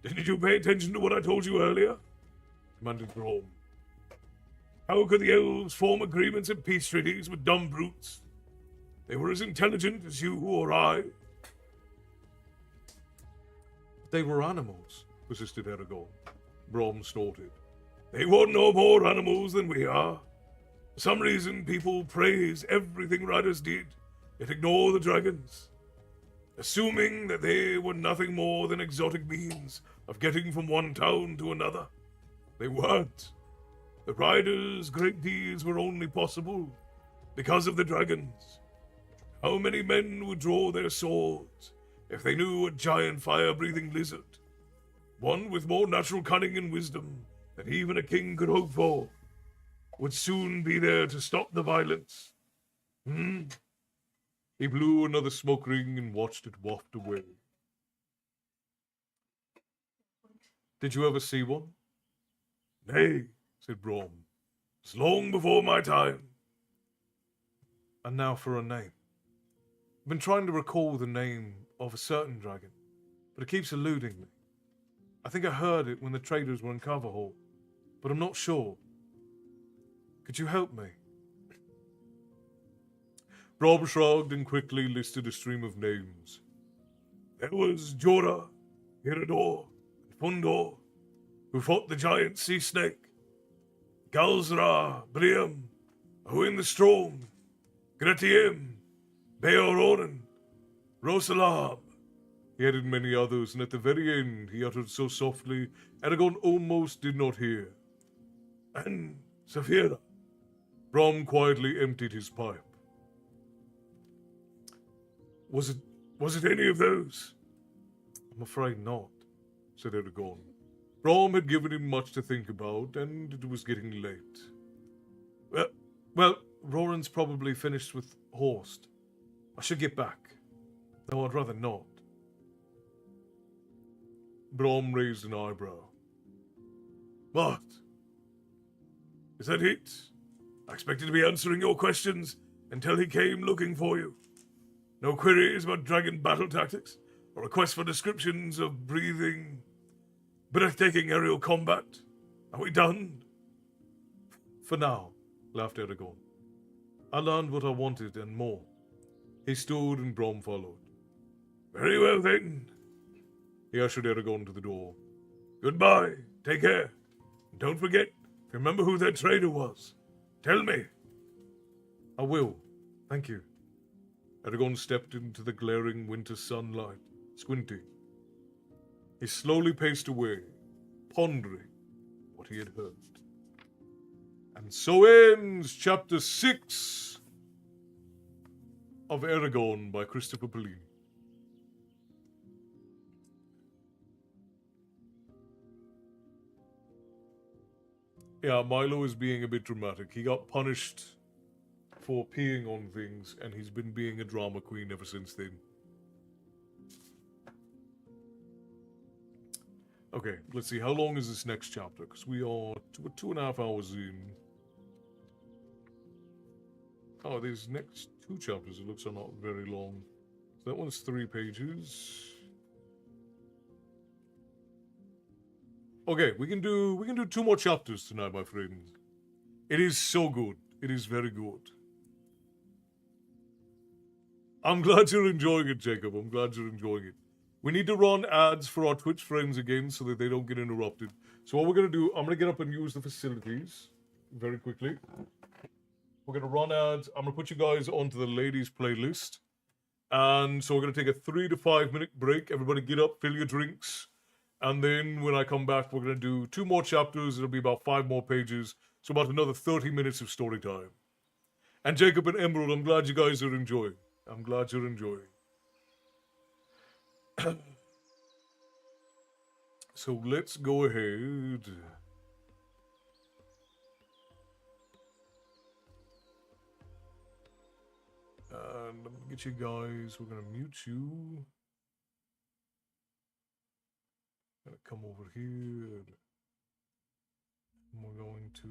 Didn't you pay attention to what I told you earlier? Commanded Brom. How could the elves form agreements and peace treaties with dumb brutes? They were as intelligent as you or I. They were animals, persisted Eragon. Brom snorted. They were no more animals than we are. For some reason, people praise everything riders did, yet ignore the dragons, assuming that they were nothing more than exotic means of getting from one town to another. They weren't. The riders' great deeds were only possible because of the dragons. How many men would draw their swords if they knew a giant fire-breathing lizard, one with more natural cunning and wisdom than even a king could hope for, would soon be there to stop the violence? He blew another smoke ring and watched it waft away. Did you ever see one? Nay, said Brom. It's long before my time. And now for a name. I've been trying to recall the name of a certain dragon, but it keeps eluding me. I think I heard it when the traders were in Carver Hall, but I'm not sure. Could you help me? Brom shrugged and quickly listed a stream of names. There was Jorah, Irador, and Fundor, who fought the giant sea snake. Galzra, Briam, Owen the Strong, Gretiem, Beoronen, Rosalab. He added many others, and at the very end he uttered so softly, Eragon almost did not hear. And Saphira. Brom quietly emptied his pipe. Was it any of those? I'm afraid not, said Eragon. Brom had given him much to think about, and it was getting late. Well, Roran's probably finished with Horst. I should get back, though I'd rather not. Brom raised an eyebrow. What? Is that it? I expected to be answering your questions until he came looking for you. No queries about dragon battle tactics, or requests for descriptions of breathtaking aerial combat. Are we done? For now, laughed Eragon. I learned what I wanted and more. He stood and Brom followed. Very well then. He ushered Eragon to the door. Goodbye. Take care. And don't forget, remember who that trader was. Tell me. I will. Thank you. Eragon stepped into the glaring winter sunlight, squinting. He slowly paced away, pondering what he had heard. And so ends Chapter 6 of Eragon by Christopher Pellini. Yeah, Milo is being a bit dramatic. He got punished for peeing on things, and he's been being a drama queen ever since then. Okay, let's see. How long is this next chapter? Because we are 2.5 hours in. Oh, these next 2 chapters, it looks are not very long. So that one's 3 pages. Okay, we can do 2 more chapters tonight, my friends. It is so good. It is very good. I'm glad you're enjoying it, Jacob. I'm glad you're enjoying it. We need to run ads for our Twitch friends again so that they don't get interrupted. So what we're going to do, I'm going to get up and use the facilities very quickly. We're going to run ads. I'm going to put you guys onto the ladies playlist. And so we're going to take a 3 to 5 minute break. Everybody get up, fill your drinks. And then when I come back, we're going to do 2 more chapters. It'll be about 5 more pages. So about another 30 minutes of story time. And Jacob and Emerald, I'm glad you guys are enjoying. I'm glad you're enjoying. So let's go ahead. And I'm going to get you guys. We're going to mute you. I'm going to come over here. And we're going to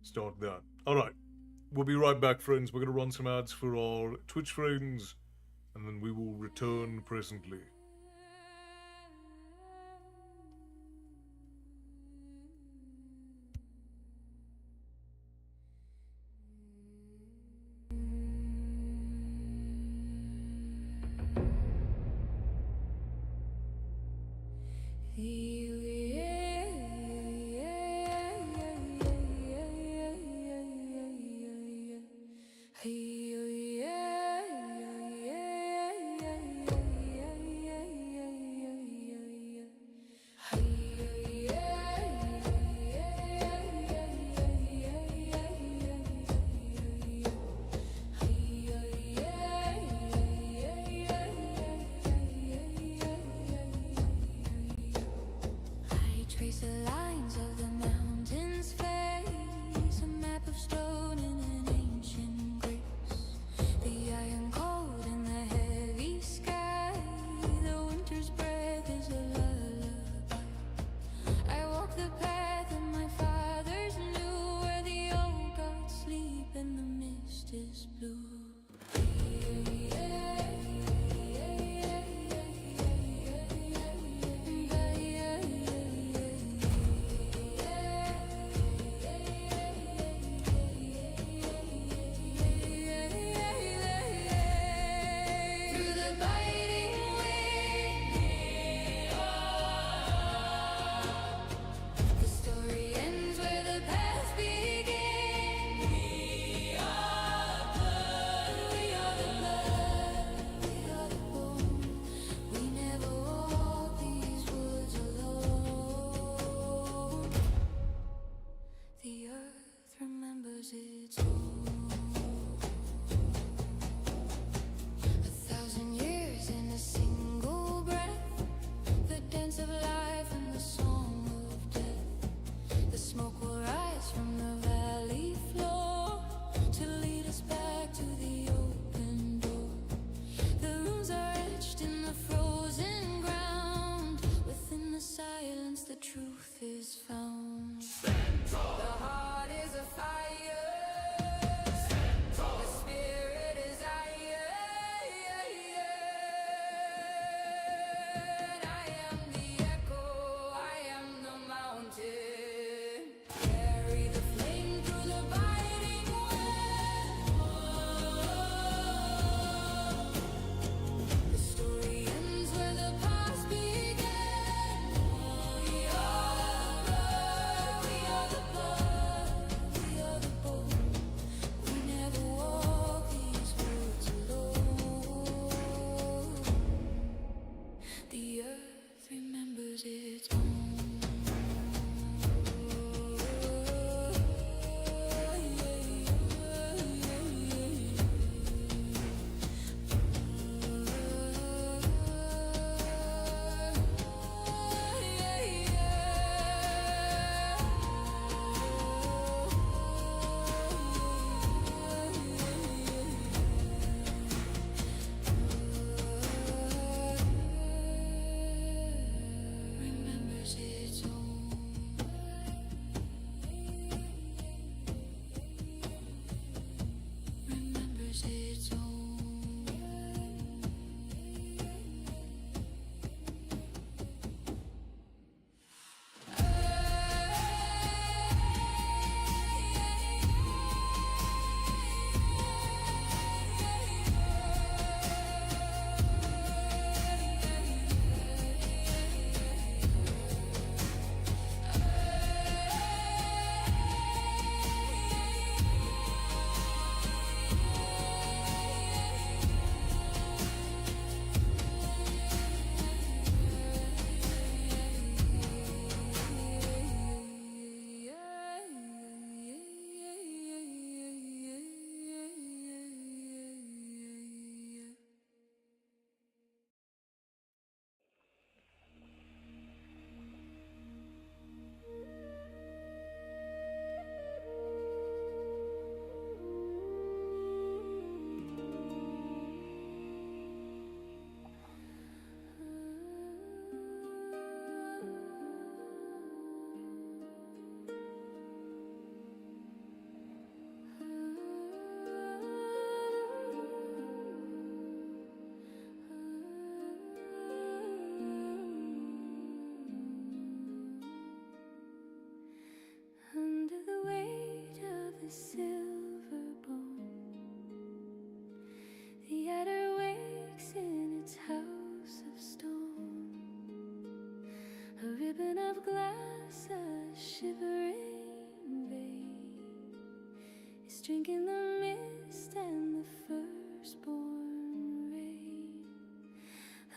start that. All right. We'll be right back, friends. We're going to run some ads for our Twitch friends, and then we will return presently. and the mist is blue. Through the biting wind, the story ends where the past begins. We are blood, we are the blood, we are the bone. We never walk these woods alone. The earth remembers its own. 1,000 years in a single breath, the dance of life and the song of death. The smoke will rise from the valley floor to lead us back to the open door. The runes are etched in the frozen ground. Within the silence, the truth is found. The heart is a fire. The spirit is iron. I am the echo, I am the mountain. Carry the flame through the biting wind. The story ends where the past began. We are blood, we are the blood, we are the bone. We never walk these woods alone. The earth remembers its own. Remembers its own. Remembers its own. Under the weight of the silver bone, the adder wakes in its house of stone. A ribbon of glass, a shivering vein, is drinking the mist and the firstborn rain.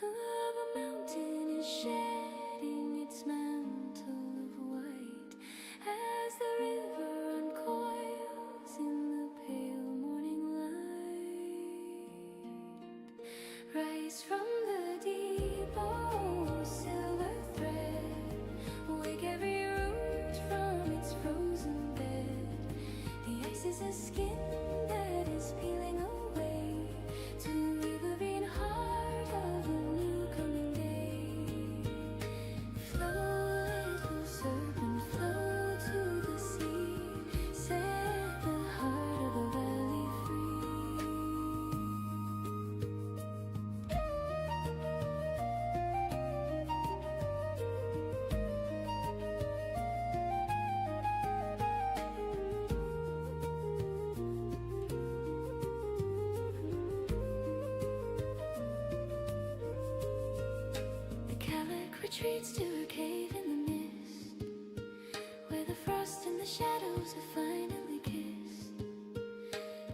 Of a mountain is shedding its mantle of white as the river uncoils in the pale morning light. Rise from the deep, oh silver thread, wake every root from its frozen bed. The ice is a skin that is peeling away to leave the green heart of a new coming day. Flow, little serpent, flow to the sea. Set the heart of the retreats to her cave in the mist, where the frost and the shadows have finally kissed.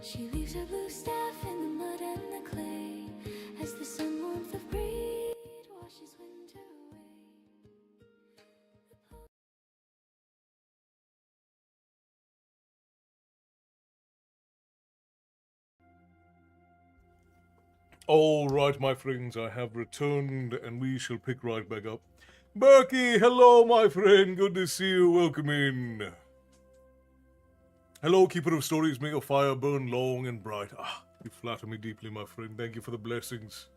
She leaves her blue staff in the mud and the clay, as the sun warmth of breed washes winter away. All right, my friends, I have returned, and we shall pick right back up. Berkey, hello, my friend. Good to see you. Welcome in. Hello, keeper of stories. May your fire burn long and bright. Ah, you flatter me deeply, my friend. Thank you for the blessings.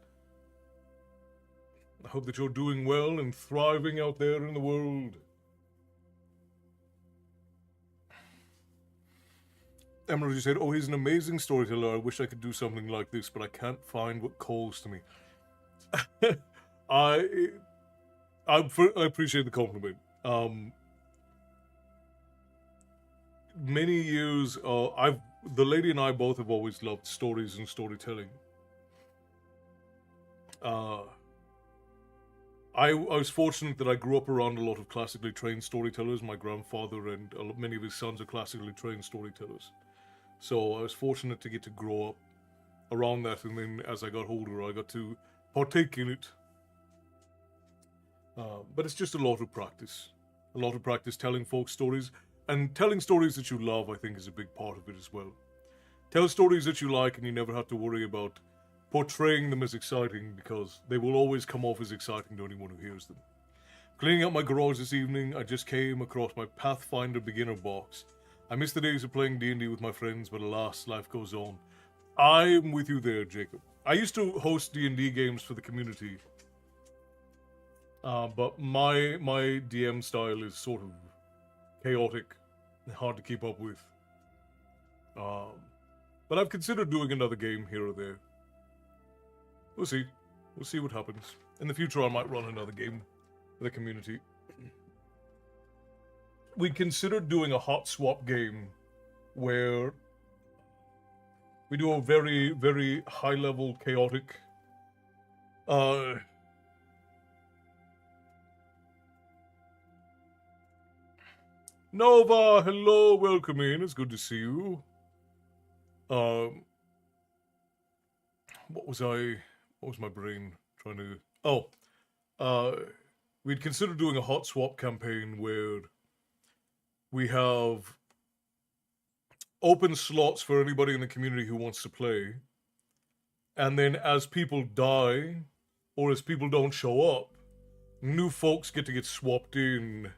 I hope that you're doing well and thriving out there in the world. Emerald, you said, oh, he's an amazing storyteller. I wish I could do something like this, but I can't find what calls to me. I appreciate the compliment. Many years, the lady and I both have always loved stories and storytelling. I was fortunate that I grew up around a lot of classically trained storytellers. My grandfather and many of his sons are classically trained storytellers. So I was fortunate to get to grow up around that, and then as I got older, I got to partake in it. But it's just a lot of practice. A lot of practice telling folks stories, and telling stories that you love, I think, is a big part of it as well. Tell stories that you like, and you never have to worry about portraying them as exciting, because they will always come off as exciting to anyone who hears them. Cleaning up my garage this evening, I just came across my Pathfinder beginner box. I miss the days of playing D&D with my friends, but alas, life goes on. I'm with you there, Jacob. I used to host D&D games for the community, but my DM style is sort of chaotic and hard to keep up with. But I've considered doing another game here or there. We'll see. We'll see what happens. In the future, I might run another game for the community. We considered doing a hot swap game where we do a very, very high-level chaotic Nova, hello, welcome in. It's good to see you. What was my brain trying to... we'd considered doing a hot swap campaign where we have open slots for anybody in the community who wants to play. And then as people die, or as people don't show up, new folks get to get swapped in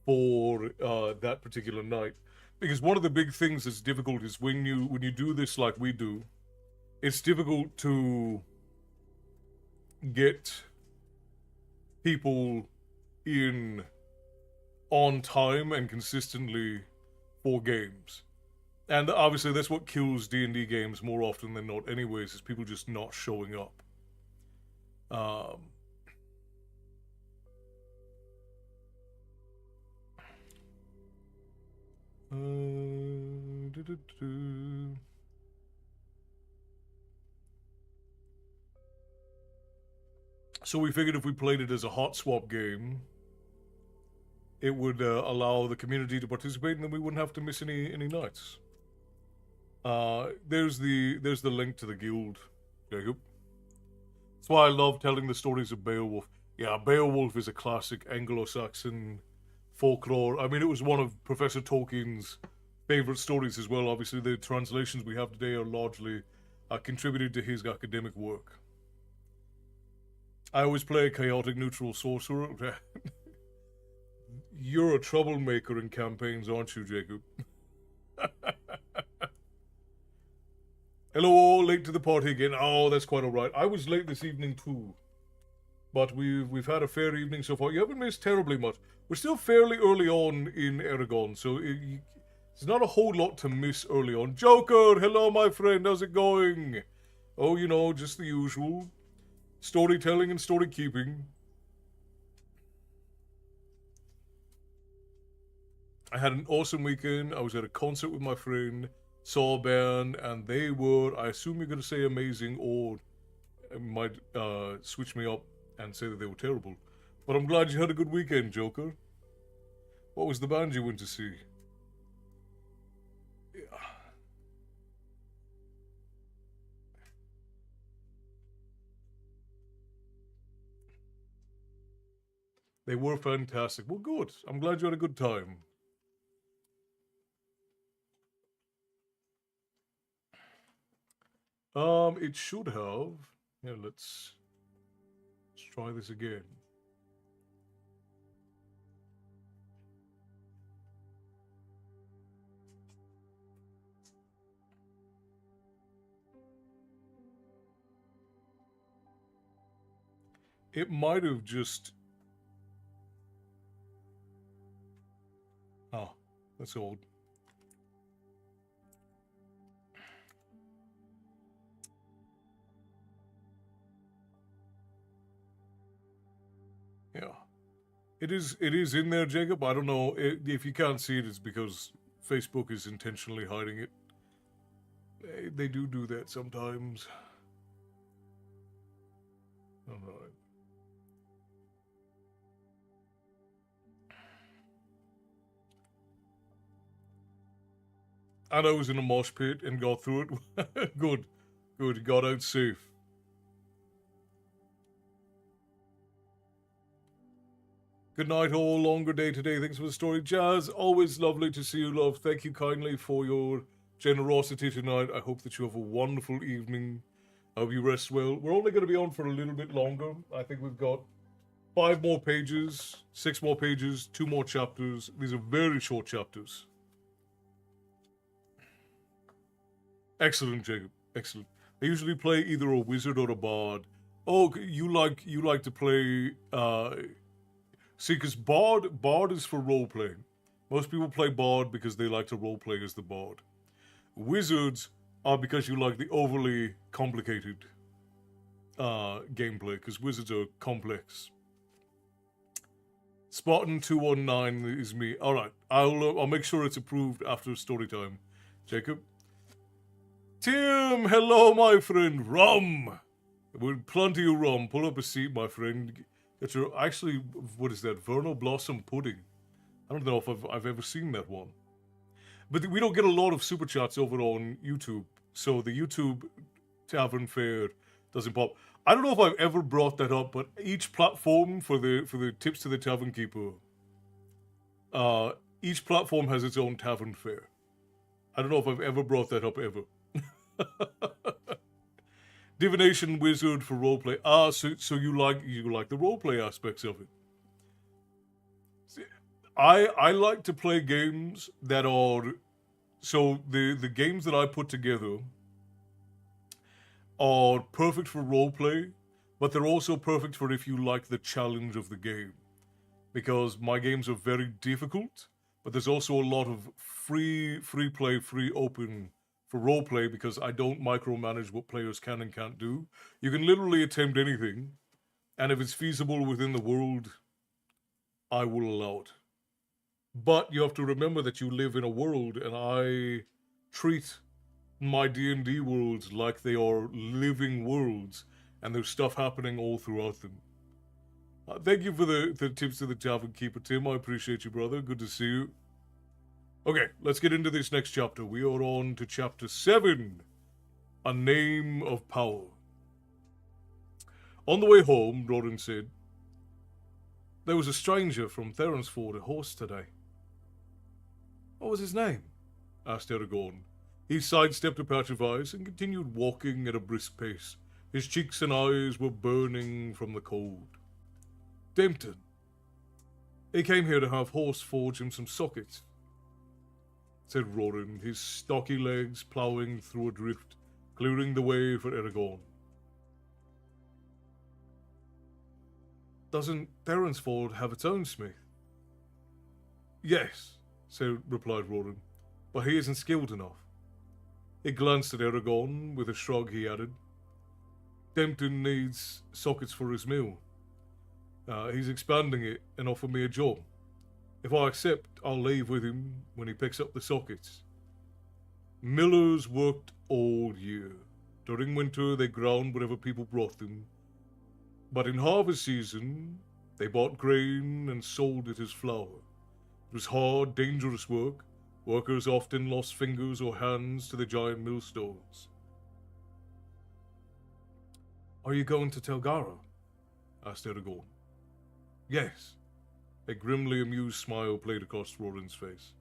for that particular night. Because one of the big things that's difficult is when you do this like we do, it's difficult to get people in on time and consistently for games. And obviously that's what kills D&D games more often than not anyways, is people just not showing up. So we figured if we played it as a hot swap game, it would allow the community to participate, and then we wouldn't have to miss any nights. There's the link to the guild, Jacob. That's why I love telling the stories of Beowulf. Yeah, Beowulf is a classic Anglo-Saxon folklore. I mean, it was one of Professor Tolkien's favorite stories as well. Obviously, the translations we have today are largely contributed to his academic work. I always play a chaotic neutral sorcerer. You're a troublemaker in campaigns, aren't you, Jacob? Hello, all, late to the party again. Oh, that's quite alright. I was late this evening too. But we've had a fair evening so far. You haven't missed terribly much. We're still fairly early on in Eragon, so there's not a whole lot to miss early on. Joker, hello, my friend. How's it going? Oh, you know, just the usual. Storytelling and story keeping. I had an awesome weekend. I was at a concert with my friend, saw a band, and they were, I assume you're going to say amazing, or it might switch me up and say that they were terrible. But I'm glad you had a good weekend, Joker. What was the band you went to see? Yeah. They were fantastic. Well, good. I'm glad you had a good time. It should have. Yeah, let's try this again. It might have just... Oh, that's old. Yeah. It is in there, Jacob. I don't know. If you can't see it, it's because Facebook is intentionally hiding it. They do that sometimes. Alright. And I was in a mosh pit and got through it. Good. Good. Got out safe. Good night, all. Longer day today. Thanks for the story, Jazz. Always lovely to see you, love. Thank you kindly for your generosity tonight. I hope that you have a wonderful evening. I hope you rest well. We're only going to be on for a little bit longer. I think we've got 5 more pages, 6 more pages, 2 more chapters. These are very short chapters. Excellent, Jacob. Excellent. I usually play either a wizard or a bard. Oh, you like to play... See, because Bard is for role-playing. Most people play Bard because they like to role-play as the Bard. Wizards are because you like the overly complicated gameplay, because wizards are complex. Spartan219 is me. Alright, I'll make sure it's approved after story time. Jacob? Tim, hello, my friend. Rum! With plenty of rum. Pull up a seat, my friend. It's actually, what is that? Vernal Blossom Pudding. I don't know if I've ever seen that one. But we don't get a lot of super chats over on YouTube, so the YouTube Tavern Fare doesn't pop. I don't know if I've ever brought that up, but each platform for the tips to the Tavern Keeper, each platform has its own Tavern Fare. I don't know if I've ever brought that up ever. Divination wizard for roleplay. So you like the roleplay aspects of it. See, I like to play games that are so the games that I put together are perfect for roleplay, but they're also perfect for if you like the challenge of the game. Because my games are very difficult, but there's also a lot of free play, free open for roleplay because I don't micromanage what players can and can't do. You can literally attempt anything, and if it's feasible within the world, I will allow it. But you have to remember that you live in a world, and I treat my D&D worlds like they are living worlds, and there's stuff happening all throughout them. Thank you for the tips to the Tavern Keeper, Tim. I appreciate you, brother. Good to see you. Okay, let's get into this next chapter. We are on to chapter 7, A Name of Power. On the way home, Roran said, there was a stranger from Theransford at horse today. What was his name? Asked Eragon. He sidestepped a patch of ice and continued walking at a brisk pace. His cheeks and eyes were burning from the cold. Dempton. He came here to have horse forge him some sockets, said Roran, his stocky legs ploughing through a drift, clearing the way for Eragon. Doesn't Theransford have its own smith? Yes, replied Roran, but he isn't skilled enough. He glanced at Eragon. With a shrug, he added, Dempton needs sockets for his mill. He's expanding it and offered me a job. If I accept, I'll leave with him when he picks up the sockets. Millers worked all year. During winter, they ground whatever people brought them. But in harvest season, They bought grain and sold it as flour. It was hard, dangerous work. Workers often lost fingers or hands to the giant millstones. Are you going to tell Garo? Asked Eragon. Yes. A grimly amused smile played across Roran's face.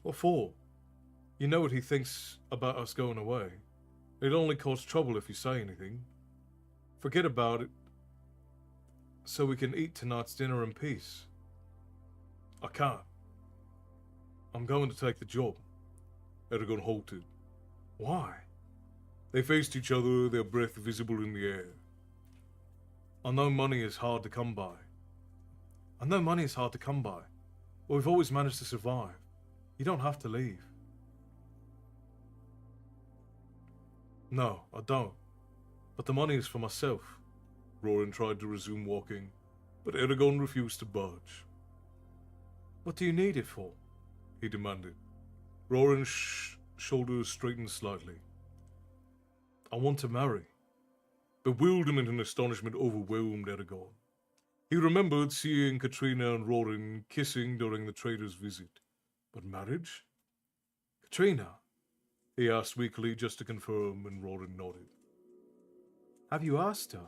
What for? You know what he thinks about us going away. It'd only cause trouble if you say anything. Forget about it, so we can eat tonight's dinner in peace. I can't. I'm going to take the job. Eragon halted. Why? They faced each other, their breath visible in the air. I know money is hard to come by. But we've always managed to survive. You don't have to leave. No, I don't. But the money is for myself. Roran tried to resume walking, but Eragon refused to budge. What do you need it for? He demanded. Roran's shoulders straightened slightly. I want to marry. Bewilderment and astonishment overwhelmed Eragon. He remembered seeing Katrina and Roran kissing during the trader's visit. But marriage? Katrina? He asked weakly just to confirm, and Roran nodded. Have you asked her?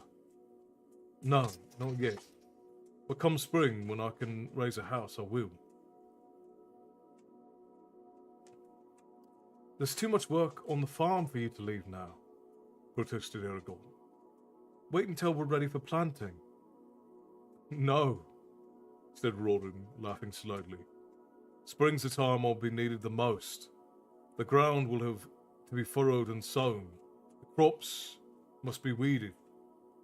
No, not yet. But come spring, when I can raise a house, I will. There's too much work on the farm for you to leave now, protested Eragon. Wait until we're ready for planting. No, said Roran, laughing slightly. Spring's the time I'll be needed the most. The ground will have to be furrowed and sown. The crops must be weeded,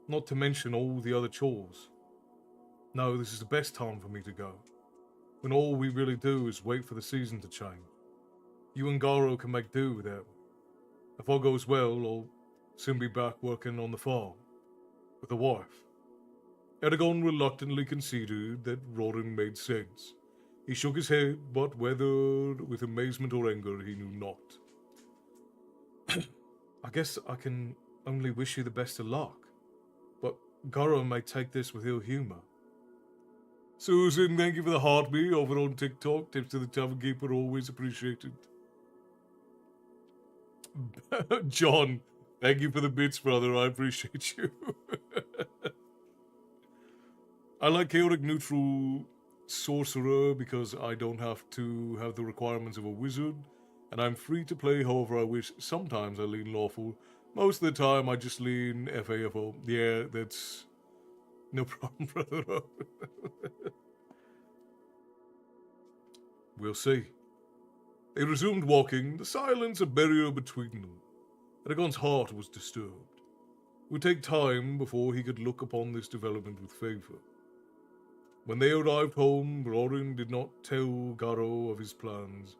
not to mention all the other chores. No, this is the best time for me to go, when all we really do is wait for the season to change. You and Garo can make do without me. If all goes well, I'll soon be back working on the farm, with a wife. Eragon reluctantly conceded that Roran made sense. He shook his head, but whether with amazement or anger, he knew not. I guess I can only wish you the best of luck, but Garo may take this with ill humor. Susan, thank you for the heartbeat over on TikTok. Tips to the Tavern Keeper, always appreciated. John, thank you for the bits, brother. I appreciate you. I like chaotic neutral sorcerer because I don't have to have the requirements of a wizard, and I'm free to play however I wish. Sometimes I lean lawful. Most of the time I just lean FAFO. Yeah, that's no problem, brother. We'll see. They resumed walking, the silence a barrier between them. Eragon's heart was disturbed. It would take time before he could look upon this development with favor. When they arrived home, Roran did not tell Garo of his plans,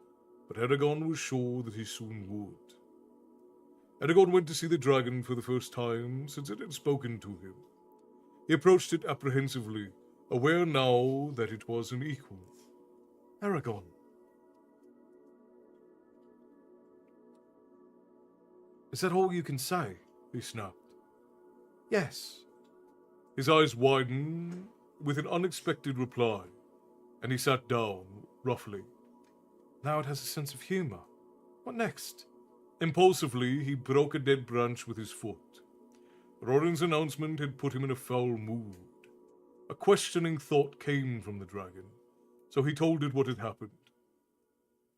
but Eragon was sure that he soon would. Eragon went to see the dragon for the first time since it had spoken to him. He approached it apprehensively, aware now that it was an equal. Eragon. Is that all you can say? He snapped. Yes. His eyes widened with an unexpected reply, and he sat down, roughly. Now it has a sense of humor. What next? Impulsively, he broke a dead branch with his foot. Roran's announcement had put him in a foul mood. A questioning thought came from the dragon, so he told it what had happened.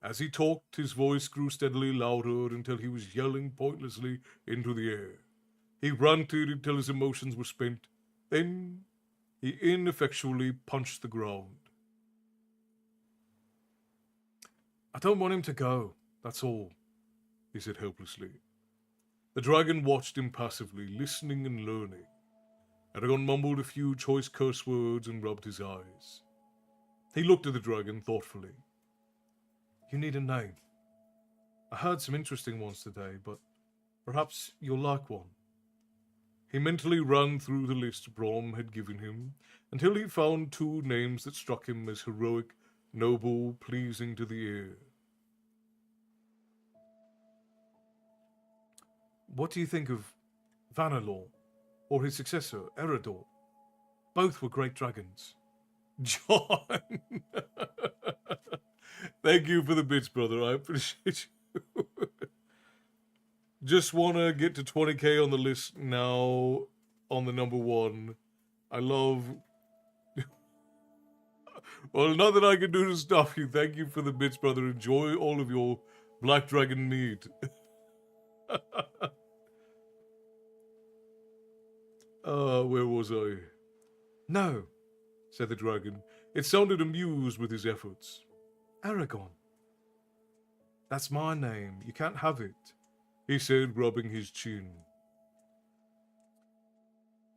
As he talked, his voice grew steadily louder until he was yelling pointlessly into the air. He ranted until his emotions were spent. Then he ineffectually punched the ground. I don't want him to go, that's all, he said helplessly. The dragon watched him passively, listening and learning. Eragon mumbled a few choice curse words and rubbed his eyes. He looked at the dragon thoughtfully. You need a name. I heard some interesting ones today, but perhaps you'll like one. He mentally ran through the list Brom had given him until he found two names that struck him as heroic, noble, pleasing to the ear. What do you think of Vanelor, or his successor, Erador? Both were great dragons. John! Thank you for the bits, brother. I appreciate you. Just want to get to 20k on the list now on the number one. I love... Well, nothing I can do to stop you. Thank you for the bits, brother. Enjoy all of your Black Dragon meat. Where was I? No, Said the dragon. It sounded amused with his efforts. Eragon. That's my name. You can't have it. He said, rubbing his chin.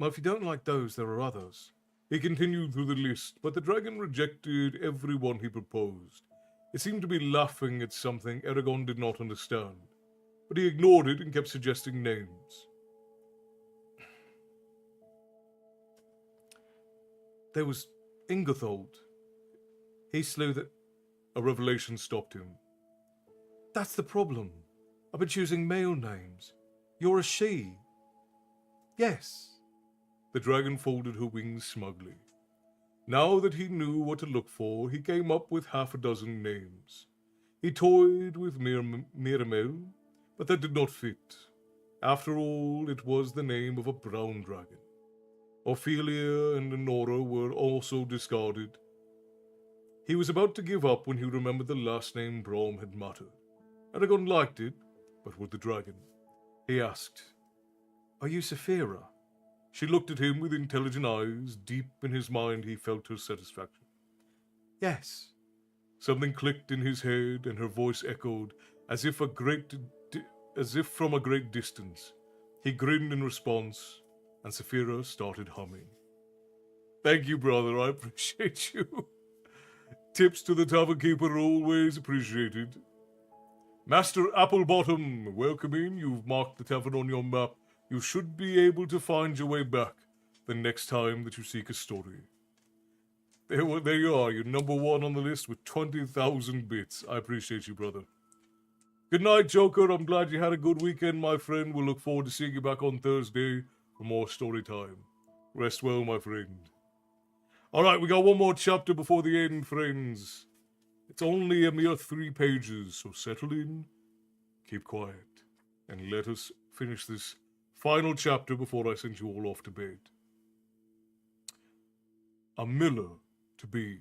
Well, if you don't like those, there are others. He continued through the list, but the dragon rejected every one he proposed. It seemed to be laughing at something Eragon did not understand, but he ignored it and kept suggesting names. There was Ingothold. He slew the... A revelation stopped him. That's the problem. I've been choosing male names. You're a she. Yes. The dragon folded her wings smugly. Now that he knew what to look for, he came up with half a dozen names. He toyed with Miramel, but that did not fit. After all, it was the name of a brown dragon. Ophelia and Honora were also discarded. He was about to give up when he remembered the last name Brom had muttered. Eragon liked it, but with the dragon. He asked, Are you Saphira? She looked at him with intelligent eyes. Deep in his mind, he felt her satisfaction. Yes. Something clicked in his head, and her voice echoed as if from a great distance. He grinned in response, and Saphira started humming. Thank you, brother. I appreciate you. Tips to the tavern keeper always appreciated. Master Applebottom, welcome in. You've marked the tavern on your map. You should be able to find your way back the next time that you seek a story. There you are, you're number one on the list with 20,000 bits. I appreciate you, brother. Good night, Joker. I'm glad you had a good weekend, my friend. We'll look forward to seeing you back on Thursday for more story time. Rest well, my friend. Alright, we got one more chapter before the end, friends. It's only a mere 3 pages, so settle in, keep quiet, and let us finish this final chapter before I send you all off to bed. A miller to be.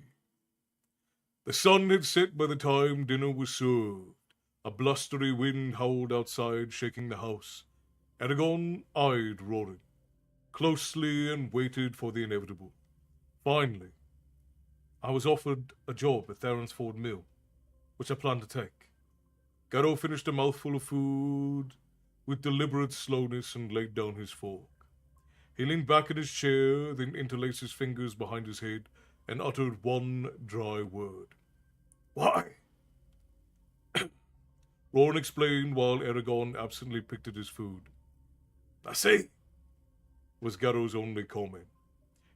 The sun had set by the time dinner was served. A blustery wind howled outside, shaking the house. Eragon eyed Roran closely and waited for the inevitable. Finally, I was offered a job at Theransford Mill, which I planned to take. Garrow finished a mouthful of food with deliberate slowness and laid down his fork. He leaned back in his chair, then interlaced his fingers behind his head and uttered one dry word. Why? Roran explained while Eragon absently picked at his food. I see, was Garrow's only comment.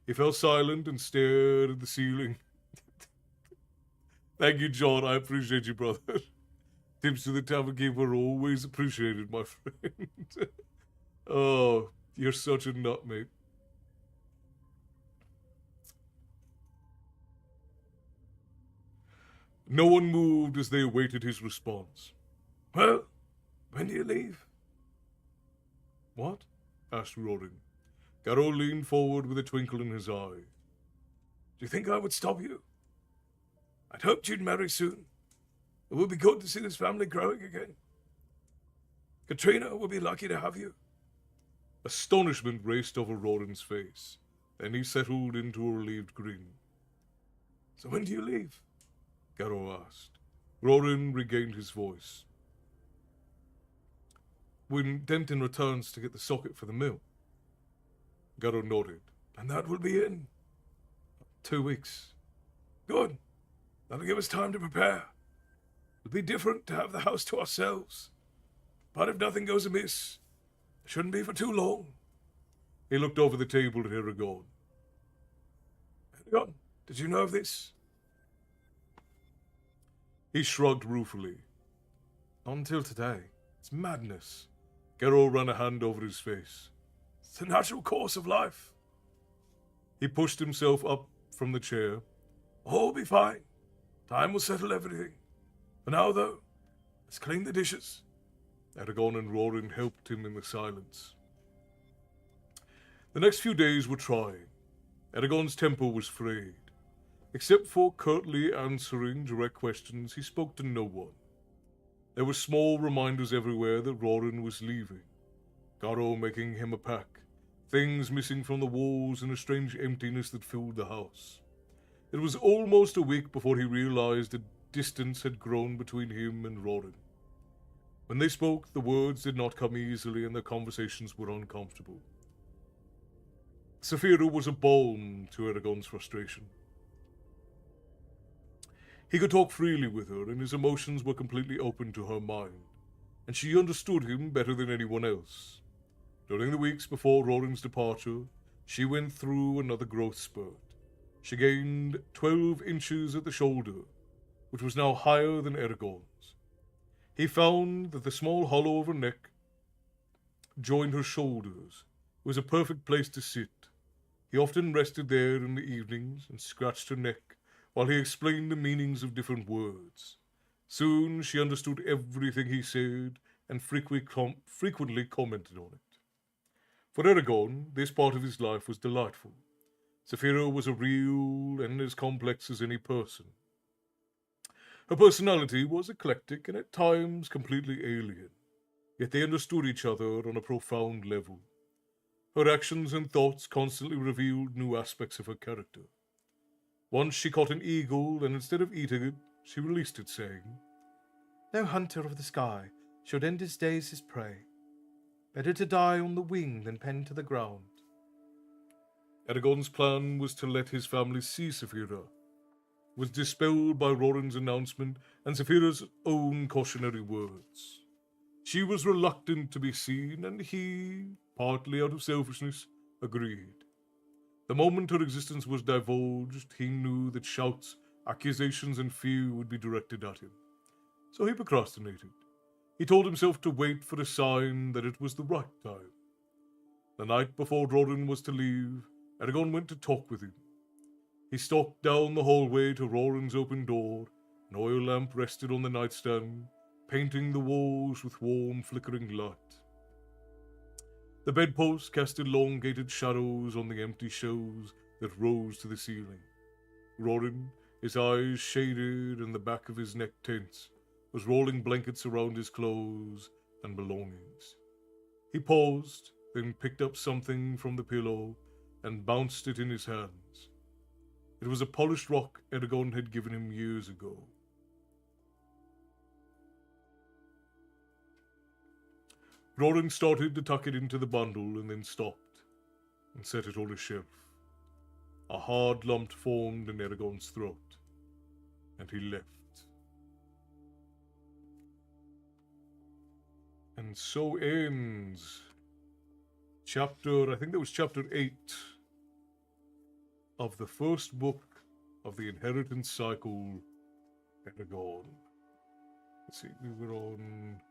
He fell silent and stared at the ceiling. Thank you, John. I appreciate you, brother. Tips to the tavern keeper are always appreciated, my friend. Oh, you're such a nut, mate. No one moved as they awaited his response. Well, when do you leave? What? Asked Roran. Garrow leaned forward with a twinkle in his eye. Do you think I would stop you? I'd hoped you'd marry soon. It would be good to see this family growing again. Katrina will be lucky to have you. Astonishment raced over Roran's face. Then he settled into a relieved grin. So when do you leave? Garrow asked. Roran regained his voice. When Denton returns to get the socket for the mill. Garrow nodded. And that will be in 2 weeks. Good. That'll give us time to prepare. It'll be different to have the house to ourselves. But if nothing goes amiss, it shouldn't be for too long. He looked over the table at Eragon. Eragon, did you know of this? He shrugged ruefully. Not until today. It's madness. Garrow ran a hand over his face. It's the natural course of life. He pushed himself up from the chair. All will be fine. Time will settle everything. For now, though, let's clean the dishes. Eragon and Rorin helped him in the silence. The next few days were trying. Eragon's temper was frayed. Except for curtly answering direct questions, he spoke to no one. There were small reminders everywhere that Rorin was leaving. Garo making him a pack, things missing from the walls, and a strange emptiness that filled the house. It was almost a week before he realized that distance had grown between him and Rorin. When they spoke, the words did not come easily and their conversations were uncomfortable. Saphira was a balm to Eragon's frustration. He could talk freely with her, and his emotions were completely open to her mind, and she understood him better than anyone else. During the weeks before Rorin's departure, she went through another growth spurt. She gained 12 inches at the shoulder, which was now higher than Eragon's. He found that the small hollow of her neck joined her shoulders. It was a perfect place to sit. He often rested there in the evenings and scratched her neck while he explained the meanings of different words. Soon she understood everything he said and frequently commented on it. For Eragon, this part of his life was delightful. Saphira was a real and as complex as any person. Her personality was eclectic and at times completely alien, yet they understood each other on a profound level. Her actions and thoughts constantly revealed new aspects of her character. Once she caught an eagle, and instead of eating it, she released it, saying, "No hunter of the sky should end his days his prey. Better to die on the wing than penned to the ground." Eragon's plan was to let his family see Saphira. Was dispelled by Rorin's announcement and Saphira's own cautionary words. She was reluctant to be seen, and he, partly out of selfishness, agreed. The moment her existence was divulged, he knew that shouts, accusations, and fear would be directed at him. So he procrastinated. He told himself to wait for a sign that it was the right time. The night before Rorin was to leave, Eragon went to talk with him. He stalked down the hallway to Rorin's open door. An oil lamp rested on the nightstand, painting the walls with warm, flickering light. The bedpost cast elongated shadows on the empty shelves that rose to the ceiling. Rorin, his eyes shaded and the back of his neck tense, was rolling blankets around his clothes and belongings. He paused, then picked up something from the pillow and bounced it in his hands. It was a polished rock Eragon had given him years ago. Rorin started to tuck it into the bundle and then stopped and set it on a shelf. A hard lump formed in Eragon's throat, and he left. And so ends chapter, I think that was chapter 8 of the first book of the Inheritance Cycle, Eragon. Let's see, we were on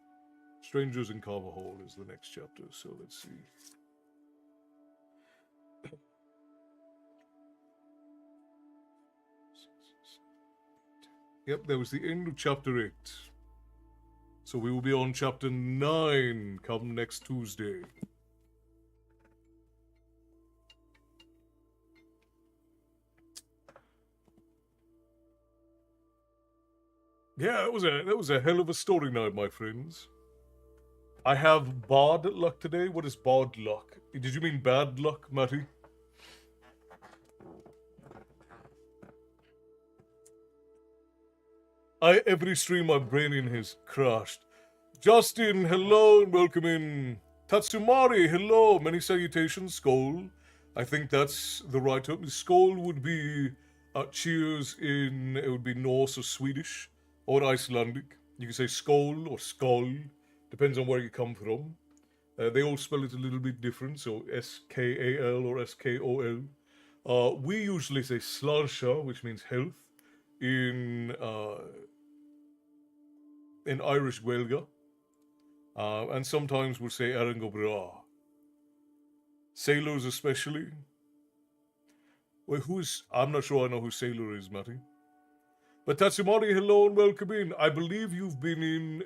Strangers in Carver Hall is the next chapter, so let's see. Yep, that was the end of chapter 8. So we will be on chapter 9 come next Tuesday. Yeah, that was a hell of a story night, my friends. I have bad luck today. What is bad luck? Did you mean bad luck, Matty? Every stream my brain in has crashed. Justin, hello and welcome in. Tatsumari, hello. Many salutations, Skoll. I think that's the right term. Skoll would be cheers in, it would be Norse or Swedish or Icelandic. You can say Skoll or Skoll. Depends on where you come from. They all spell it a little bit different, so S-K-A-L or S-K-O-L. We usually say Slarsha, which means health, in Irish Gaeilge. And sometimes we'll say Erangobra. Sailors especially. Wait, who's... I'm not sure I know who Sailor is, Matty. But Tatsumori, hello and welcome in. I believe you've been in...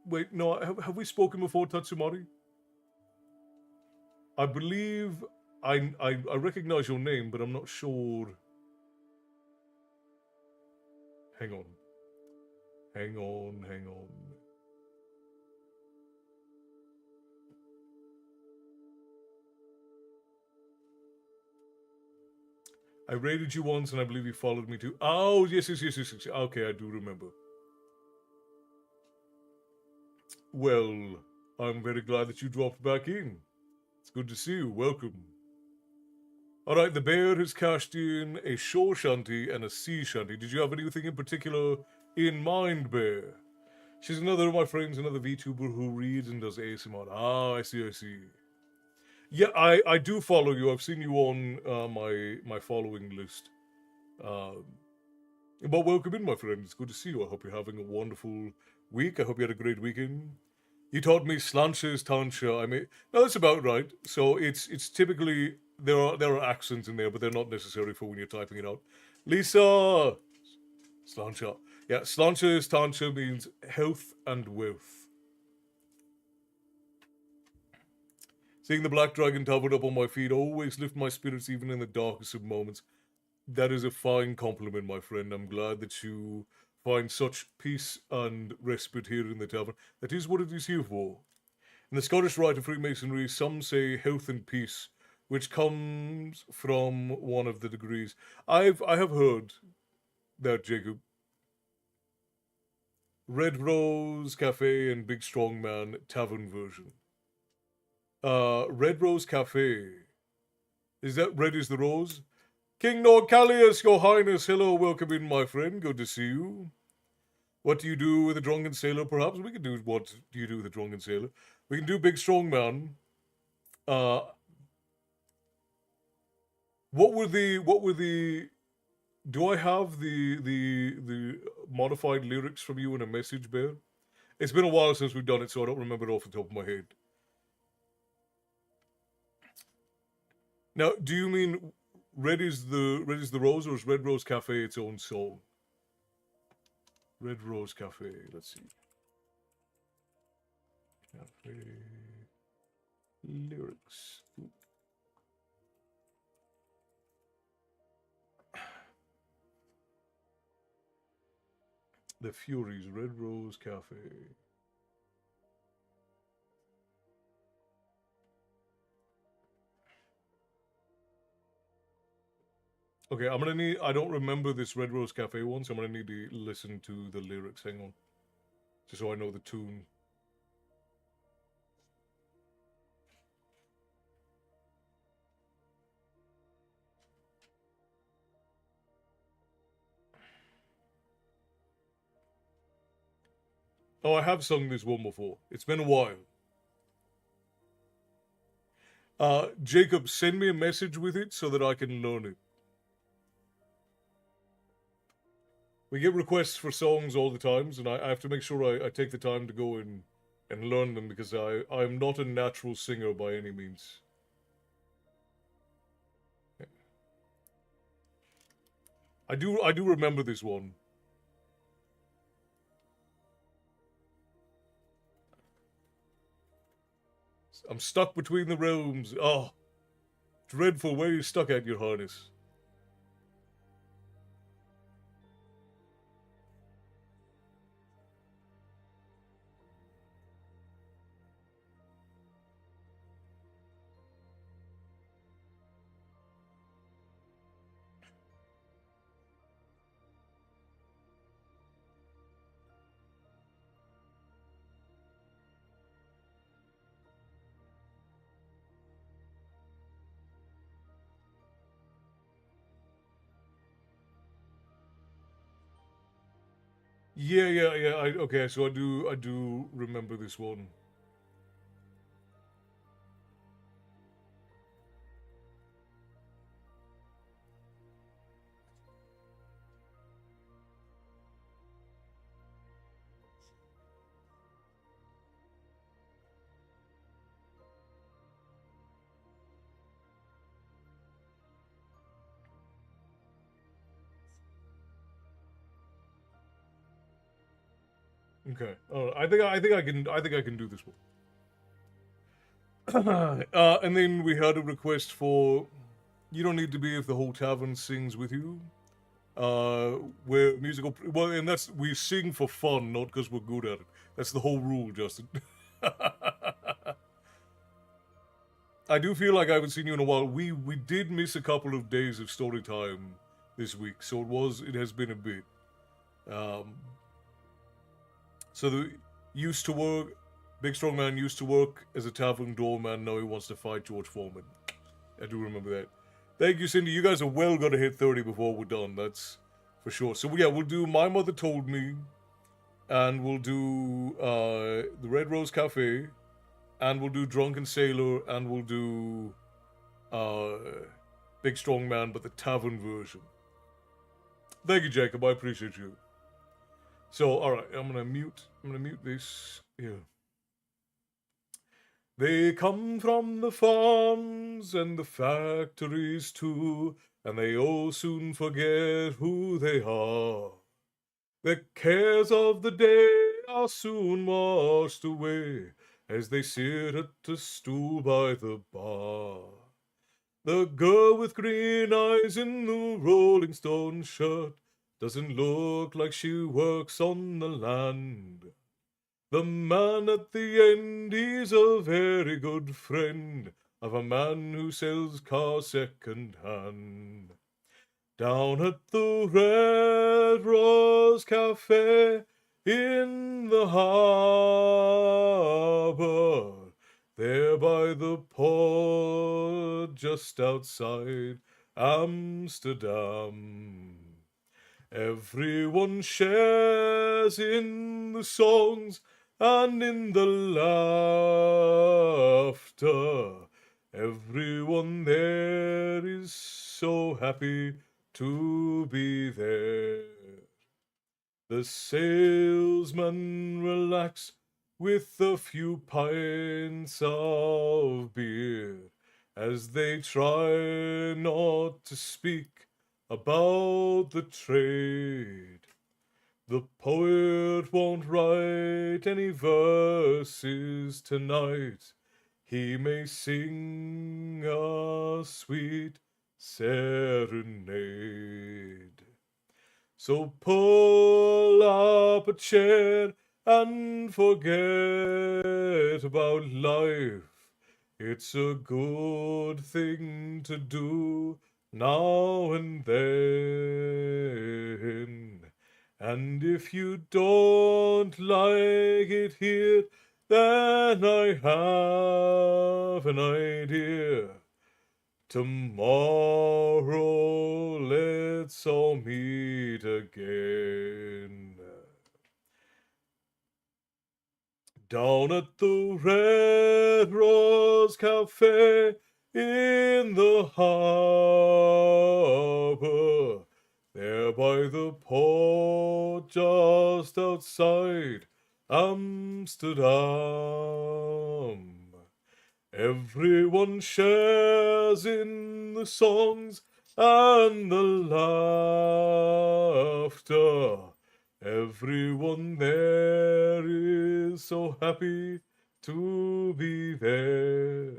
Wait, no, have we spoken before, Tatsumori? I believe I recognize your name, but I'm not sure. Hang on. Hang on, hang on. I raided you once and I believe you followed me too. Oh, yes. Okay, I do remember. Well, I'm very glad that you dropped back in. It's good to see you. Welcome. Alright, the bear has cashed in a shore shanty and a sea shanty. Did you have anything in particular in mind, Bear? She's another of my friends, another VTuber who reads and does ASMR. Ah, I see. Yeah, I do follow you. I've seen you on my following list. But welcome in, my friend. It's good to see you. I hope you're having a wonderful week. I hope you had a great weekend. You taught me slanches, tansha. No, that's about right. So it's typically there are accents in there, but they're not necessary for when you're typing it out. Lisa, slancha. Yeah, slanches, tansha means health and wealth. Seeing the black dragon towered up on my feet always lift my spirits even in the darkest of moments. That is a fine compliment, my friend. I'm glad that you find such peace and respite here in the tavern. That is what it is here for. In the Scottish Rite of Freemasonry, some say health and peace, which comes from one of the degrees. I have heard that, Jacob. Red Rose Cafe and Big Strong Man tavern version. Red Rose Cafe. Is that red is the rose? King Norcalius, your highness, hello, welcome in, my friend, good to see you. What do you do with a drunken sailor, perhaps? We can do, what do you do with a drunken sailor? We can do Big Strong Man. What were the, do I have the modified lyrics from you in a message, Bear? It's been a while since we've done it, so I don't remember it off the top of my head. Now, do you mean Red is the Rose, or is Red Rose Cafe its own song? Red Rose Cafe, let's see. Cafe lyrics. Ooh. The Furies, Red Rose Cafe. Okay, I'm gonna need. I don't remember this Red Rose Cafe one, so I'm gonna need to listen to the lyrics. Hang on, just so I know the tune. Oh, I have sung this one before. It's been a while. Jacob, send me a message with it so that I can learn it. We get requests for songs all the times, and I have to make sure I take the time to go and learn them, because I'm not a natural singer by any means. I do remember this one. I'm stuck between the realms. Oh, dreadful. Where are you stuck at, your highness? Yeah. Okay, so I do remember this one. Okay. All right. I think I can do this one. And then we had a request for you don't need to be if the whole tavern sings with you. Where musical well, and that's we sing for fun, not because we're good at it. That's the whole rule, Justin. I do feel like I haven't seen you in a while. We did miss a couple of days of story time this week, so it has been a bit. Um, so the used to work, Big Strong Man used to work as a tavern doorman. Now he wants to fight George Foreman. I do remember that. Thank you, Cindy. You guys are well gonna hit 30 before we're done. That's for sure. So yeah, we'll do My Mother Told Me, and we'll do the Red Rose Cafe, and we'll do Drunken Sailor, and we'll do uh, Big Strong Man, but the tavern version. Thank you, Jacob. I appreciate you. So, all right, I'm gonna mute this here. They come from the farms and the factories too, and they all soon forget who they are. The cares of the day are soon washed away as they sit at a stool by the bar. The girl with green eyes in the Rolling Stone shirt doesn't look like she works on the land. The man at the end, he's a very good friend of a man who sells cars second hand. Down at the Red Rose Cafe in the harbor, there by the port just outside Amsterdam. Everyone shares in the songs and in the laughter. Everyone there is so happy to be there. The salesman relax with a few pints of beer as they try not to speak about the trade. The poet won't write any verses tonight. He may sing a sweet serenade. So pull up a chair and forget about life. It's a good thing to do now and then. And if you don't like it here, then I have an idea. Tomorrow let's all meet again. Down at the Red Rose Cafe in the harbor, there by the port just outside Amsterdam. Everyone shares in the songs and the laughter. Everyone there is so happy to be there.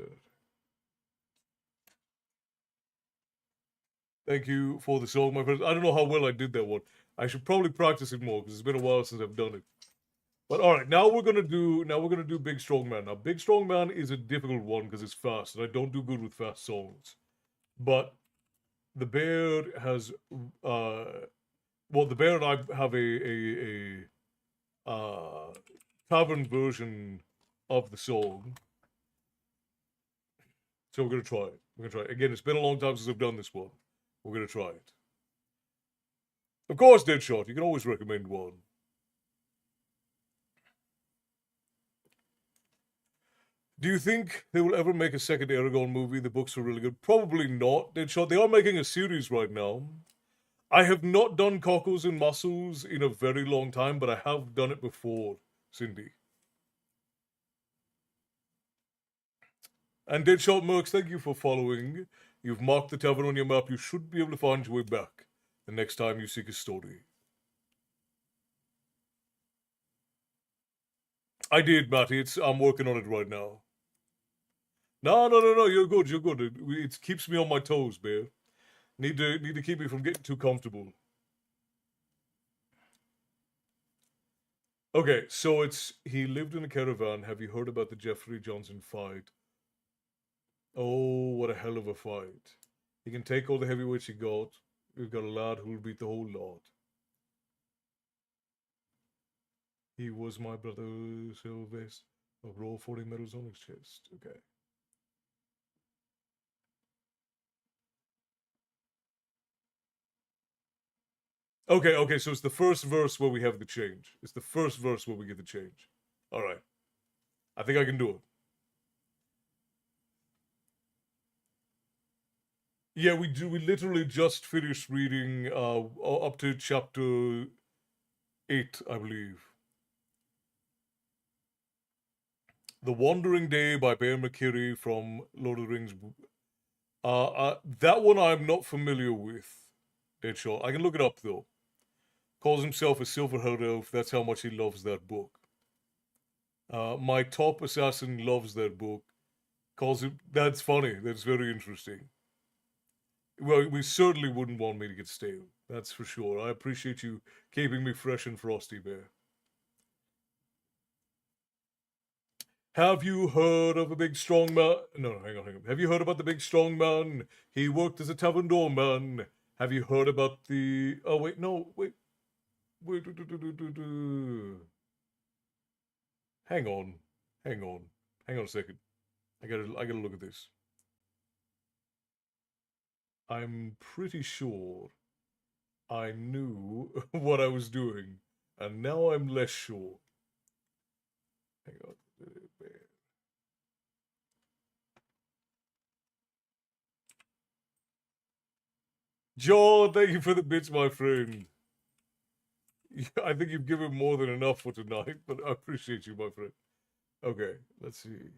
Thank you for the song, my friends. I don't know how well I did that one. I should probably practice it more because it's been a while since I've done it. But all right, now we're gonna do Big Strong Man. Now, Big Strong Man is a difficult one because it's fast, and I don't do good with fast songs. But the bear has, the bear and I have a tavern version of the song. So we're gonna try it. Again, it's been a long time since I've done this one. We're gonna try it. Of course, Deadshot. You can always recommend one. Do you think they will ever make a second Eragon movie? The books are really good. Probably not, Deadshot. They are making a series right now. I have not done Cockles and Mussels in a very long time, but I have done it before, Cindy. And Deadshot Mercs, thank you for following. You've marked the tavern on your map. You should be able to find your way back the next time you seek a story. I did, Matty. I'm working on it right now. No. You're good. You're good. It keeps me on my toes, Bear. Need to keep me from getting too comfortable. Okay, so it's he lived in a caravan. Have you heard about the Jeffrey Johnson fight? Oh, what a hell of a fight! He can take all the heavyweights he got. We've got a lad who'll beat the whole lot. He was my brother Sylvester. A row 40 medals on his chest. Okay. Okay, so it's the first verse where we have the change. It's the first verse where we get the change. Alright. I think I can do it. Yeah, we do. We literally just finished reading up to chapter 8, I believe. The Wandering Day by Bear McCreary from Lord of the Rings. That one I'm not familiar with. Deadshot. I can look it up though. Calls himself a silver-haired elf. That's how much he loves that book. My top assassin loves that book. Calls it. That's funny. That's very interesting. Well, we certainly wouldn't want me to get stale. That's for sure. I appreciate you keeping me fresh and frosty, Bear. Have you heard of a big strong man? No, hang on. Have you heard about the big strong man? He worked as a tavern doorman. Have you heard about the... Oh, wait, no, wait. Wait, Hang on. Hang on a second. I gotta look at this. I'm pretty sure I knew what I was doing, and now I'm less sure. Hang on. Joe, thank you for the bits, my friend. I think you've given more than enough for tonight, but I appreciate you, my friend. Okay, let's see.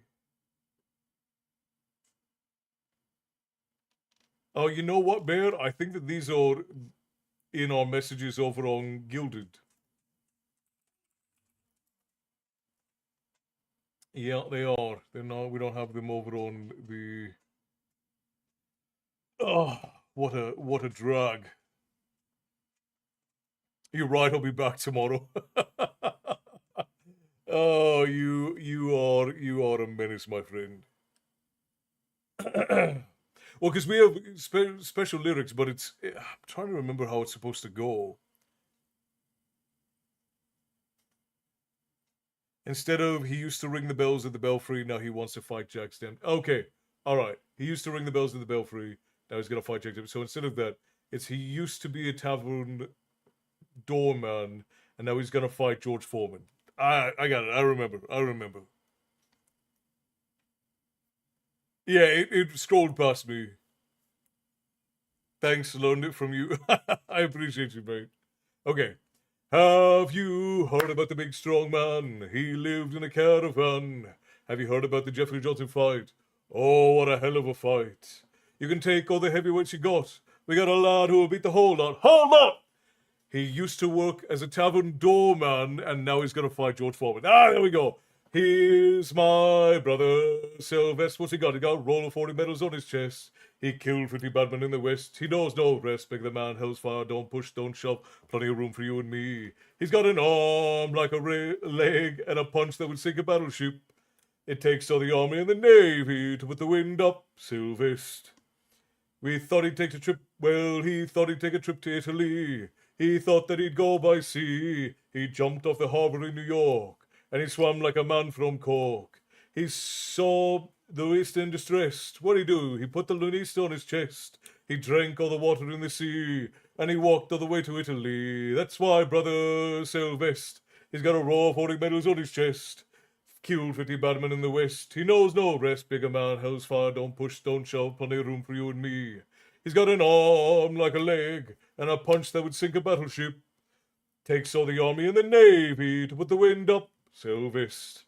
Oh, you know what, Bear? I think that these are in our messages over on Gilded. Yeah, they are. They're not. We don't have them over on the. Oh, what a drag. You're right. I'll be back tomorrow. Oh, you are a menace, my friend. Well, because we have special lyrics, but it's I'm trying to remember how it's supposed to go. Instead of he used to ring the bells at the belfry, now he wants to fight Jack Stem. Okay, all right. He used to ring the bells at the belfry, now he's gonna fight Jack Stem. So instead of that, it's he used to be a tavern doorman, and now he's gonna fight George Foreman. I got it. I remember. Yeah, it scrolled past me. Thanks, learned it from you. I appreciate you, mate. Okay. Have you heard about the big strong man? He lived in a caravan. Have you heard about the Jeffrey Johnson fight? Oh, what a hell of a fight. You can take all the heavyweights you got. We got a lad who will beat the whole lot. Hold up! He used to work as a tavern doorman, and now he's gonna fight George Foreman. Ah, there we go. Here's my brother Sylvester. What's he got? He got a roll of 40 medals on his chest. He killed 50 bad men in the West. He knows no rest. Big the man, hell's fire. Don't push, don't shove. Plenty of room for you and me. He's got an arm like a leg and a punch that would sink a battleship. It takes all the army and the navy to put the wind up, Sylvester. We thought he'd take a trip. Well, he thought he'd take a trip to Italy. He thought that he'd go by sea. He jumped off the harbor in New York, and he swam like a man from Cork. He saw the East in distress. What'd he do? He put the Lunista on his chest. He drank all the water in the sea, and he walked all the way to Italy. That's why, brother Sylvester, he's got a row of 40 medals on his chest. Killed 50 bad men in the West. He knows no rest, bigger man, hell's fire, don't push, don't shove, plenty of room for you and me. He's got an arm like a leg, and a punch that would sink a battleship. Takes all the army and the navy to put the wind up, Sylvester.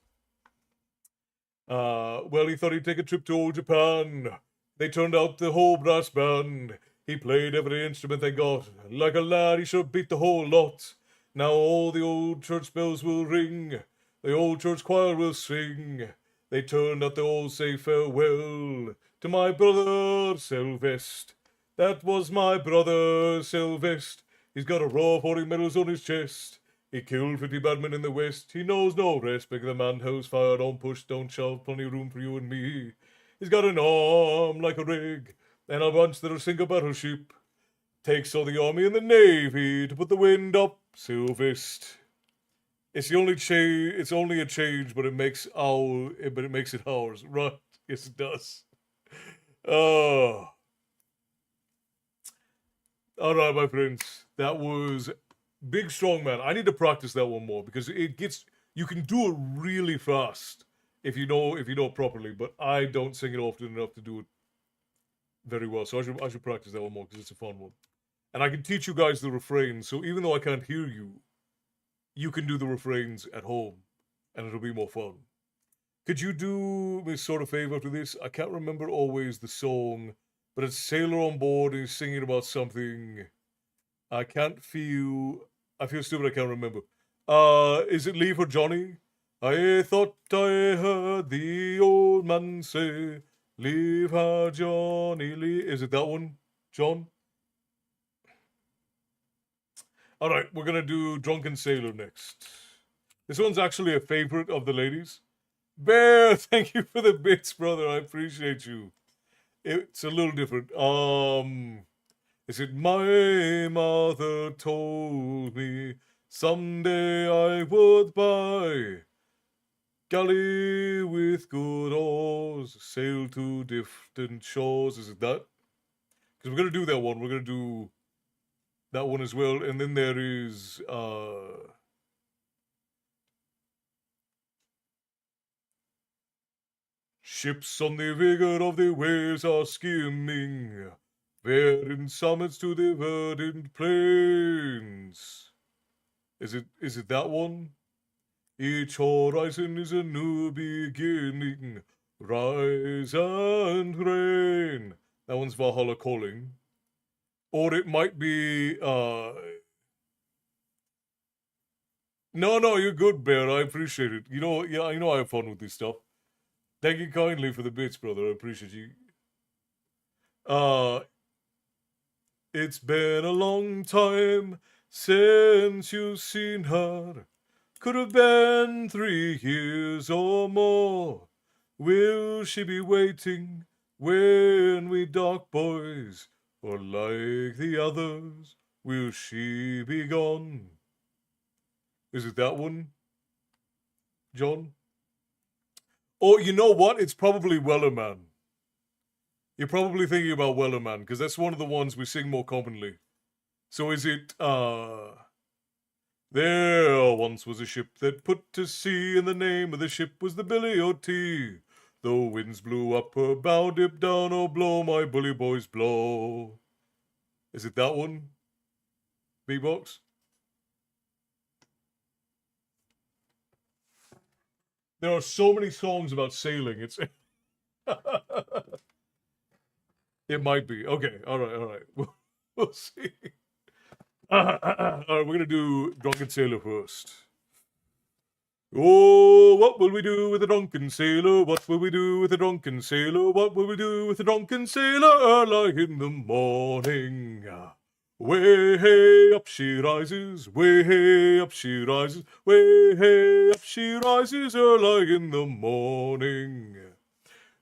Well, he thought he'd take a trip to old Japan. They turned out the whole brass band. He played every instrument they got. Like a lad, he sure beat the whole lot. Now all the old church bells will ring. The old church choir will sing. They turned out, they all say farewell to my brother Sylvester. That was my brother Sylvester. He's got a row of 40 medals on his chest. He killed 50 bad men in the West. He knows no rest. Big the man, house fire, don't push, don't shove. Plenty of room for you and me. He's got an arm like a rig, and a bunch that'll sink a battleship. Takes all the army and the navy to put the wind up, Sylvester. It's the only change. It's only a change, but it makes it ours, right? Yes, it does. Oh, all right, my friends. That was Big Strong Man. I need to practice that one more because you can do it really fast if you know it properly. But I don't sing it often enough to do it very well. So I should practice that one more because it's a fun one, and I can teach you guys the refrain. So even though I can't hear you, you can do the refrains at home, and it'll be more fun. Could you do me sort of favor after this? I can't remember always the song, but it's Sailor on Board and he's singing about something. I feel stupid, I can't remember. Is it Leave for Johnny? I thought I heard the old man say, leave her, Johnny, leave. Is it that one, John? Alright, we're gonna do Drunken Sailor next. This one's actually a favorite of the ladies. Bear, thank you for the bits, brother. I appreciate you. It's a little different. Is it my mother told me someday I would buy galley with good oars, sail to different shores. Is it that? Because we're gonna do that one. We're gonna do that one as well. And then there is ships on the vigor of the waves are skimming, bearing summits to the verdant plains. Is it that one? Each horizon is a new beginning. Rise and reign. That one's Valhalla Calling. Or it might be No, you're good, Bear. I appreciate it. I know I have fun with this stuff. Thank you kindly for the bits, brother. I appreciate you. It's been a long time since you've seen her. Could have been 3 years or more. Will she be waiting when we dark boys? Or like the others, will she be gone? Is it that one, John? Or you know what? It's probably Wellerman. You're probably thinking about Wellerman, because that's one of the ones we sing more commonly. So is it, There once was a ship that put to sea, and the name of the ship was the Billy O.T. Though winds blew up her bow, dip down, oh blow, my bully boys blow. Is it that one? B-Box? There are so many songs about sailing, it's... It might be. Okay, alright. We'll see. Alright, we're gonna do Drunken Sailor first. Oh, what will we do with a drunken sailor? What will we do with a drunken sailor? What will we do with a drunken sailor early in the morning? Way hey up she rises, way hey up she rises, way hey up she rises early in the morning.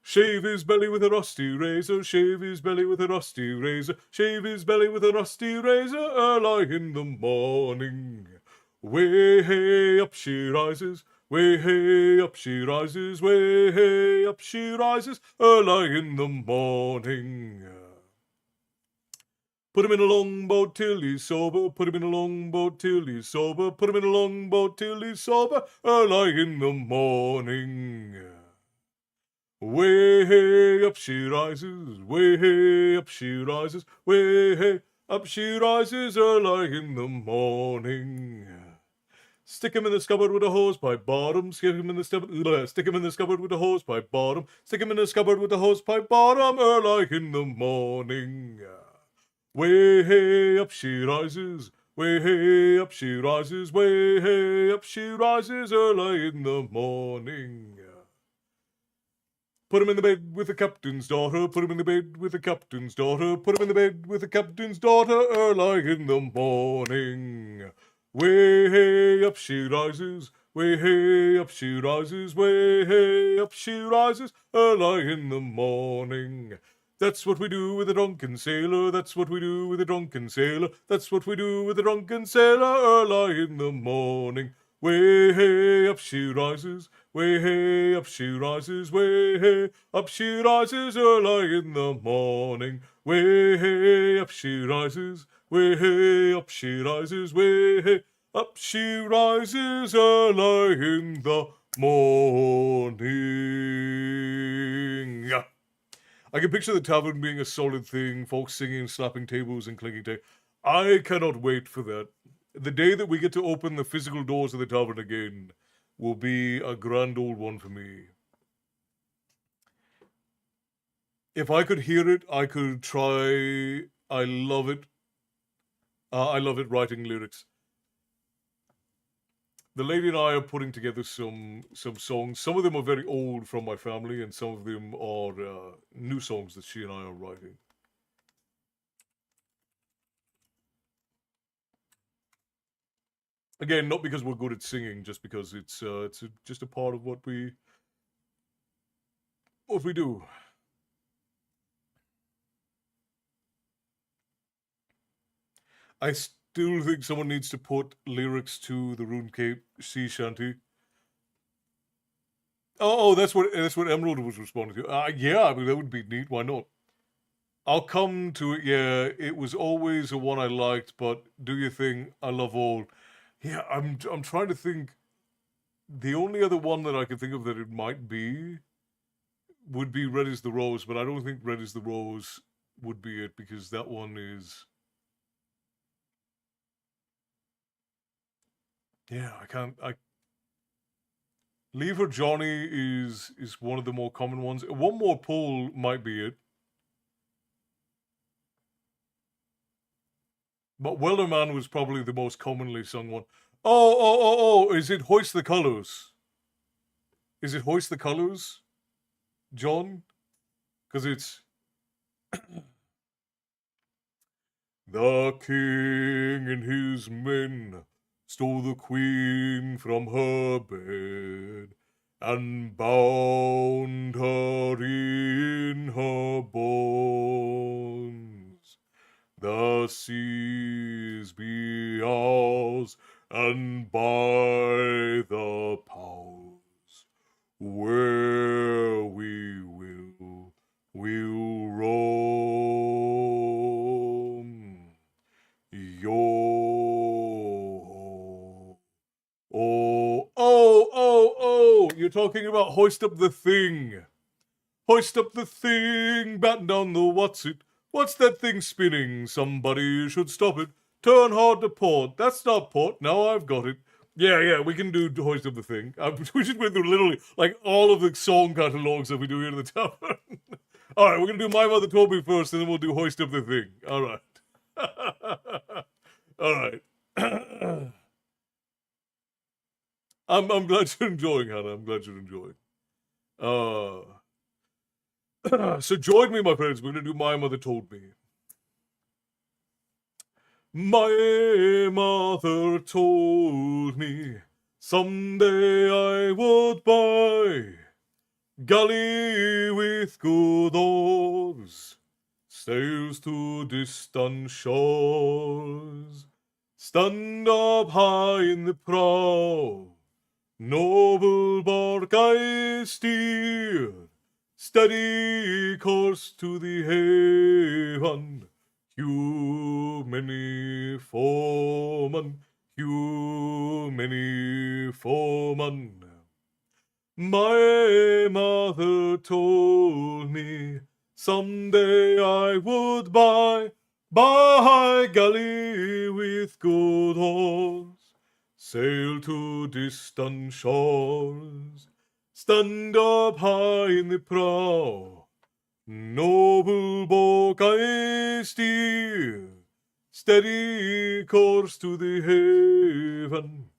Shave his belly with a rusty razor, shave his belly with a rusty razor, shave his belly with a rusty razor early in the morning. Way hey up she rises, way hey up she rises, way hey up she rises early in the morning. Put him in a longboat till he's sober, put him in a longboat till he's sober, put him in a longboat till he's sober early in the morning. Way hey up she rises, way hey up she rises, way hey up she rises early in the morning. Stick him in the scuppert with a hose pipe bottom, stick him in the scuppert with a hose pipe bottom, stick him in the scuppert with a hose pipe bottom early in the morning. Way hey up she rises, Way hey up she rises, way hey up she rises early in the morning. Put him in the bed with the captain's daughter, put him in the bed with the captain's daughter, put him in the bed with the captain's daughter early in the morning. Way hey up she rises, way hey up she rises, way hey up she rises early in the morning. That's what we do with a drunken sailor, that's what we do with a drunken sailor, that's what we do with a drunken sailor early in the morning. Way hey up she rises, way hey up she rises, way hey up she rises early in the morning. Way hey up she rises, way hey up she rises, way hey up she rises early in the morning. I can picture the tavern being a solid thing, folks singing, slapping tables, and clinking tape. I cannot wait for that. The day that we get to open the physical doors of the tavern again will be a grand old one for me. If I could hear it, I could try. I love it. I love it writing lyrics. The lady and I are putting together some songs. Some of them are very old from my family, and some of them are new songs that she and I are writing. Again, not because we're good at singing, just because it's just a part of what we do. I still think someone needs to put lyrics to the RuneScape sea shanty. Oh, that's what Emerald was responding to. Yeah, I mean that would be neat. Why not? I'll come to it. Yeah, it was always the one I liked, but do your thing. I love all. Yeah, I'm trying to think. The only other one that I can think of that it might be would be Red is the Rose, but I don't think Red is the Rose would be it because that one is. Yeah, Leave Her Johnny is one of the more common ones. One More Pull might be it. But Welder Man was probably the most commonly sung one. Oh, is it Hoist the Colors? Is it Hoist the Colors, John? Because it's... The king and his men stole the queen from her bed and bound her in her bonds. The seas be ours, and by the powers where we will, we'll roam. Oh, you're talking about Hoist Up the Thing. Hoist up the thing, batten down the what's it. What's that thing spinning? Somebody should stop it. Turn hard to port. That's not port. Now I've got it. Yeah, we can do Hoist Up the Thing. We should go through literally like all of the song catalogs that we do here in the tavern. All right, we're going to do My Mother Told Me first, and then we'll do Hoist Up the Thing. All right. All right. I'm glad you're enjoying, Hannah. I'm glad you're enjoying. So join me, my friends. We're going to do My Mother Told Me. My mother told me someday I would buy galley with good oars, sails to distant shores, stand up high in the prow, noble bark I steer, steady course to the haven. Hugh many foemen, Hugh many foemen. My mother told me someday I would buy galley with good oars, sail to distant shores, stand up high in the prow, noble bark I steer, Steady course to the haven.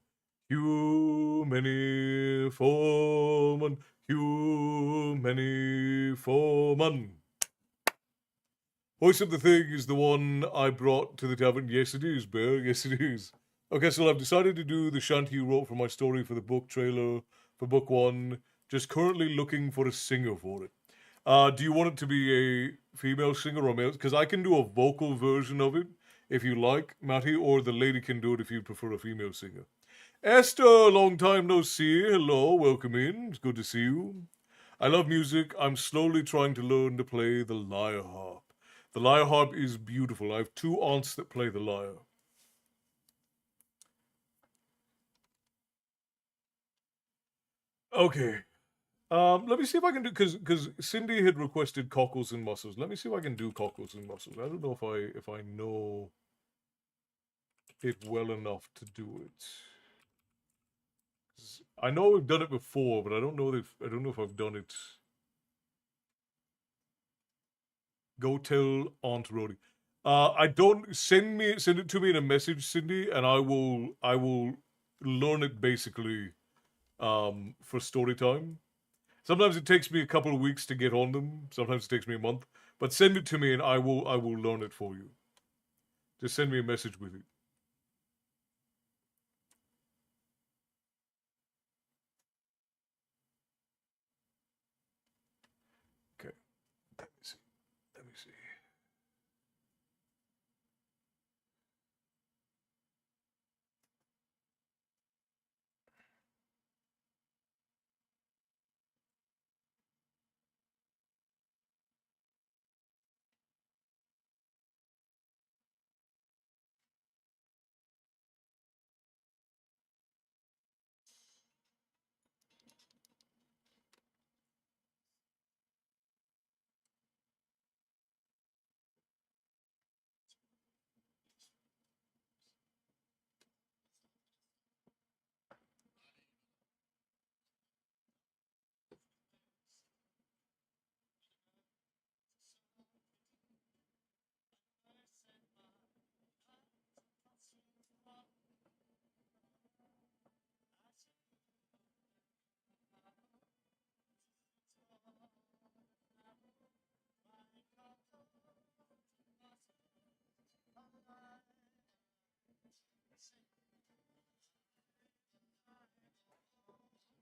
Hugh many foemen, Hugh many foemen. Hoist Up the Thing is the one I brought to the tavern. Yes, it is, Bear. Yes, it is. Okay, so I've decided to do the shanty you wrote for my story for the book trailer for book one. Just currently looking for a singer for it. Do you want it to be a female singer or male? Because I can do a vocal version of it if you like, Matty, or the lady can do it if you prefer a female singer. Esther, long time no see. Hello, welcome in. It's good to see you. I love music. I'm slowly trying to learn to play the lyre harp. The lyre harp is beautiful. I have two aunts that play the lyre. Okay. Let me see if I can do because Cindy had requested cockles and mussels. Let me see if I can do cockles and mussels. I don't know if I know it well enough to do it. I know we've done it before, but I don't know if I've done it. Go tell Aunt Rhodey. I don't send it to me in a message, Cindy, and I will learn it basically for story time. Sometimes it takes me a couple of weeks to get on them. Sometimes it takes me a month. But send it to me and I will learn it for you. Just send me a message with it. Okay. Let me see. Let me see.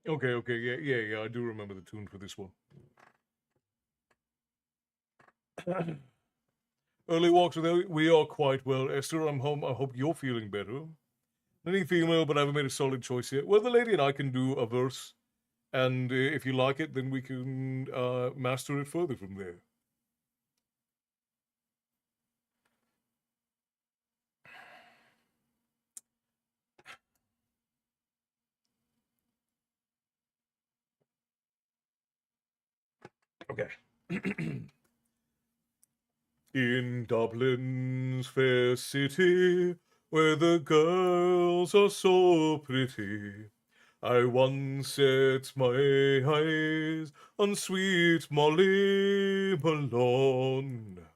Okay, yeah, I do remember the tune for this one. Early walks with Ellie, we are quite well. Esther, I'm home. I hope you're feeling better. Any female, but I haven't made a solid choice yet. Well, the lady and I can do a verse, and if you like it, then we can master it further from there. Okay. In Dublin's fair city, where the girls are so pretty, I once set my eyes on sweet Molly Malone.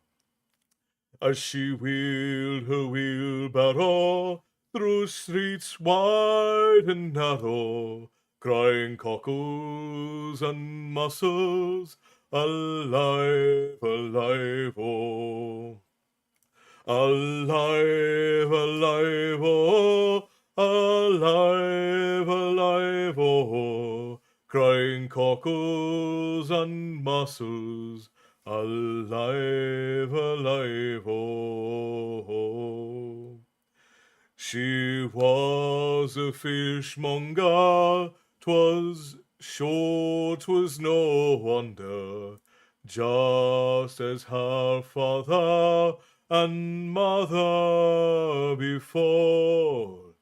As she wheeled her wheelbarrow through streets wide and narrow, crying cockles and mussels, alive, alive, oh. Alive, alive, oh. Alive, alive, oh. Crying cockles and mussels, alive, alive, oh. She was a fishmonger, 'twas sure 'twas no wonder, just as her father and mother before,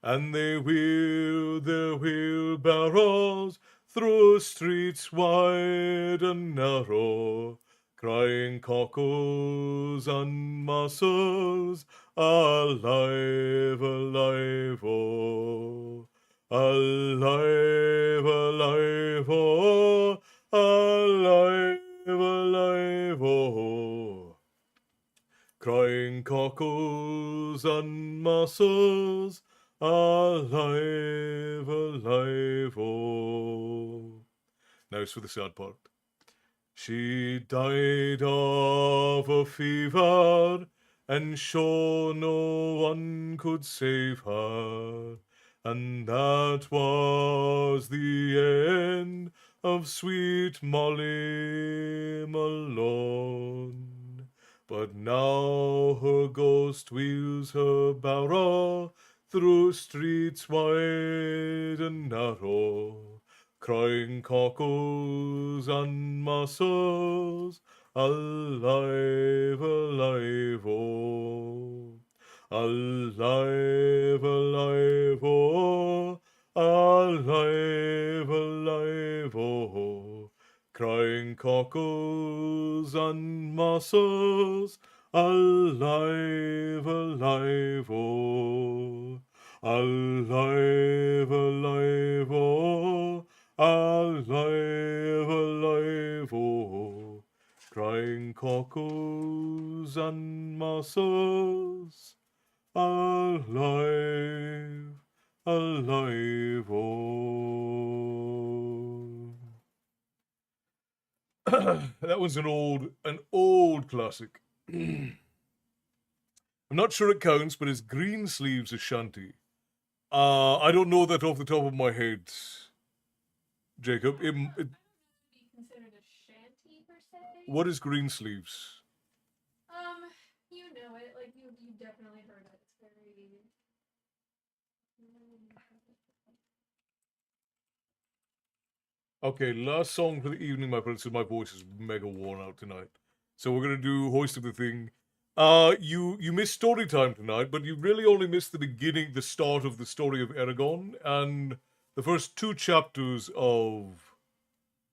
and they wheeled their wheelbarrows through streets wide and narrow, crying cockles and mussels, alive, alive, oh. Alive, alive, oh. Alive, alive, oh. crying cockles and mussels, alive, alive, oh. Now it's for the sad part. She died of a fever, and sure no one could save her, and that was the end of sweet Molly Malone. But now her ghost wheels her barrow through streets wide and narrow, crying cockles and mussels, alive, alive, oh. Alive, alive, oh. Alive, alive, oh. Crying cockles and mussels, alive, alive, oh. Alive, alive, oh. Alive, alive, oh. Crying cockles and mussels, alive, alive, oh. That was an old classic. I'm not sure it counts, but it's Greensleeves Ashanti. I don't know that off the top of my head, Jacob. Be considered a shanty per se. What is Greensleeves? You know it. Like you definitely heard it. It's very. Okay, last song for the evening, my friends. So my voice is mega worn out tonight. So we're gonna do Hoist of the Thing. You missed Storytime tonight, but you really only missed the beginning, the start of the story of Eragon, and the first 2 chapters of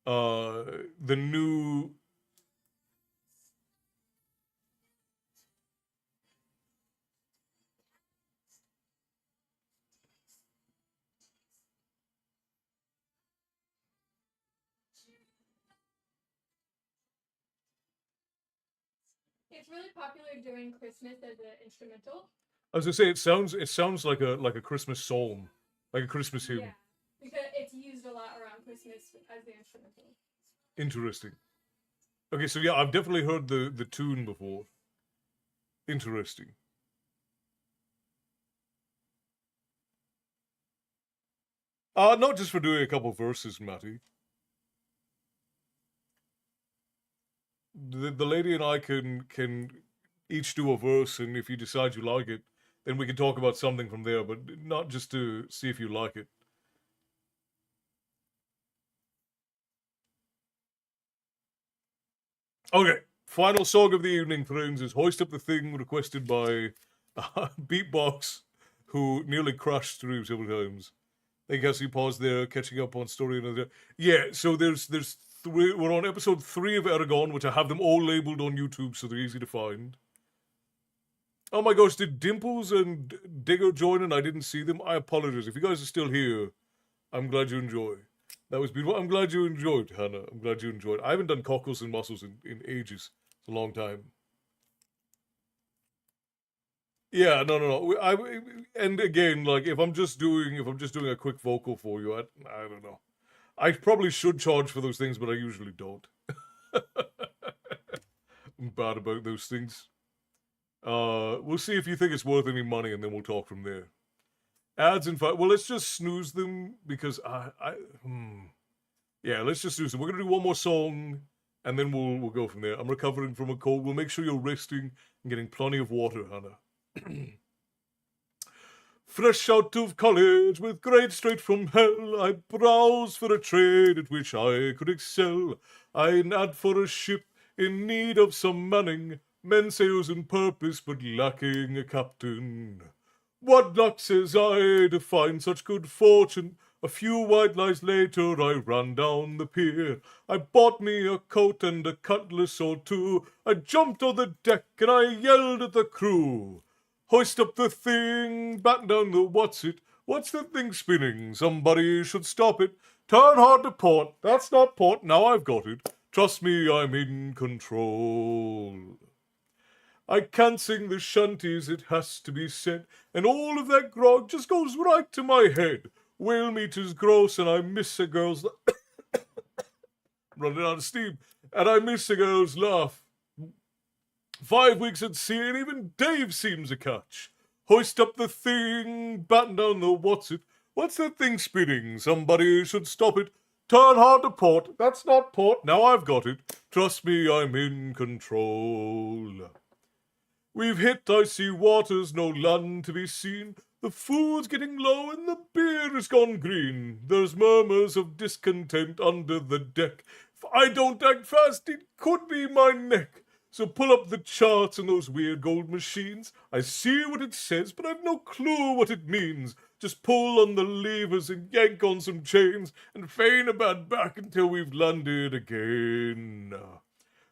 the new. It's really popular during Christmas as an instrumental. I was gonna say it sounds like a Christmas psalm, like a Christmas hymn. Yeah, because it's used a lot around Christmas as the instrumental. Interesting. Okay, so yeah, I've definitely heard the tune before. Interesting. Not just for doing a couple verses, Matty. The lady and I can each do a verse, and if you decide you like it, then we can talk about something from there, but not just to see if you like it. Okay, final song of the evening, friends, is Hoist Up the Thing, requested by Beatbox, who nearly crashed through several times. I guess he paused there, catching up on story another. Yeah, so there's 3. We're on episode 3 of Eragon, which I have them all labeled on YouTube, so they're easy to find. Oh my gosh, did Dimples and Digger join and I didn't see them? I apologize. If you guys are still here, I'm glad you enjoy. That was beautiful. I'm glad you enjoyed, Hannah. I'm glad you enjoyed. I haven't done cockles and mussels in ages. It's a long time. Yeah, no. And again, like if I'm just doing a quick vocal for you, I don't know. I probably should charge for those things, but I usually don't. I'm bad about those things. We'll see if you think it's worth any money, and then we'll talk from there. Ads, in fact, well, let's just snooze them because yeah, let's just snooze them. We're gonna do one more song, and then we'll go from there. I'm recovering from a cold. We'll make sure you're resting and getting plenty of water, Hannah. Fresh out of college with grades straight from hell, I browse for a trade at which I could excel. I'd ad for a ship in need of some manning, men sails in purpose but lacking a captain. What luck, says I, to find such good fortune. A few white lies later I ran down the pier. I bought me a coat and a cutlass or 2. I jumped on the deck and I yelled at the crew. Hoist up the thing, batten down the what's the thing spinning? Somebody should stop it. Turn hard to port, that's not port, now I've got it. Trust me, I'm in control. I can't sing the shanties, it has to be said, and all of that grog just goes right to my head. Whale meat is gross, and I miss a girl's running out of steam, and I miss a girl's laugh. 5 weeks at sea, and even Dave seems a catch. Hoist up the thing, batten down the what's it? What's that thing spinning? Somebody should stop it. Turn hard to port. That's not port. Now I've got it. Trust me, I'm in control. We've hit icy waters, no land to be seen. The food's getting low and the beer has gone green. There's murmurs of discontent under the deck. If I don't act fast, it could be my neck. So pull up the charts and those weird gold machines. I see what it says, but I've no clue what it means. Just pull on the levers and yank on some chains and feign a bad back until we've landed again.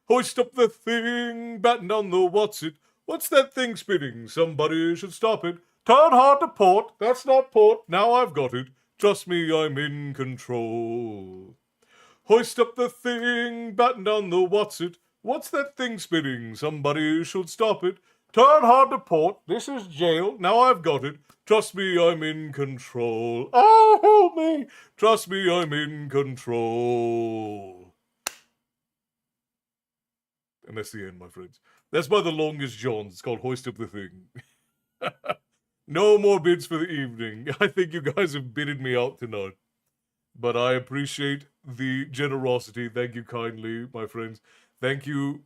Hoist up the thing, batten down the what's it? What's that thing spinning? Somebody should stop it. Turn hard to port. That's not port. Now I've got it. Trust me, I'm in control. Hoist up the thing, batten down the what's it? What's that thing spinning? Somebody should stop it. Turn hard to port. This is jail. Now I've got it. Trust me, I'm in control. Oh, help me. Trust me, I'm in control. And that's the end, my friends. That's by the longest Johns. It's called Hoist Up the Thing. No more bids for the evening. I think you guys have bidded me out tonight. But I appreciate the generosity. Thank you kindly, my friends. Thank you,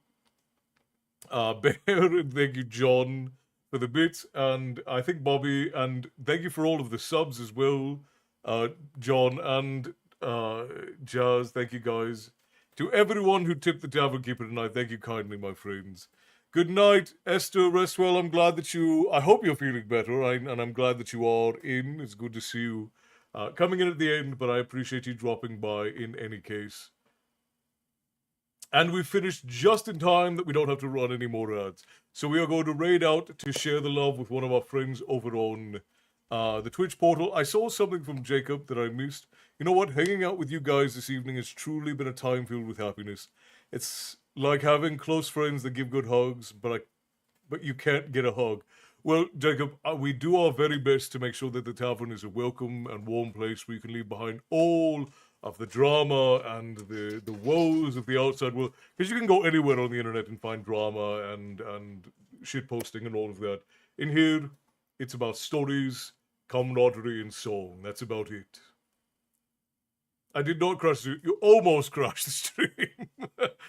Bear, and thank you, John, for the bits. And I think Bobby, and thank you for all of the subs as well, John and Jazz. Thank you, guys. To everyone who tipped the Tavern Keeper tonight, thank you kindly, my friends. Good night, Esther. Rest well. I'm glad that I hope you're feeling better, and I'm glad that you are in. It's good to see you coming in at the end, but I appreciate you dropping by in any case. And we finished just in time that we don't have to run any more ads. So we are going to raid out to share the love with one of our friends over on the Twitch portal. I saw something from Jacob that I missed. You know what? Hanging out with you guys this evening has truly been a time filled with happiness. It's like having close friends that give good hugs, but you can't get a hug. Well, Jacob, we do our very best to make sure that the tavern is a welcome and warm place where you can leave behind all of the drama and the woes of the outside world. Because you can go anywhere on the internet and find drama and shitposting and all of that. In here, it's about stories, camaraderie, and song. That's about it. I did not crash you. You almost crashed the stream.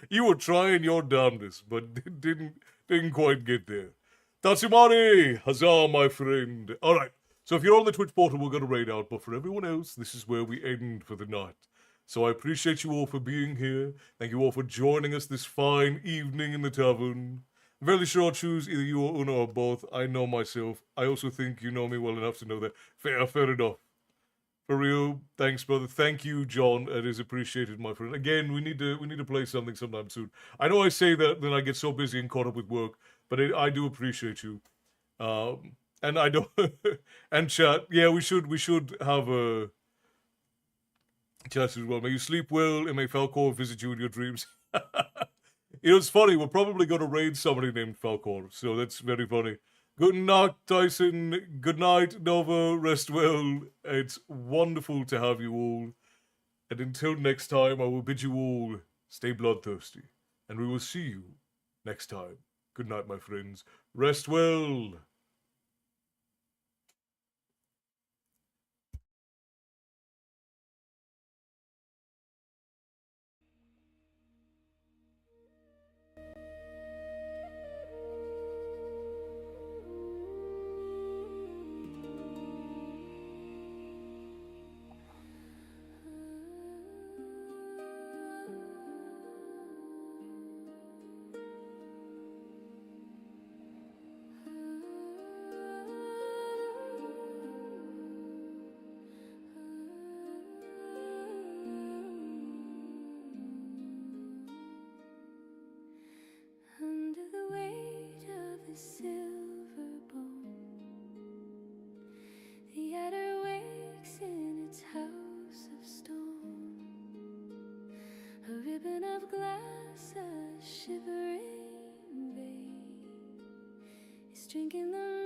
You were trying your damnedest, but didn't quite get there. Tatsumari! Huzzah, my friend. Alright, so if you're on the Twitch portal, we're going to raid out, but for everyone else, this is where we end for the night. So I appreciate you all for being here. Thank you all for joining us this fine evening in the tavern. I'm fairly sure I'll choose either you or Una or both. I know myself. I also think you know me well enough to know that. Fair enough. For real, thanks, brother. Thank you, John. It is appreciated, my friend. Again, we need to play something sometime soon. I know I say that, then I get so busy and caught up with work, but I do appreciate you. And I don't. And chat. Yeah, we should have a chat as well. May you sleep well, and may Falcor visit you in your dreams. You know, it's funny. We're probably going to raid somebody named Falcor, so that's very funny. Good night, Tyson. Good night, Nova. Rest well. It's wonderful to have you all. And until next time, I will bid you all stay bloodthirsty. And we will see you next time. Good night, my friends. Rest well. Under the weight of a silver bone, the adder wakes in its house of stone. A ribbon of glass, a shivering vein, drinking the